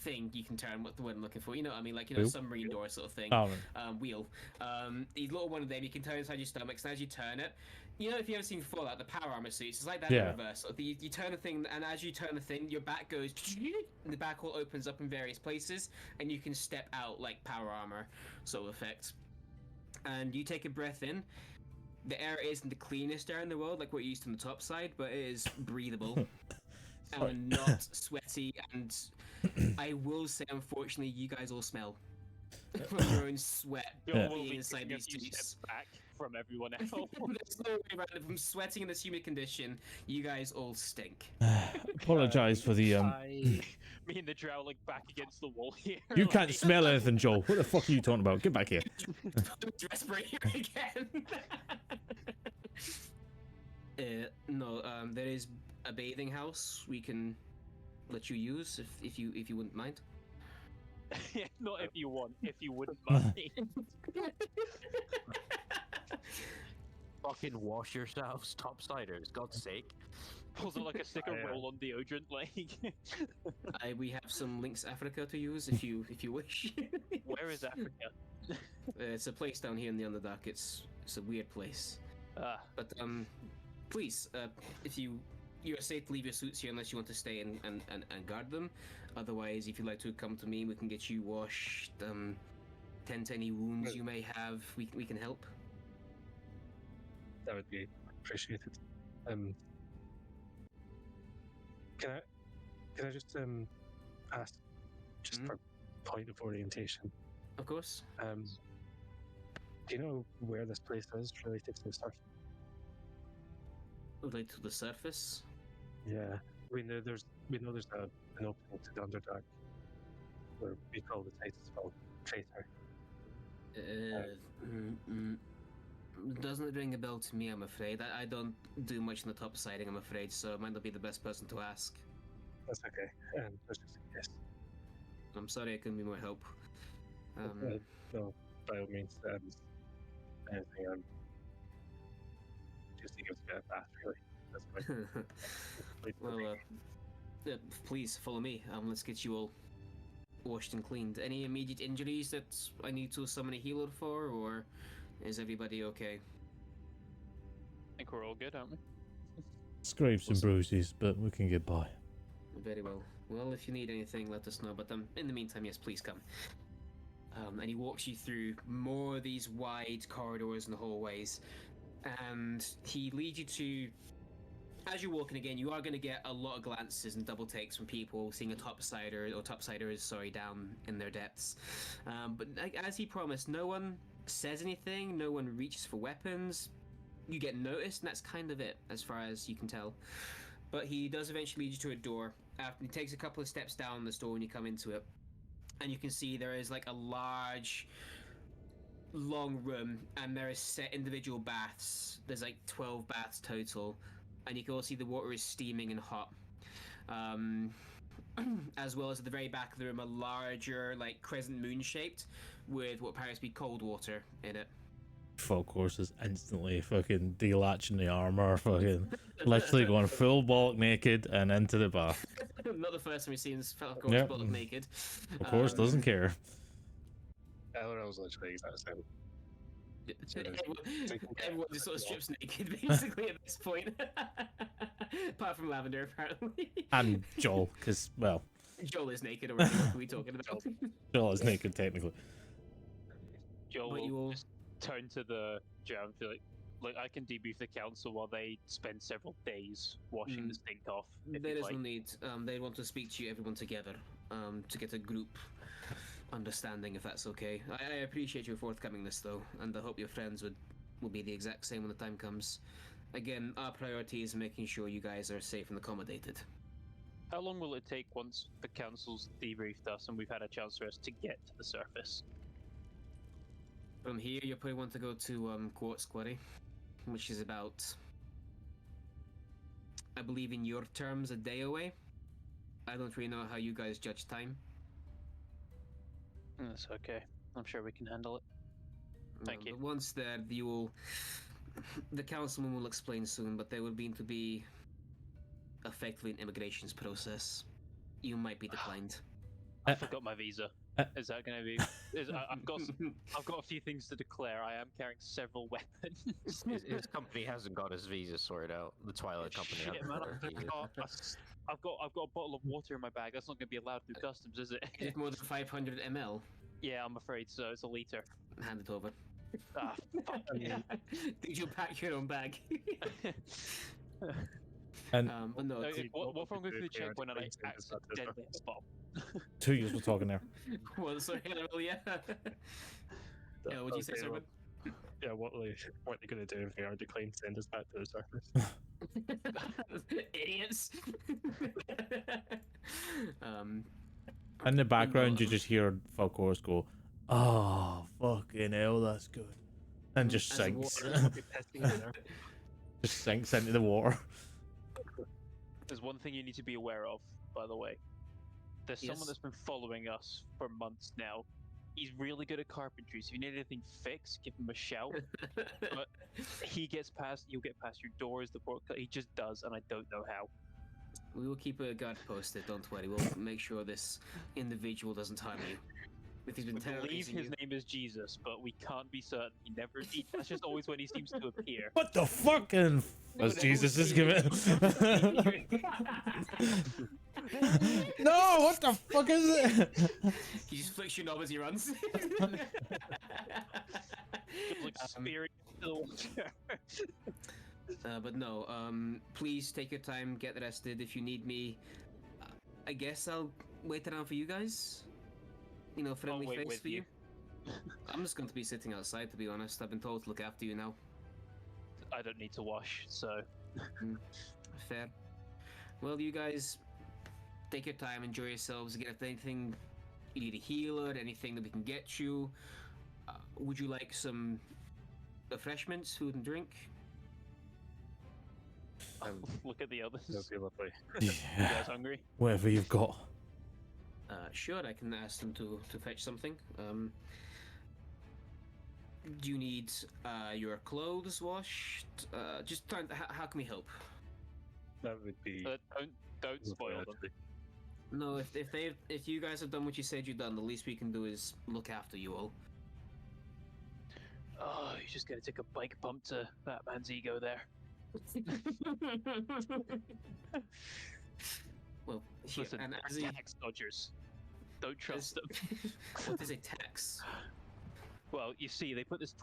thing you can turn. What the word I'm looking for? You know what I mean? Like, you know, Wheel? submarine door sort of thing. Oh, right. Wheel. The little one of them you can turn inside your stomachs, and as you turn it, you know, if you ever seen Fallout, the power armor suits, it's like that in reverse. You turn the thing, and as you turn the thing, your back goes, and the back all opens up in various places, and you can step out like power armor sort of effect. And you take a breath in. The air isn't the cleanest air in the world, like what you used on the top side, but it is breathable and not sweaty. And I will say, unfortunately, you guys all smell. from your own sweat Bill will being be inside taking a these few suits. steps back from everyone else. There's no way around it. From sweating in this humid condition, you guys all stink. Apologize for the Me and the drow like back against the wall here. You can't like- smell anything, Joel. What the fuck are you talking about? Get back here. Respirator again. No, there is a bathing house we can let you use if you wouldn't mind. Yeah, not if you want, if you wouldn't mind. Fucking wash yourselves, topsiders, God's sake. Pulls it like a sticker Yeah. roll on deodorant, like. We have some Lynx Africa to use if you wish. Where is Africa? It's a place down here in the Underdark. It's a weird place. Ah, But please, if you're safe to leave your suits here unless you want to stay and guard them. Otherwise, if you'd like to come to me, we can get you washed. Tend to any wounds you may have. We can help. That would be appreciated. Can I just ask, just Mhm. for point of orientation, Of course. do you know where this place is related to the surf? Relate to the surface. Yeah, we know there's an opening to the Underdark where we call the Titusville Traitor. Doesn't ring a bell to me, I'm afraid. I don't do much in the top siding, I'm afraid, so I might not be the best person to ask. That's okay. That's just a guess. I'm sorry I couldn't be more help. No, by all means, anything. Just to give us a bit of bath, really. That's fine. Well, please follow me. Let's get you all washed and cleaned. Any immediate injuries that I need to summon a healer for, or is everybody okay? I think we're all good, aren't we? Scrapes and bruises, but we can get by. Very well. Well, if you need anything, let us know. But in the meantime, yes, please come. And he walks you through more of these wide corridors and hallways, and he leads you to. As you're walking again, you are going to get a lot of glances and double takes from people seeing a topsiders, down in their depths. But as he promised, no one says anything, no one reaches for weapons. You get noticed, and that's kind of it, as far as you can tell. But he does eventually lead you to a door. After he takes a couple of steps down this door when you come into it, and you can see there is like a large, long room, and there is set individual baths. There's like 12 baths total. And you can also see the water is steaming and hot. As well as at the very back of the room, a larger, like, crescent moon shaped with what appears to be cold water in it. Fuck course is instantly fucking delatching the armor, fucking literally going full bollock naked and into the bath. Not the first time we've seen this Falcon Yep. bullet naked. Of course, doesn't care. Eleanor's literally exact same. Everyone just sort of strips naked, basically, at this point. Apart from Lavender, apparently. And Joel, because, well, Joel is naked already, what are we talking about? Joel is naked technically. Joel But will you all- just turn to the drow and feel like I can debrief the council while they spend several days washing the stink off. If There you'd is like. no need. They want to speak to you, everyone together, to get a group understanding, if that's okay. I appreciate your forthcomingness, though, and I hope your friends will be the exact same when the time comes. Again, our priority is making sure you guys are safe and accommodated. How long will it take once the council's debriefed us and we've had a chance for us to get to the surface? From here, you probably want to go to Quartz Quarry, which is about, I believe in your terms, a day away. I don't really know how you guys judge time. That's okay. I'm sure we can handle it. Thank you. But once there, the councilman will explain soon, but there will to be effectively an immigrations process. You might be declined. I forgot my visa. Is that going to be? I've got a few things to declare. I am carrying several weapons. His company hasn't got his visa sorted out. The Twilight Company. Shit, hasn't man, got their visa. I've got a bottle of water in my bag. That's not going to be allowed through customs, is it? Is it more than 500 ml? Yeah, I'm afraid so. It's a liter. Hand it over. Ah, fuck. Did you pack your own bag? And But no, What if I'm going through the nuclear checkpoint and I deployment is not accidentally hit the bomb? 2 years we're talking there. Well, sorry, yeah. Yeah, would you say, Okay, sir? well, yeah, what are they going to do if they are declined? Send us back to the surface. Idiots. um, In the no, background, you just hear Falcoris go, "Oh, fucking hell, that's good," and just as the sinks. water- Be pissing in there. Just sinks into the water. There's one thing you need to be aware of, by the way. There's someone Yes. that's been following us for months now. He's really good at carpentry, so if you need anything fixed, give him a shout. But he gets past, you'll get past your doors, the port. He just does, and I don't know how. We will keep a guard posted. Don't worry. We'll make sure this individual doesn't harm you. If he's been We believe terrorizing his you. name is Jesus, but we can't be certain. That's just always when he seems to appear. What the fuck? And as Jesus is giving. No, what the fuck is it? He just flicks your knob as he runs. Just like spearing into the water. But no, please take your time, get rested. If you need me, I guess I'll wait around for you guys. You know, friendly wait face with for you. you. I'm just going to be sitting outside, to be honest. I've been told to look after you now. I don't need to wash, so Fair. Well, you guys, take your time, enjoy yourselves. Again, if there's anything you need a healer, anything that we can get you, would you like some refreshments, food and drink? look at the others. That'd be lovely. You Yeah, guys hungry? whatever you've got. Sure, I can ask them to fetch something. Do you need your clothes washed? Just trying. How can we help? That would be. Don't lovely, spoil them. actually. No, if you guys have done what you said you've done, the least we can do is look after you all. Oh, you're just gonna take a bike bump to that man's ego there. Well, here, Listen, and as they're a, tax dodgers. Don't trust them. what is a tax? Well, you see, they put this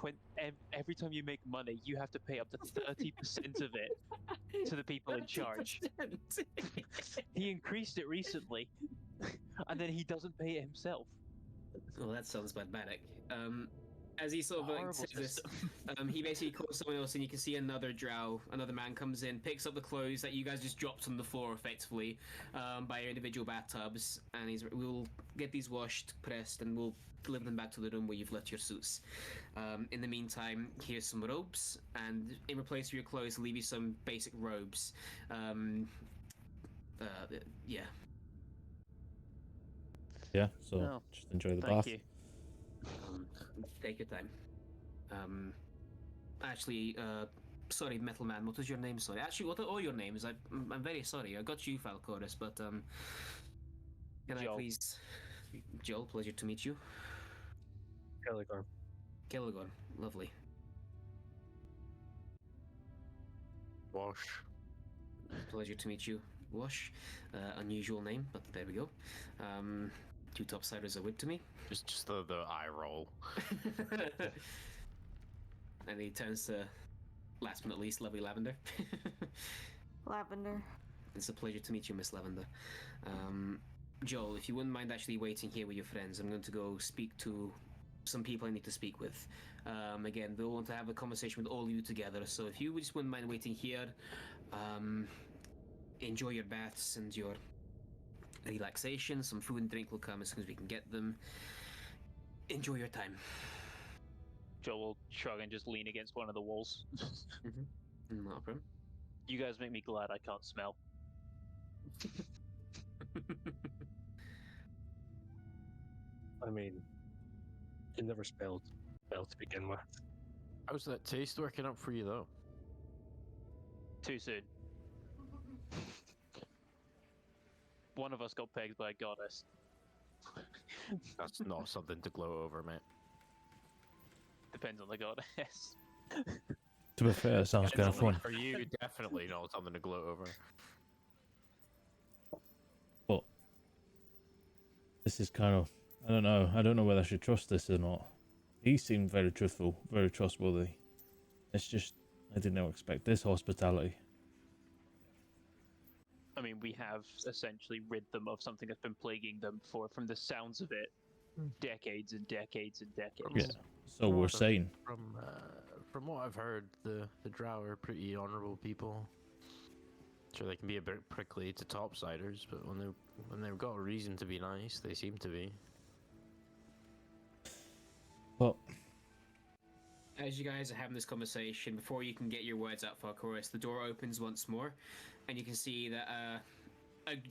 every time you make money, you have to pay up to 30% of it to the people in charge. He increased it recently, and then he doesn't pay it himself. Well, that sounds barbaric. As he sort of Horrible says this, system. he basically calls someone else, and you can see another drow, another man comes in, picks up the clothes that you guys just dropped on the floor, effectively, by your individual bathtubs, and we'll get these washed, pressed, and we'll deliver them back to the room where you've left your suits. In the meantime, here's some robes, and in replace for your clothes, leave you some basic robes. Yeah. Yeah, so Oh, just enjoy the Thank bath. you. Take your time. Actually, sorry, Metal Man. What was your name? Sorry. Actually, what are all your names? I'm very sorry. I got you, Falcoris, but can I Joel. please, Joel? Pleasure to meet you. Caligorn. Caligorn, lovely. Wash. Pleasure to meet you, Wash. Unusual name, but there we go. Two topsiders are wood to me. Just the eye roll. And he turns to, last but not least, lovely Lavender. Lavender. It's a pleasure to meet you, Miss Lavender. Joel, if you wouldn't mind actually waiting here with your friends, I'm going to go speak to some people I need to speak with. Again, they'll want to have a conversation with all of you together, so if you just wouldn't mind waiting here, enjoy your baths and your relaxation. Some food and drink will come as soon as we can get them. Enjoy your time. Joel will shrug and just lean against one of the walls. Not a problem. You guys make me glad I can't smell. I mean, you never spelled well to begin with. How's that taste working up for you, though? Too soon. One of us got pegged by a goddess. That's not something to gloat over, mate. Depends on the goddess. To be fair, it sounds kind of fun. For you, definitely not something to gloat over. But this is kind of, I don't know. I don't know whether I should trust this or not. He seemed very truthful, very trustworthy. It's just, I didn't expect this hospitality. I mean, we have essentially rid them of something that's been plaguing them for, from the sounds of it, decades and decades and decades. Yeah. So we're saying. From what I've heard, the Drow are pretty honorable people. Sure, they can be a bit prickly to topsiders, but when they've got a reason to be nice, they seem to be. Well, As you guys are having this conversation, before you can get your words out, Falcoris, the door opens once more, and you can see that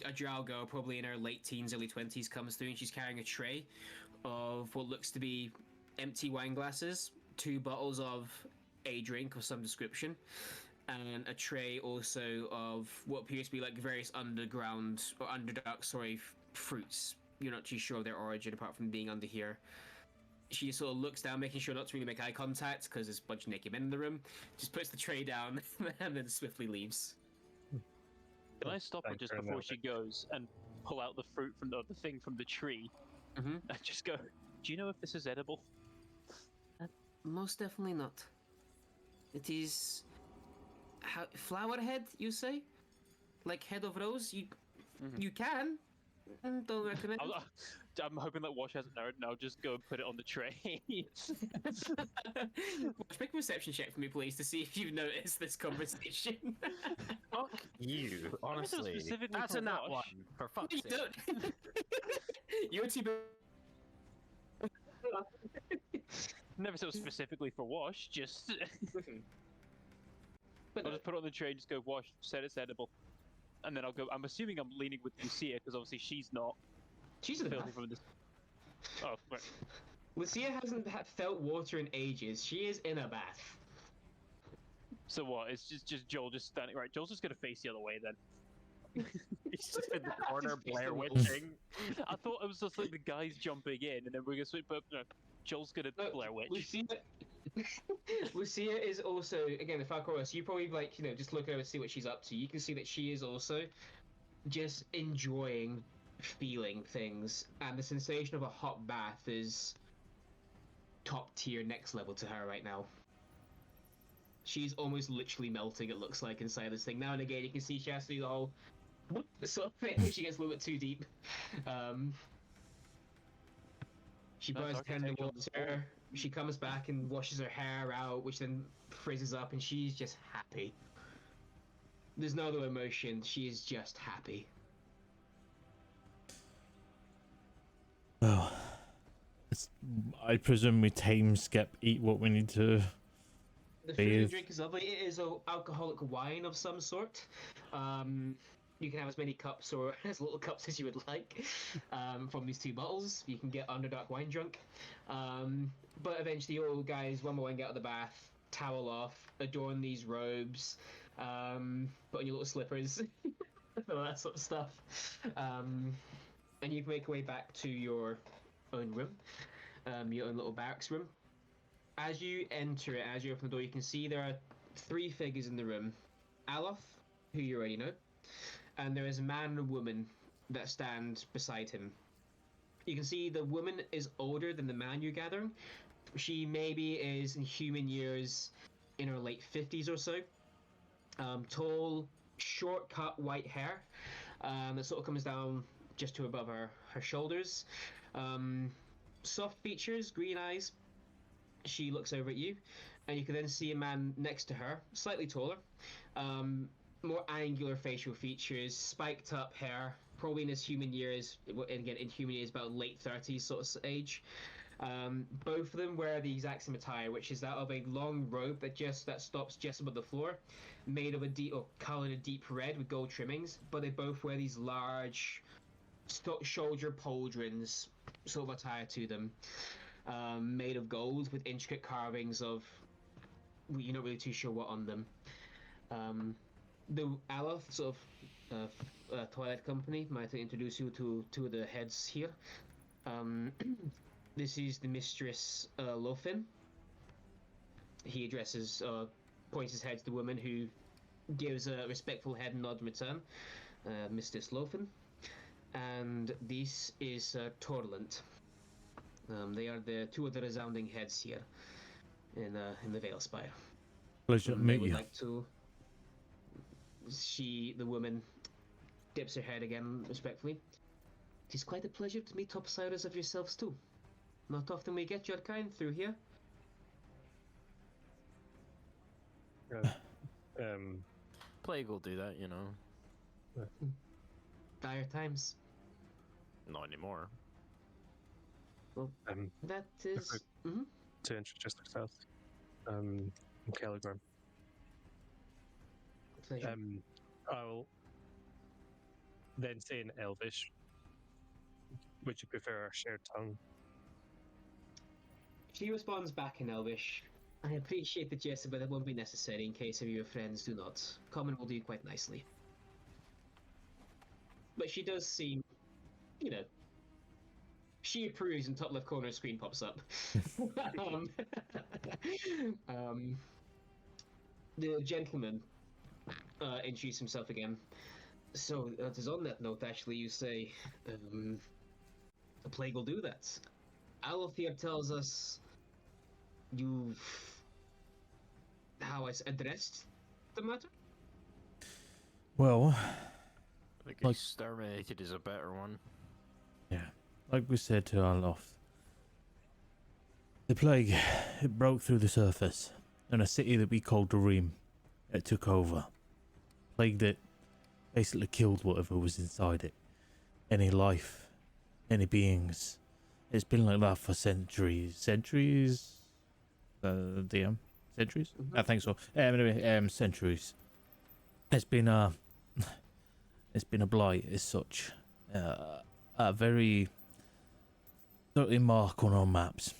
a drow girl, probably in her late teens, early 20s, comes through, and she's carrying a tray of what looks to be empty wine glasses, 2 bottles of a drink of some description, and a tray also of what appears to be like various underground or underdark, fruits. You're not too sure of their origin apart from being under here. She sort of looks down, making sure not to really make eye contact because there's a bunch of naked men in the room. Just puts the tray down and then swiftly leaves. Can I stop her Thank just you, before no. she goes and pull out the fruit from the thing from the tree Mhm. and just go, do you know if this is edible? Most definitely not. It is flower head, you say? Like head of rose? You can. Don't recommend. I'm hoping that Wash hasn't heard, and I'll just go and put it on the tray. Watch, make a perception check for me, please, to see if you've noticed this conversation. Fuck you, honestly. specifically That's for a nat Wash. one, for fuck's You sake. don't. You're too. Never said it was specifically for Wash, just... But I'll just put it on the tray, just go, Wash, said it's edible. And then I'll go, I'm assuming I'm leaning with Lucia, because obviously she's not she's in the filthy bath. from this... Oh, right. Lucia hasn't felt water in ages. She is in a bath. So what? It's just Joel just standing... Right, Joel's just gonna face the other way, then. He's just in the corner Just face Blair the wall. Witching. I thought it was just like the guys jumping in, and then we're gonna switch, but no, Joel's gonna No, Blair Witch. Lucia is also, again, the Falcoris, you probably, just look over and see what she's up to. You can see that she is also just enjoying feeling things, and the sensation of a hot bath is top tier, next level to her right now. She's almost literally melting, it looks like, inside this thing. Now and again, you can see she has to do the whole sort of thing when she gets a little bit too deep. She That's burns tender architectural water. She comes back and washes her hair out, which then frizzes up, and she's just happy. There's no other emotion. She is just happy. well, I presume we time skip, eat what we need to. The food and Bathe. drink is lovely. It is an alcoholic wine of some sort. You can have as many cups or as little cups as you would like from these 2 bottles. You can get Underdark wine drunk. But eventually, you all guys, one by one, get out of the bath, towel off, adorn these robes, put on your little slippers, all that sort of stuff. And you can make your way back to your own room, your own little barracks room. As you enter it, as you open the door, you can see there are 3 figures in the room. Aloth, who you already know, and there is a man and a woman that stand beside him. You can see the woman is older than the man you're gathering. She maybe is in human years in her late 50s or so. Tall, short cut white hair that sort of comes down just to above her shoulders. Soft features, green eyes. She looks over at you, and you can then see a man next to her, slightly taller, more angular facial features, spiked up hair, probably in his human years, again, in human years, about late 30s sort of age. Both of them wear the exact same attire, which is that of a long robe that stops just above the floor, made of colored a deep red with gold trimmings, but they both wear these large shoulder pauldrons sort of attire to them. Made of gold with intricate carvings of, you're not really too sure what on them. The Aloth sort of Twilight Company might introduce you to 2 of the heads here. This is the Mistress Lothin. He addresses, points his head to the woman, who gives a respectful head nod in return. Mistress Lothin. And this is Torlant. They are the 2 of the resounding heads here in the Veilspire. Pleasure to They meet would you. like to. The woman dips her head again respectfully. It is quite a pleasure to meet topsiders of yourselves too. Not often we get your kind through here. Plague will do that, you know. Dire times. Not anymore. Well, that is. To introduce ourselves. I'm Caligram. Pleasure. I'll then say in Elvish, would you prefer our shared tongue? She responds back in Elvish. I appreciate the gesture, but it won't be necessary in case of your friends do not. Common will do quite nicely. But she does seem, you know, she approves and top left corner screen pops up. The gentleman introduced himself again. So that is on that note, actually, you say, the plague will do that. Alothier tells us you've how I addressed the matter? Well, I think Like- exterminated is a better one. yeah, like we said to our loft, the plague, it broke through the surface, and a city that we called Dream, it took over. Plague that basically killed whatever was inside it. Any life, any beings. It's been like that for centuries. Centuries? DM? Centuries? I think so. Anyway, centuries. It's been a blight as such. A very dirty mark on our maps.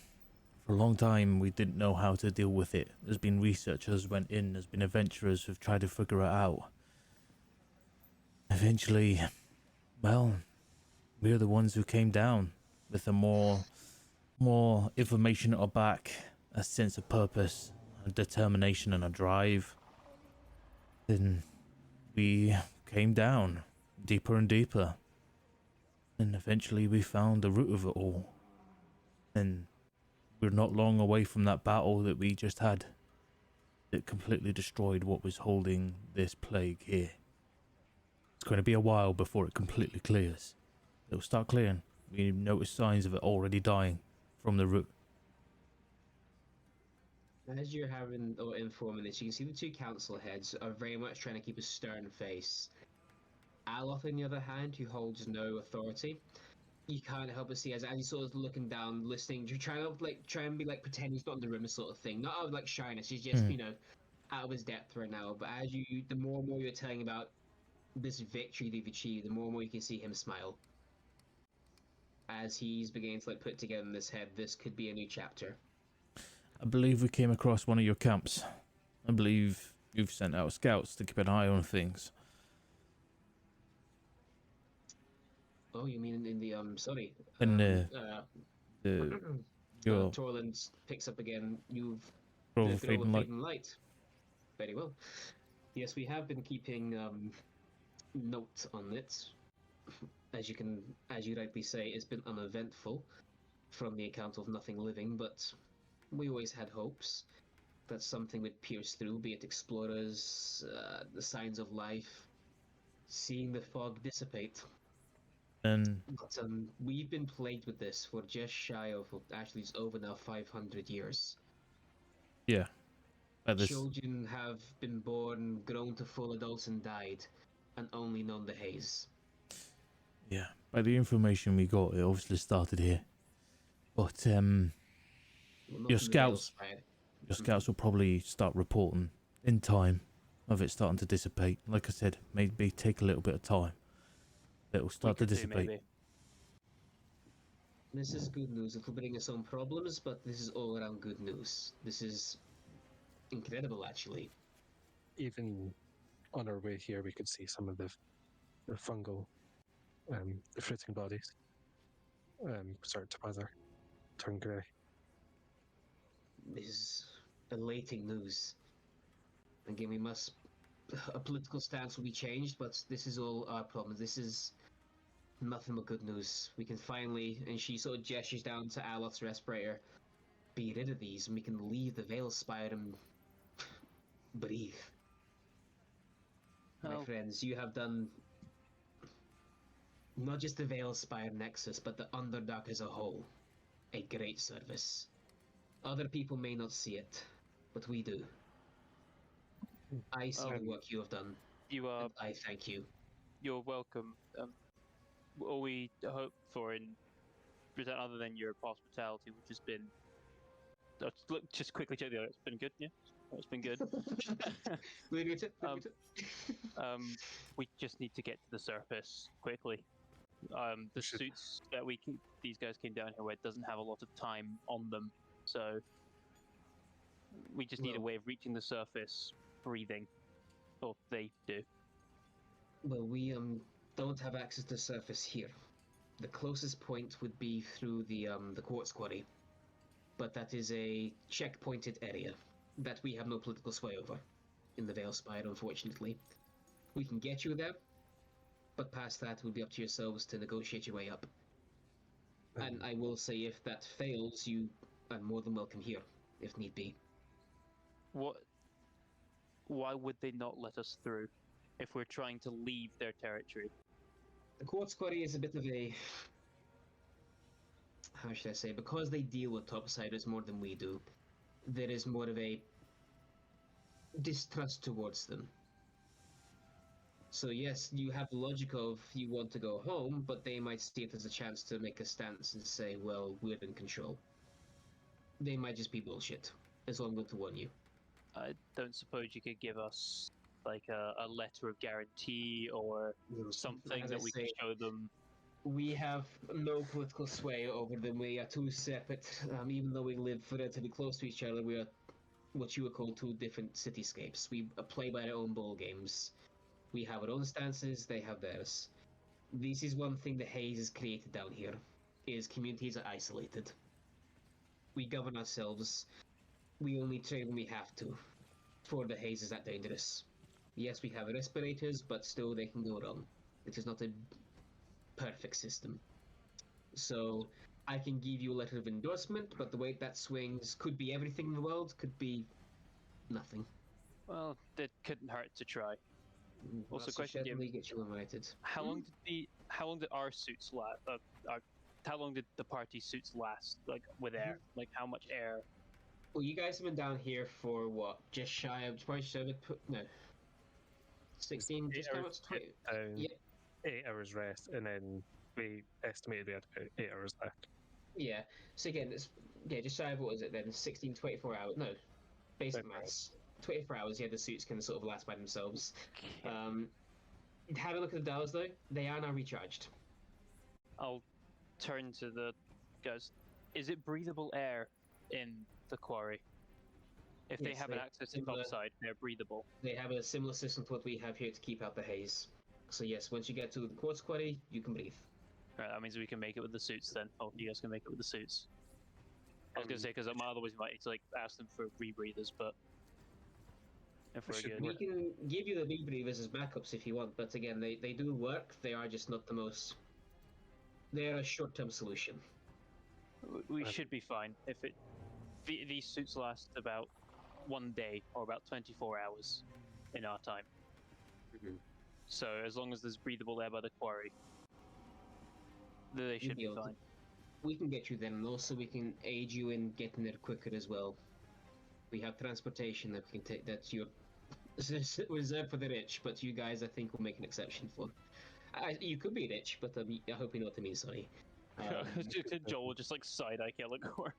For a long time, we didn't know how to deal with it. There's been researchers went in. There's been adventurers who've tried to figure it out. Eventually, well, we're the ones who came down with a more information at our back, a sense of purpose, a determination, and a drive. Then we came down deeper and deeper, and eventually we found the root of it all. And we're not long away from that battle that we just had. It completely destroyed what was holding this plague here. It's going to be a while before it completely clears. It'll start clearing. We notice signs of it already dying from the root. As you're having or informing this, you can see the two council heads are very much trying to keep a stern face. Aloth, on the other hand, who holds no authority, you can't help but see as he's sort of looking down, listening, you're trying to try and be like pretend he's not in the room, sort of thing. Not out of like shyness, he's just out of his depth right now. But as the more and more you're telling about this victory they've achieved, the more and more you can see him smile. As he's beginning to put together in his head, this could be a new chapter. I believe we came across one of your camps. I believe you've sent out scouts to keep an eye on things. Oh, you mean in the sorry. And your Torland picks up again. You've Grove of the Grove of Fading Light. Fading Light. Very well. Yes, we have been keeping note on it. As you rightly say, it's been uneventful from the account of nothing living, but we always had hopes that something would pierce through, be it explorers, the signs of life, seeing the fog dissipate. And But we've been plagued with this for just shy of, actually it's over now, 500 years. yeah, at this, Children have been born, grown to full adults and died, and only known the haze. yeah. By the information we got, it obviously started here. But Well, not your from the Veil scouts, Spire. your scouts will probably start reporting in time of it starting to dissipate. Like I said, maybe take a little bit of time. It'll start to Week or two, dissipate. maybe. This is good news. It'll bring us some problems, but this is all around good news. This is incredible, actually. Even on our way here, we could see some of the fungal, the fruiting bodies start to weather, turn grey. This is elating news. Again, we must. A political stance will be changed, but this is all our problems. This is nothing but good news. We can finally, and she sort of gestures down to Aloth's respirator, be rid of these, and we can leave the Veil Spire and breathe. My Oh. friends, you have done Not just the Veil Spire Nexus, but the Underdark as a whole. A great service. Other people may not see it, but we do. I see the work you have done, You are. and I thank you. You're welcome. All we hope for in return, other than your hospitality, which has been. Look, just quickly check the other. It's been good, yeah. It's been good. We just need to get to the surface quickly. The suits that these guys came down here with doesn't have a lot of time on them, so we just need a way of reaching the surface, breathing, or they do. Well, we don't have access to the surface here. The closest point would be through the quartz quarry, but that is a checkpointed area that we have no political sway over in the Veil Spire, unfortunately. We can get you there, but past that will be up to yourselves to negotiate your way up. And I will say, if that fails, you are more than welcome here, if need be. Why would they not let us through if we're trying to leave their territory? The quartz quarry is a bit of a... how should I say? Because they deal with topsiders more than we do, there is more of a distrust towards them. So yes, you have the logic of you want to go home, but they might see it as a chance to make a stance and say, well, we're in control. They might just be bullshit. That's all I'm going to warn you. I don't suppose you could give us like a letter of guarantee or something that we can show them. We have no political sway over them. We are two separate, even though we live relatively close to each other, we are what you would call two different cityscapes. We play by our own ball games. We have our own stances, they have theirs. This is one thing the Haze has created down here, is communities are isolated. We govern ourselves. We only trade when we have to. For the Haze is that dangerous. Yes, we have respirators, but still they can go wrong. It is not a perfect system. So I can give you a letter of endorsement, but the way that swings could be everything in the world, could be nothing. Well, it couldn't hurt to try. Also, question: get you invited. How long did our suits last? How long did the party suits last? Like with air, like how much air? Well, you guys have been down here for what? Just shy of 27? No. 16? Just how much? 20? Yeah. 8 hours rest, and then we estimated we had about 8 hours left. Yeah. So again, it's just shy of what was it then? 16, 24 hours? No. Basic maths. 24 hours, yeah, the suits can sort of last by themselves. Have a look at the dials though. They are now recharged. I'll turn to the guys. Is it breathable air in the quarry? If they have access to topside, they're breathable. They have a similar system to what we have here to keep out the haze. So yes, once you get to the quartz quarry, you can breathe. Right, that means we can make it with the suits then. Oh, you guys can make it with the suits. I was gonna say, because otherwise we might need to like ask them for rebreathers, but if we're good, we can give you the rebreathers as backups if you want. But again, they do work. They are just not the most. They are a short-term solution. We should be fine if it. These suits last about 1 day or about 24 hours in our time. So as long as there's breathable air by the quarry, they should be fine. We can get you there, and also we can aid you in getting there quicker as well. We have transportation that we can take. That's your reserved for the rich, but you guys, I think, will make an exception for. You could be rich, but I hope you know what I mean. Sorry. Joel will just like side eye Kellicorn.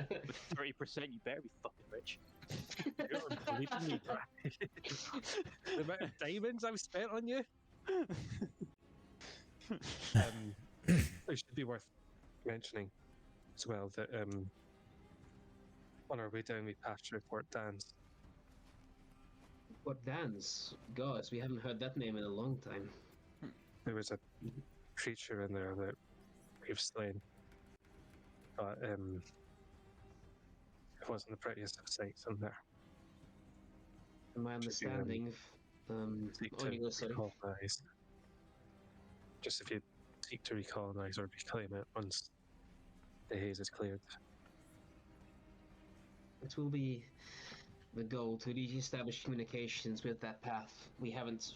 With 30%, you better be fucking rich. You're believing me, the amount of diamonds I've spent on you. It should be worth mentioning as well that on our way down we passed through Fort Dan's. Fort Dan's? Gods, we haven't heard that name in a long time. There was a creature in there that we've slain, but it wasn't the prettiest of sights in there. In my understanding, recolonize. Just if you seek to recolonize or reclaim it once the haze is cleared. It will be the goal to re-establish communications with that path. We haven't.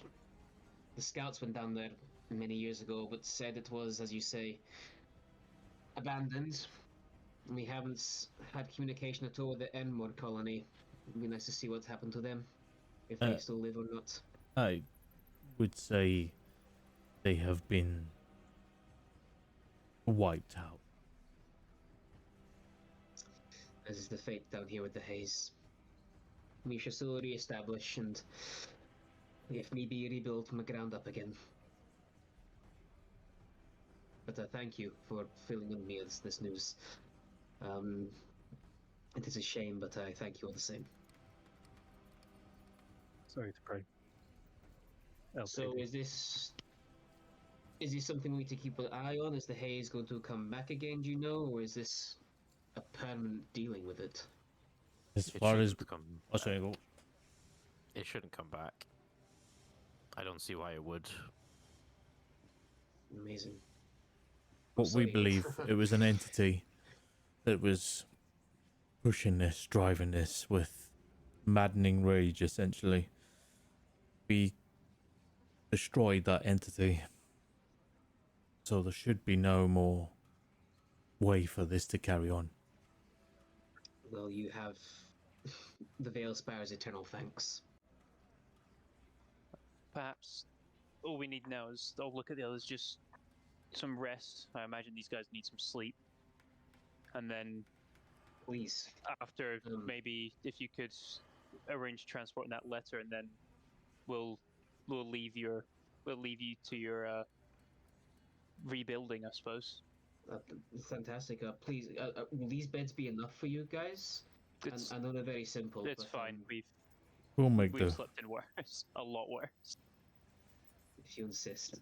The scouts went down there many years ago, but said it was, as you say, abandoned. We haven't had communication at all with the Enmore colony. It'd be nice to see what's happened to them, if they still live or not. I would say they have been wiped out. As is the fate down here with the haze. We shall still re-establish and, if need be, rebuild from the ground up again. But thank you for filling in me this news. It is a shame, but I thank you all the same. Sorry to pray. So is this something we need to keep an eye on? Is the haze going to come back again, do you know? Or is this a permanent dealing with it? As It far as shouldn't come oh, sorry, back. It shouldn't come back. I don't see why it would. Amazing. what we Sorry. believe, it was an entity that was pushing this, driving this with maddening rage, essentially. We destroyed that entity. So there should be no more way for this to carry on. Well, you have the Veil Spire's eternal thanks. Perhaps all we need now is I'll look at the others, just some rest. I imagine these guys need some sleep. And then Please. after, maybe if you could arrange transporting that letter, and then we'll leave you to your rebuilding, I suppose. Fantastic. Please, will these beds be enough for you guys? I know they're very simple. It's but, fine. We'll make We've do. slept in worse, a lot worse. If you insist.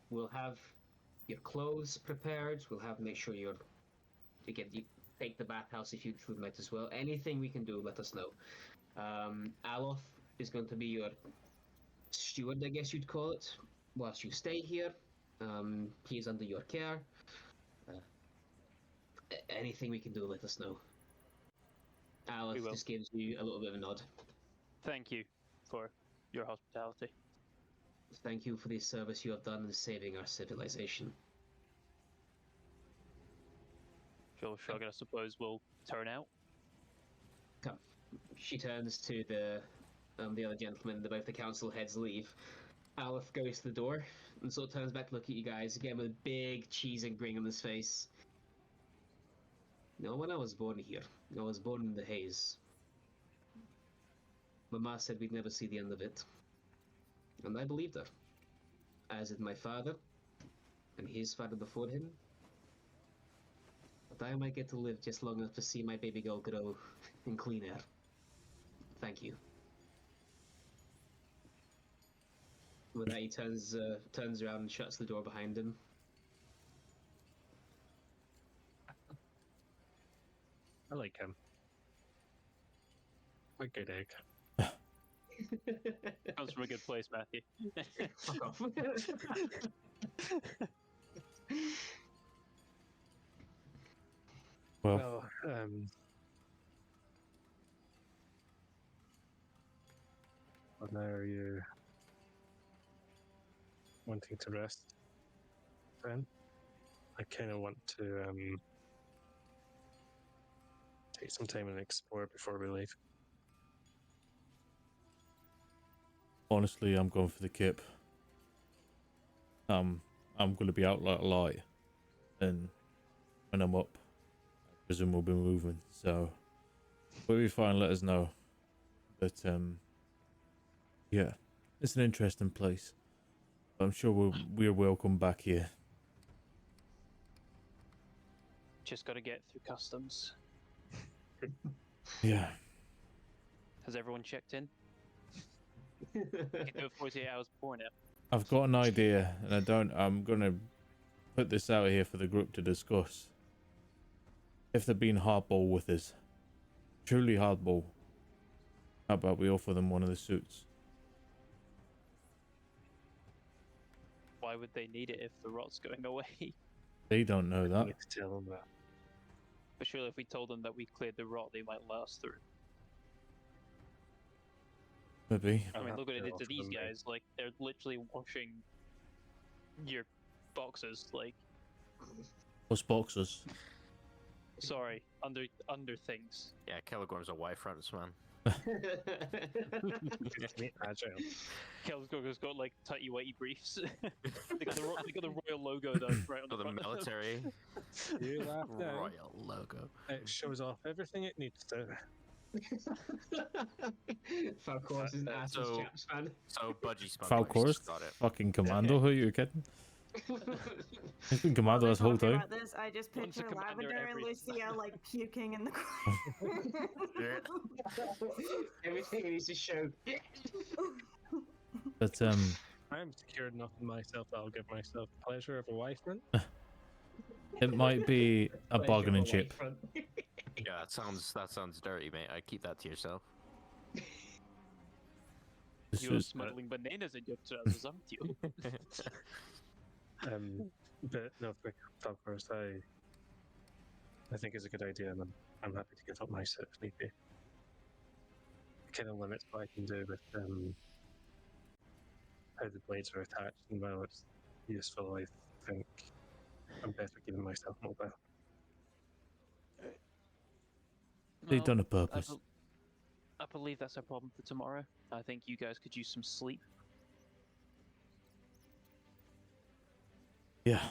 We'll have your clothes prepared. We'll make sure you take the bathhouse if you might as well. Anything we can do, let us know. Aloth is going to be your steward, I guess you'd call it, whilst you stay here. He is under your care. Anything we can do, let us know. Aloth just gives you a little bit of a nod. Thank you for your hospitality. Thank you for the service you have done in saving our civilization. She'll shrug, and I suppose we'll turn out. Come. She turns to the other gentleman. Both the council heads leave. Aleph goes to the door and sort of turns back to look at you guys again with a big cheesing grin on his face. No, when I was born here, I was born in the haze. Mama said we'd never see the end of it. And I believed her. As did my father, and his father before him. But I might get to live just long enough to see my baby girl grow in clean air. Thank you. With that, he turns around and shuts the door behind him. I like him. A good egg. Comes from a good place, Matthew. Fuck off. Well, what now are you wanting to rest? Then I kind of want to take some time and explore before we leave. Honestly, I'm going for the kip. I'm going to be out like a light, and when I'm up, I presume we'll be moving. So, we'll be fine. Let us know. But yeah, it's an interesting place. I'm sure we're welcome back here. Just got to get through customs. Yeah. Has everyone checked in? You can do it 48 hours before now. I've got an idea, and I'm gonna put this out here for the group to discuss. If they're being hardball with us, truly hardball, how about we offer them one of the suits? Why would they need it if the rot's going away? They don't know I that. need to tell them that. But surely if we told them that we cleared the rot, they might let us through. Maybe. I mean, have look what to it did to offer these them the- guys. Like, they're literally washing your boxes, like What's boxers? sorry, under things. Yeah, Killigorm's a white fronts man. Agile. Kel's got like tighty whitey briefs. they got the royal logo though right on For the the front. military You laugh now. royal logo. It shows off everything it needs to. Falcoris is an Athens So- Chaps fan. So Budgie Smuggler Falcoris? just got it. Fucking commando, who are you kidding? He's been commando While this they're whole talking time. about this, I just Once a picture commander, Lavender and every- Lucia like puking in the corner. Everything needs to show. But I am secure enough in myself that I'll give myself the pleasure of a wife run. it might be a bargaining chip. Yeah, that sounds dirty, mate. I keep that to yourself. This You're is- smuggling bananas in your trousers, aren't you? But no, of course, I think it's a good idea, and I'm happy to give up my sit if need be. It kind of limits what I can do with how the blades are attached, and while it's useful, I think I'm better giving myself mobile. They've done a Well, purpose. I believe that's a problem for tomorrow. I think you guys could use some sleep. Yeah.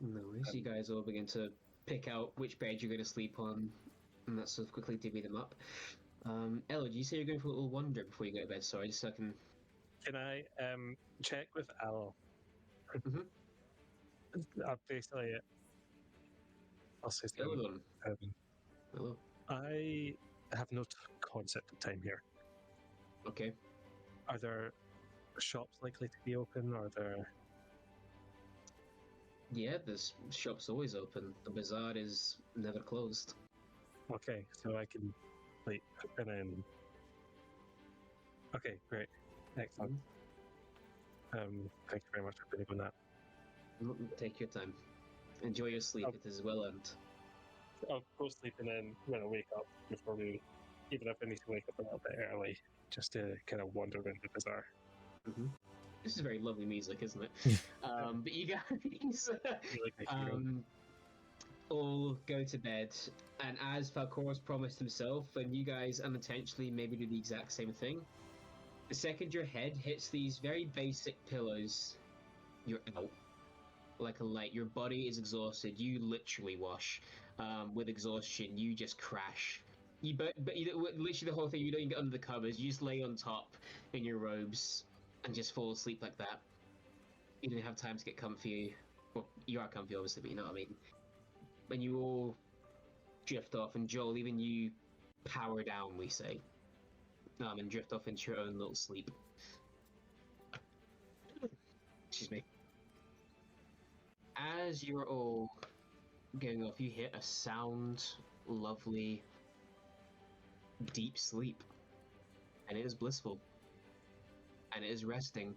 No worries. You guys all begin to pick out which bed you're going to sleep on, and that sort of quickly divvy them up. Ella, do you say you're going for a little wander before you go to bed? Sorry, just so I can. Can I check with Al? Mhm. Basically, I'll say to Ella, him, hello. I have no concept of time here. Okay. Are there shops likely to be open? Are there? Yeah, this shop's always open. The bazaar is never closed. Okay, so I can sleep and then. Okay, great, excellent. Thank you very much for putting on that. Take your time. Enjoy your sleep. Oh. It is well earned. I'll go sleep and then when I wake up before we, even if I need to wake up a little bit early, just to kind of wander around the bazaar. This is very lovely music, isn't it? But you guys You like my hero. all go to bed, and as Falcoris promised himself, and you guys unintentionally maybe do the exact same thing, the second your head hits these very basic pillows, you're out. Like a light. Your body is exhausted. You literally wash. With exhaustion, you just crash. But you literally the whole thing. You don't even get under the covers. You just lay on top in your robes and just fall asleep like that. You didn't have time to get comfy. Well, you are comfy, obviously, but you know what I mean. When you all drift off, and Joel, even you power down, we say, and drift off into your own little sleep. Excuse me. As you're all going off, you hit a sound, lovely, deep sleep. And it is blissful. And it is resting.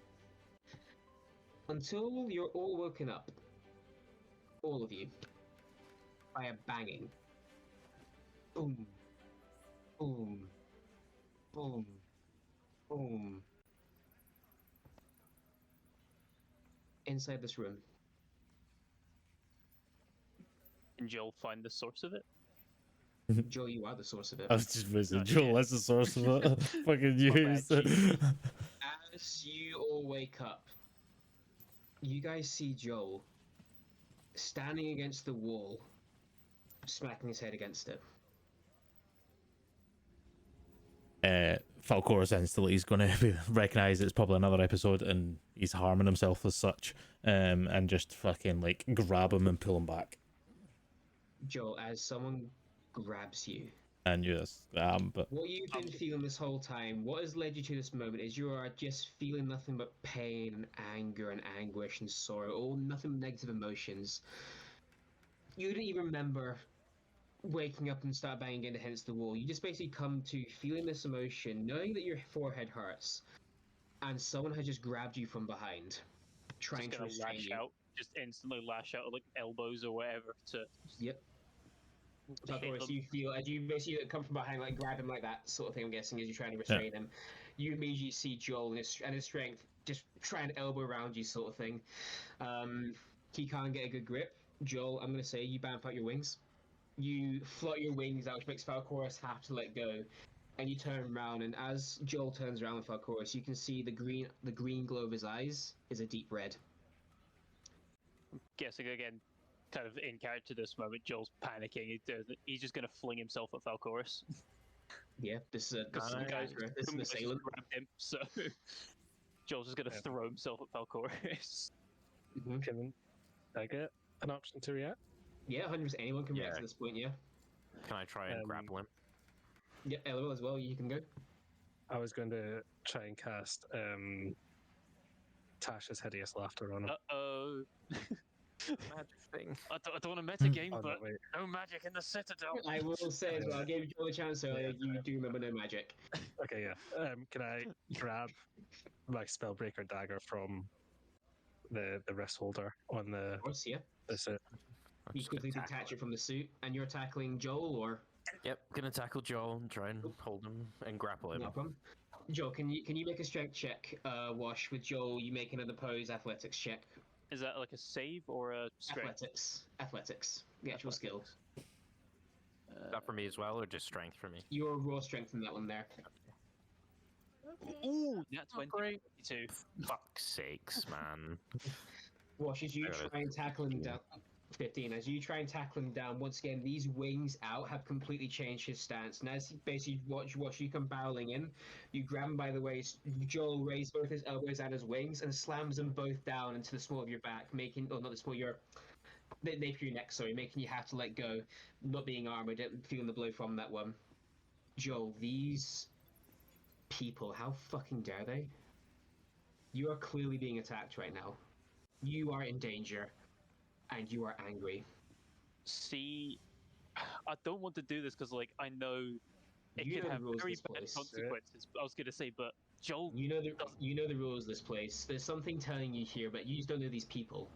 Until you're all woken up. All of you. By a banging. Boom. Boom. Boom. Boom. Inside this room. And Joel find the source of it. Joe, you are the source of it. I was just missing Oh, Joel. shit. That's the source of it. Fucking used. As you all wake up, you guys see Joel standing against the wall, smacking his head against it. Falcoris instantly is going to recognize it's probably another episode, and he's harming himself as such, and just fucking like grab him and pull him back. Joel, as someone grabs you, And yes, but what you've been feeling this whole time, what has led you to this moment, is you are just feeling nothing but pain and anger and anguish and sorrow, all nothing but negative emotions. You didn't even remember waking up and start banging against the wall. You just basically come to feeling this emotion, knowing that your forehead hurts, and someone has just grabbed you from behind, trying Just to gonna restrain lash you. out, just instantly lash out like elbows or whatever to Yep. hit Of course, them. you feel as you basically come from behind, like grab him like that sort of thing. I'm guessing as you're trying to restrain him, you immediately see Joel and his strength just try and elbow around you, sort of thing. He can't get a good grip. Joel, I'm gonna say you bamf out your wings. You flutter your wings out, which makes Falcorus have to let go. And you turn around, and as Joel turns around with Falcorus, you can see the green glow of his eyes is a deep red. Guessing again, kind of in character this moment, Joel's panicking. He's just going to fling himself at Falcorus. Yeah, this is the guys. This is an assailant. Grabbed him, so Joel's just going to throw himself at Falcorus. Mm-hmm. Can I get an option to react? Yeah, 100%. Anyone can react at this point. Yeah. Can I try and grapple him? Yeah, LOL as well. You can go. I was going to try and cast Tasha's Hideous Laughter on him. Uh-oh. Magic thing. I don't want to metagame, Oh, no, but wait. no magic in the Citadel. I will say as well, I gave you a chance earlier. You do remember no magic. Okay, yeah. Can I grab my Spellbreaker dagger from the wrist holder on the Of course, yeah. suit? You quickly detach it from the suit, and you're tackling Joel, or Yep, gonna tackle Joel and try and hold him and grapple him. no problem. Joel, can you make a strength check? Wash with Joel. You make another pose athletics check. Is that like a save or a strength? Athletics. The actual skill. Is that for me as well, or just strength for me? Your raw strength in that one there. Ooh, that's 22. Fuck's sakes, man. Wash, as you I got it. try and tackle him down. 15. As you try and tackle him down, once again, these wings out have completely changed his stance. And as basically watch you come barreling in, you grab him by the waist. Joel raises both his elbows and his wings and slams them both down into the small of your back, making, or not the small, the nape of your neck, sorry, making you have to let go, not being armored, feeling the blow from that one. Joel, these people, how fucking dare they? You are clearly being attacked right now. You are in danger. And you are angry. See, I don't want to do this because, like, I know it You could know the have rules of very this bad place. consequences. I was gonna say, but Joel. You know the rules of this place. There's something telling you here, but you just don't know these people.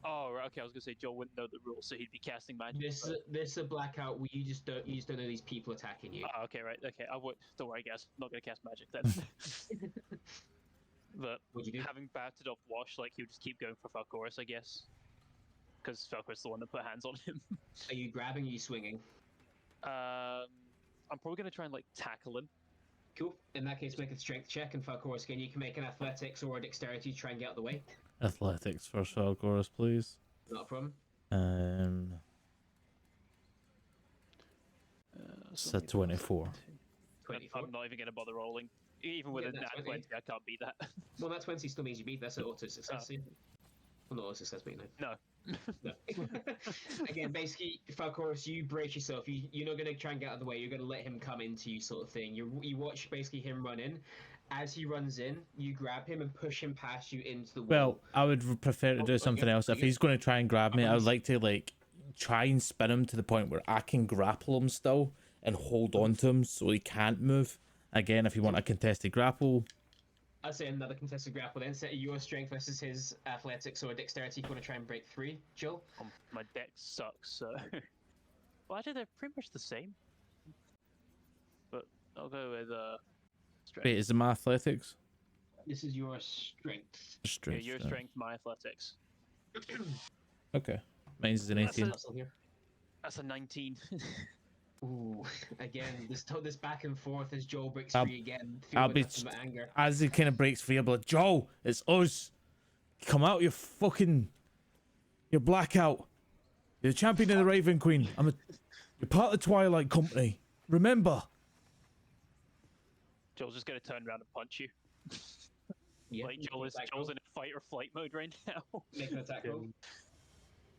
Oh, right, okay. I was gonna say Joel wouldn't know the rules, so he'd be casting magic. This is a blackout where you just don't know these people attacking you. Oh, okay, right. Okay, I would. Don't worry, guys. I'm not gonna cast magic then. But What'd you do? having battered off Wash, like, he would just keep going for Falcorus, I guess. Because Falcorus is the one that put hands on him. Are you grabbing? Or are you swinging? I'm probably gonna try and, like, tackle him. Cool. In that case, make a strength check, and Falcorus, again, you can make an athletics or a dexterity to try and get out of the way. Athletics for Falcorus, please. Not a problem. It's a 24. 24. I'm not even gonna bother rolling. Even with Yeah, a that's nat 20, I can't beat that. Well, that 20 still means you beat. That's an auto success. Yeah. Well, not auto success, but you know. No. No. Again, basically, Falcorus, you brace yourself. You're not going to try and get out of the way. You're going to let him come into you, sort of thing. You watch basically him run in. As he runs in, you grab him and push him past you into the wall. Well, I would prefer to do something else. If he's going to try and grab me, I would like to like try and spin him to the point where I can grapple him still and hold on to him so he can't move. Again, if you want a contested grapple. I'd say another contested grapple then. Set your strength versus his athletics or dexterity if you want to try and break free. Joel? My deck sucks, so... Well, actually, they're pretty much the same. But I'll go with, strength. Wait, is it my athletics? This is your strength. Yeah, your strength, my athletics. Okay. Mine's is an 18. That's a 19. Ooh, again, this back and forth as Joel breaks I'll- free again. I'll be Feeling nothing but anger. As he kind of breaks free, I'll be like, Joel, it's us. Come out, you're blackout. You're the champion of the Raven Queen. You're part of the Twilight Company. Remember. Joel's just gonna turn around and punch you. Yeah, Like, make an attack Joel's roll. in a fight or flight mode right now. Make an attack roll.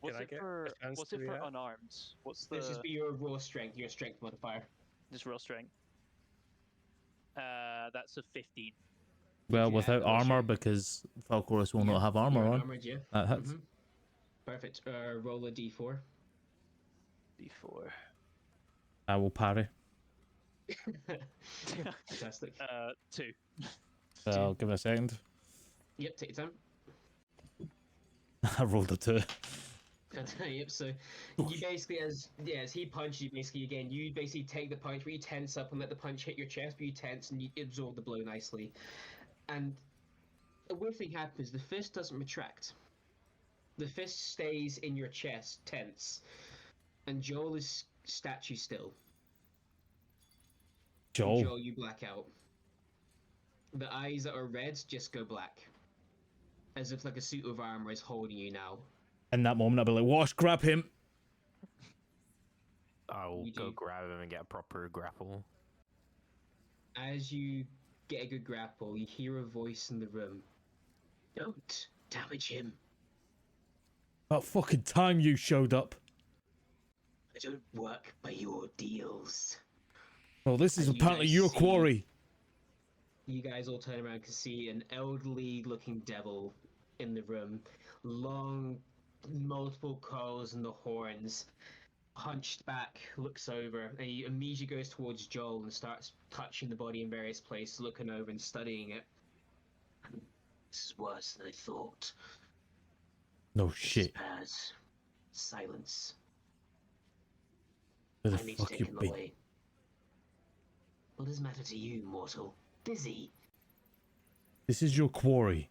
What's I it get for? a chance What's to it for react? unarmed? What's the This just be your raw strength, your strength modifier. just real strength? That's a 15. Well, Yeah, without that'll armor, shoot. because Falcorus will not have armor You're on. armored, yeah. That hits. Mhm. Perfect. Roll a d4. D4. I will parry. Fantastic. 2. So I'll give it a second. Yep, take your time. I rolled a 2. Yep, so you basically, as he punches you, basically, again, you basically take the punch, but you tense up and let the punch hit your chest, but you tense and you absorb the blow nicely. And a weird thing happens. The fist doesn't retract. The fist stays in your chest, tense, and Joel is statue still. Joel. Joel, you black out. The eyes that are red just go black. As if like a suit of armor is holding you now. In that moment, I'll be like, Wash, grab him. I'll You go do. grab him and get a proper grapple. As you get a good grapple, you hear a voice in the room. Don't damage him. About fucking time you showed up. I don't work by your deals. Well, this is And you apparently guys your see- quarry. You guys all turn around to see an elderly-looking devil in the room. Long, multiple curls in the horns. Hunched back, looks over, and he immediately goes towards Joel and starts touching the body in various places, looking over and studying it. This is worse than I thought. No This is shit. bad. Silence. Where the I need to fuck take you him been? away. What does matter to you, mortal? Busy. This is your quarry.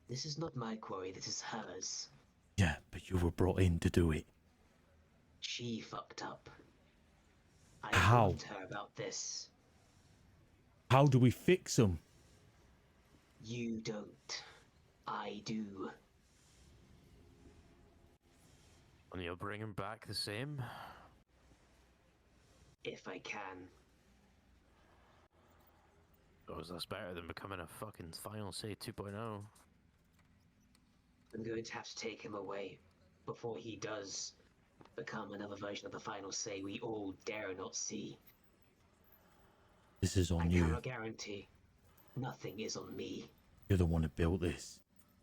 This is not my quarry, this is hers. Yeah, but you were brought in to do it. She fucked up. I How? warned her about this. How do we fix them? You don't. I do. And you'll bring him back the same? If I can. Oh, that's better than becoming a fucking Final Say 2.0. I'm going to have to take him away before he does become another version of the final say we all dare not see. This is I on you. cannot guarantee. Nothing is on me. You're the one that built this.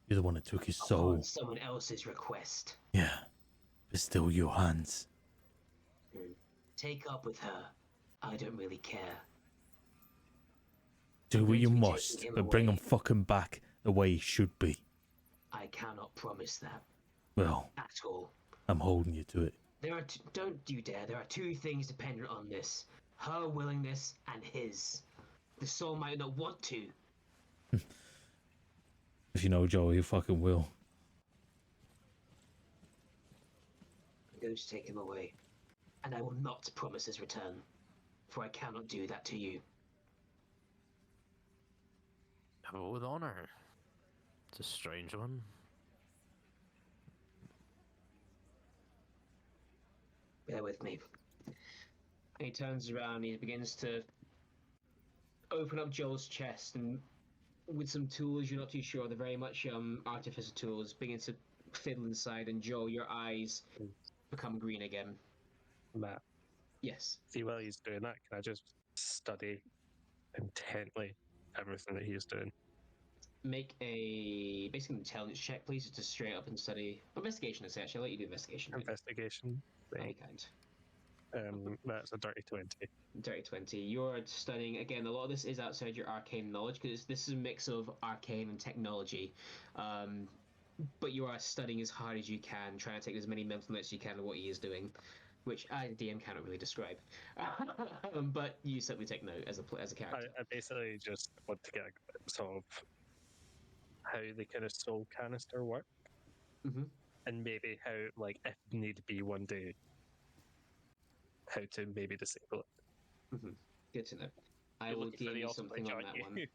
You're the one that took his Upon soul. someone else's request. Yeah, but still your hands. Take up with her. I don't really care. Do I'm what going you to be must, taking him but bring him away. fucking back the way he should be. I cannot promise that Well, at all. I'm holding you to it. There are don't you dare. There are two things dependent on this: her willingness and his. The soul might not want to. If you know Joel, you fucking will. I'm going to take him away, and I will not promise his return, for I cannot do that to you. Oh, with honor. It's a strange one. Bear with me. And he turns around and he begins to open up Joel's chest, and with some tools you're not too sure, they're very much artificer tools, begin to fiddle inside, and Joel, your eyes become green again. Matt, Yes. see while he's doing that, can I just study intently everything that he's doing? Make a basically intelligence check, please, just to straight up and study. Investigation, I say, actually. I'll let you do investigation. Right? Investigation. Any kind. That's a dirty 20. Dirty 20. You're studying, again, a lot of this is outside your arcane knowledge, because this is a mix of arcane and technology. But you are studying as hard as you can, trying to take as many mental notes as you can of what he is doing, which I, the DM, cannot really describe. But you certainly take note as a character. I basically just want to get a glimpse of how the kind of soul canister work, Mhm. and maybe how, like, if need be one day, how to maybe disable it. Good to know. I You're will looking for the DM you ultimate something on aren't that you?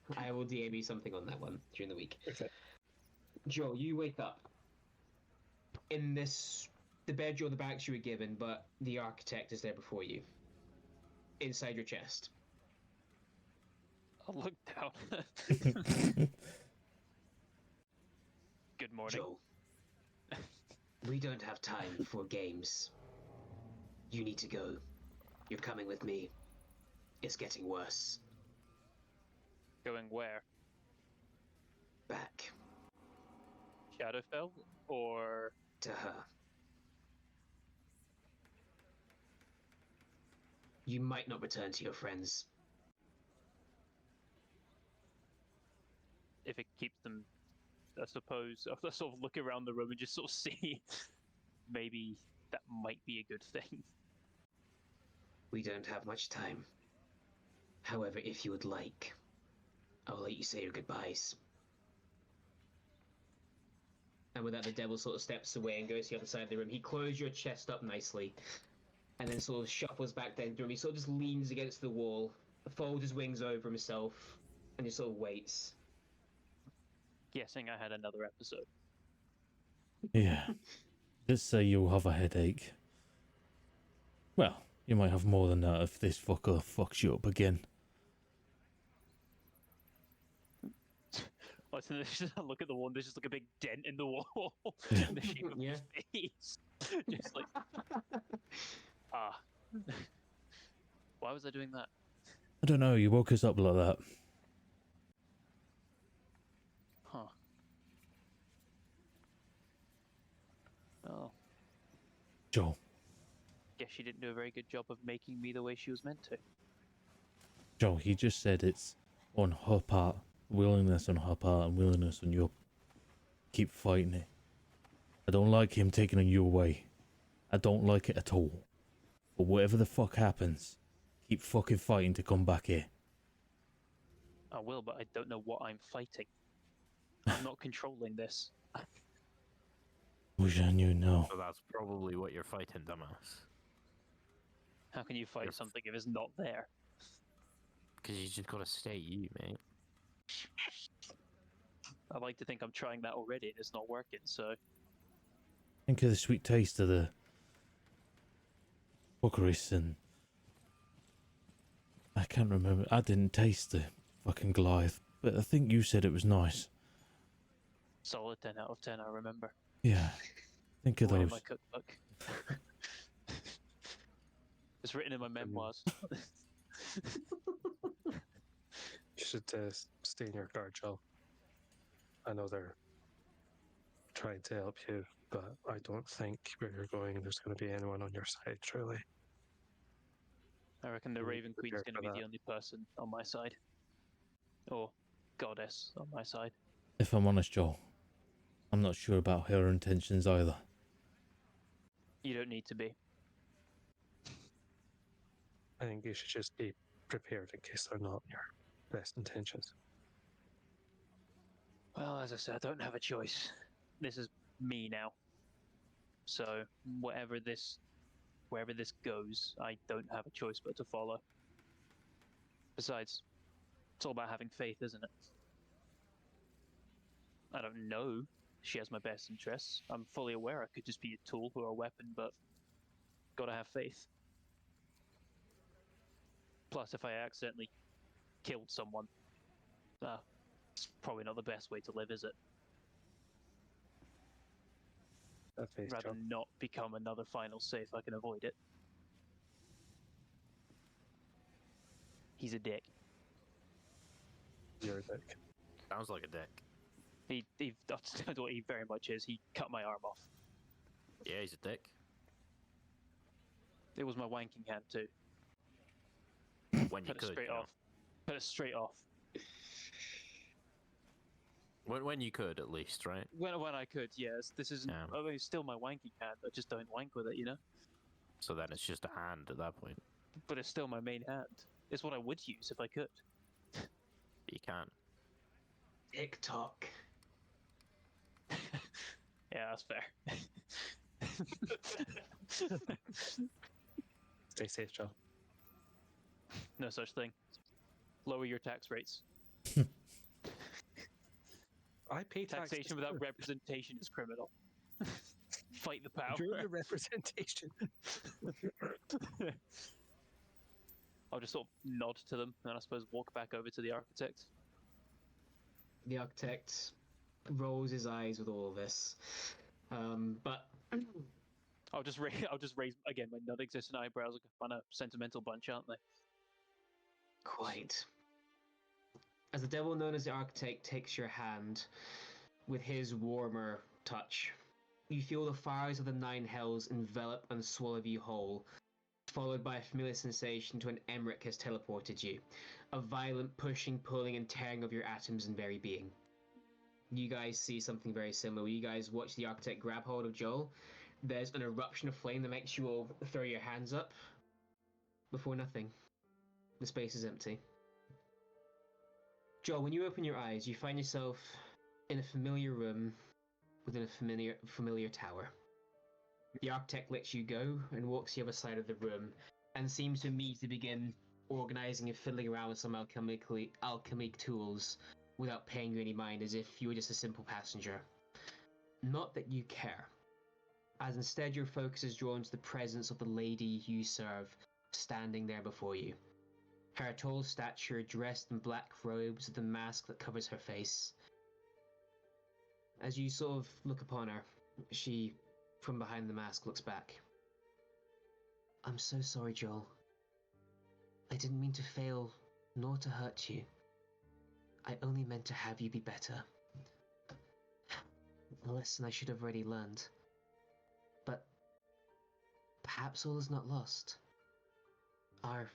one. I will DM you something on that one during the week. Okay. Joe, you wake up in the bedroom, the barracks you were given, but the architect is there before you, inside your chest. I'll look down. Good morning. Joe, we don't have time for games. You need to go. You're coming with me. It's getting worse. Going where? Back Shadowfell or to her. You might not return to your friends. if it keeps them? I suppose I'll sort of look around the room and just sort of see. Maybe that might be a good thing. We don't have much time. However, if you would like, I'll let you say your goodbyes. And with that, the devil sort of steps away and goes to the other side of the room. He closes your chest up nicely, and then sort of shuffles back down the room. He sort of just leans against the wall, folds his wings over himself, and just sort of waits. Guessing I had another episode. Yeah. Let's say you'll have a headache. Well, you might have more than that if this fucker fucks you up again. I look at the wall. There's just like a big dent in the wall in the shape of his face. Just like why was I doing that? I don't know, you woke us up like that. Huh. Oh. Joel. Guess she didn't do a very good job of making me the way she was meant to. Joel, he just said it's on her part. Willingness on her part and willingness on your. Keep fighting it. I don't like him taking on your way. I don't like it at all. But whatever the fuck happens, keep fucking fighting to come back here. I will, but I don't know what I'm fighting. I'm not controlling this. Wish I knew now. So that's probably what you're fighting, dumbass. How can you fight something if it's not there? Because you just gotta stay you, mate. I like to think I'm trying that already and it's not working, so... Think of the sweet taste of the fuckeries and... I can't remember. I didn't taste the fucking Goliath, but I think you said it was nice. Solid 10 out of 10, I remember. Yeah. Think of Right in those. my cookbook. It's written in my memoirs. You should stay in your guard, Joel. I know they're trying to help you, but I don't think where you're going there's going to be anyone on your side, truly. I reckon the Be Raven Queen's prepared going to for be that. the only person on my side. Or goddess on my side. If I'm honest, Joel, I'm not sure about her intentions either. You don't need to be. I think you should just be prepared in case they're not your best intentions. Well, as I said, I don't have a choice. This is me now. So, wherever this goes, I don't have a choice but to follow. Besides, it's all about having faith, isn't it? I don't know she has my best interests. I'm fully aware I could just be a tool or a weapon, but gotta have faith. Plus, if I accidentally killed someone, it's probably not the best way to live, is it? That face, Rather Joel. not become another final say if I can avoid it. He's a dick. You're a dick. Sounds like a dick. That's what he very much is. He cut my arm off. Yeah, he's a dick. It was my wanking hand too. When you Put it could. straight You know. off. Put it straight off. When you could, at least, right? When I could, yes. This isn't. Yeah. I mean, it's still my wanking hand. I just don't wank with it, you know. So then it's just a hand at that point. But it's still my main hand. It's what I would use if I could. You can't. TikTok. Yeah, that's fair. Stay safe, Joel. No such thing. Lower your tax rates. I pay taxes. Taxation without representation is criminal. Fight the power. You're the representation. I'll just sort of nod to them and I suppose walk back over to the architect. The architect rolls his eyes with all of this, but I'll just raise again my non-existent eyebrows like a fun sentimental bunch, aren't they? quite. As the devil known as the architect takes your hand with his warmer touch, you feel the fires of the nine hells envelop and swallow you whole, followed by a familiar sensation to when Emmerich has teleported you, a violent pushing, pulling, and tearing of your atoms and very being. You guys see something very similar. You guys watch the architect grab hold of Joel. There's an eruption of flame that makes you all throw your hands up. Before nothing. The space is empty. Joel, when you open your eyes, you find yourself in a familiar room within a familiar tower. The architect lets you go and walks the other side of the room and seems to me to begin organizing and fiddling around with some alchemic tools without paying you any mind, as if you were just a simple passenger. Not that you care, as instead your focus is drawn to the presence of the lady you serve standing there before you. Her tall stature, dressed in black robes with a mask that covers her face. As you sort of look upon her, she, from behind the mask, looks back. I'm so sorry, Joel. I didn't mean to fail, nor to hurt you. I only meant to have you be better. A lesson I should have already learned. But perhaps all is not lost. Our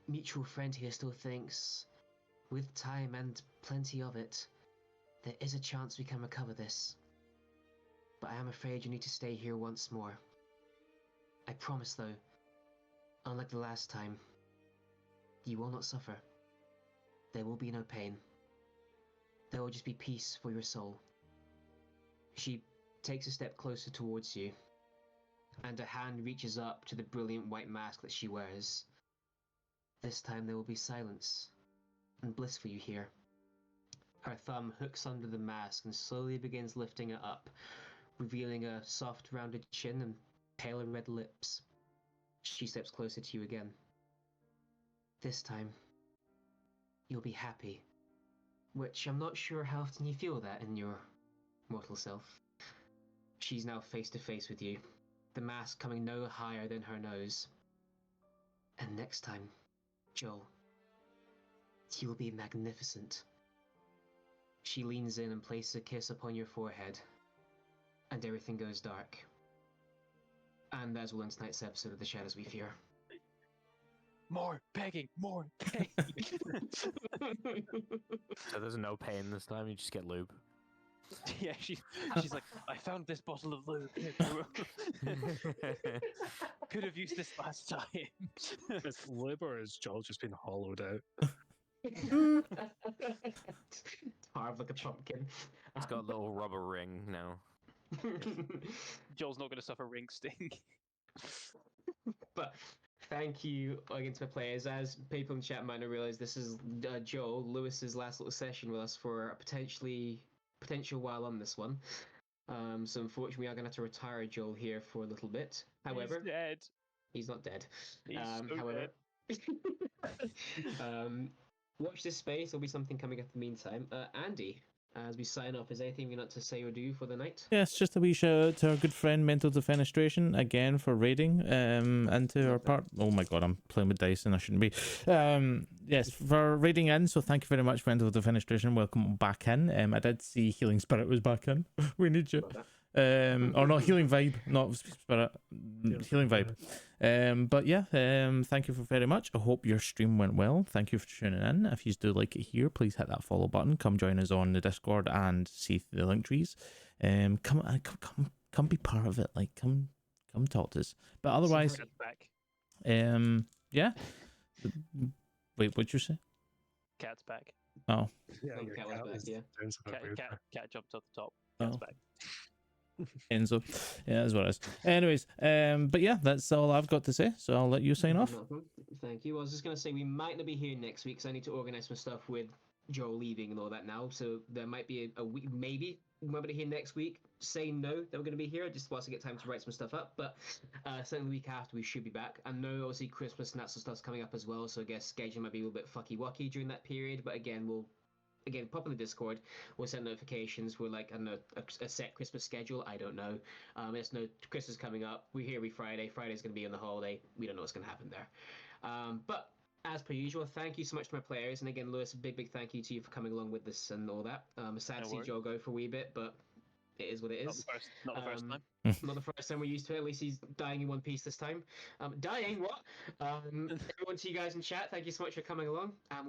mutual friend here still thinks, with time and plenty of it, there is a chance we can recover this. But I am afraid you need to stay here once more. I promise, though, unlike the last time, you will not suffer. There will be no pain. There will just be peace for your soul. She takes a step closer towards you, and her hand reaches up to the brilliant white mask that she wears. This time there will be silence and bliss for you here. Her thumb hooks under the mask and slowly begins lifting it up, revealing a soft, rounded chin and pale and red lips. She steps closer to you again. This time, you'll be happy. Which I'm not sure how often you feel that in your mortal self. She's now face to face with you, the mask coming no higher than her nose. And next time, Joel, you will be magnificent. She leans in and places a kiss upon your forehead, and everything goes dark. And as will end tonight's episode of The Shadows We Fear. More begging, more begging. So there's no pain this time. You just get lube. Yeah, she's like, I found this bottle of lube. Could have used this last time. Is lube or is Joel just been hollowed out? Carved like a pumpkin. It's got a little rubber ring now. Joel's not going to suffer ring sting. But thank you again to my players. As people in chat might not realize, this is Joel Lewis's last little session with us for a potential while on this one. So unfortunately, we are going to have to retire Joel here for a little bit. However, He's dead. he's not dead. He's so However, dead. watch this space. There'll be something coming up in the meantime. Andy, as we sign off, is there anything you'd like to say or do for the night? Yes, just a wee shout out to our good friend Mental Defenestration again for raiding into our part. Oh my god, I'm playing with dice and I shouldn't be. Yes, for raiding in. So thank you very much, Mental Defenestration. Welcome back in. I did see Healing Spirit was back in. We need you. Or not Healing Vibe, not Spirit, Healing Vibe. But yeah, thank you very much. I hope your stream went well. Thank you for tuning in. If you do like it here, please hit that follow button. Come join us on the Discord and see the link trees. Come be part of it. Like come talk to us. But otherwise, Back. yeah. Wait, what'd you say? Cat's back. Oh, Yeah, Oh, your cat was cat back, was yeah. doing something weird there. Cat jumped off the top. Cat's Oh. back. Enzo. Yeah, that's what it is. Anyways, but yeah, that's all I've got to say. So I'll let you sign off. Thank you. I was just going to say we might not be here next week because I need to organise some stuff with Joel leaving and all that now. So there might be a week, maybe we might be here next week. Say no that we're going to be here just whilst I get time to write some stuff up. But certainly the week after we should be back. I know obviously Christmas and that sort of stuff's coming up as well. So I guess scheduling might be a little bit fucky-wucky during that period. But again, pop in the Discord. We'll send notifications. We're like, I don't know, a set Christmas schedule. I don't know. It's no Christmas coming up. We're here every Friday. Friday's going to be on the holiday. We don't know what's going to happen there. But as per usual, thank you so much to my players. And again, Lewis, a big thank you to you for coming along with this and all that. Sad to see Joe go for a wee bit, but it is what it is. Not the first time. Not the first time we're used to it. At least he's dying in one piece this time. Dying, what? Everyone to you guys in chat, thank you so much for coming along. And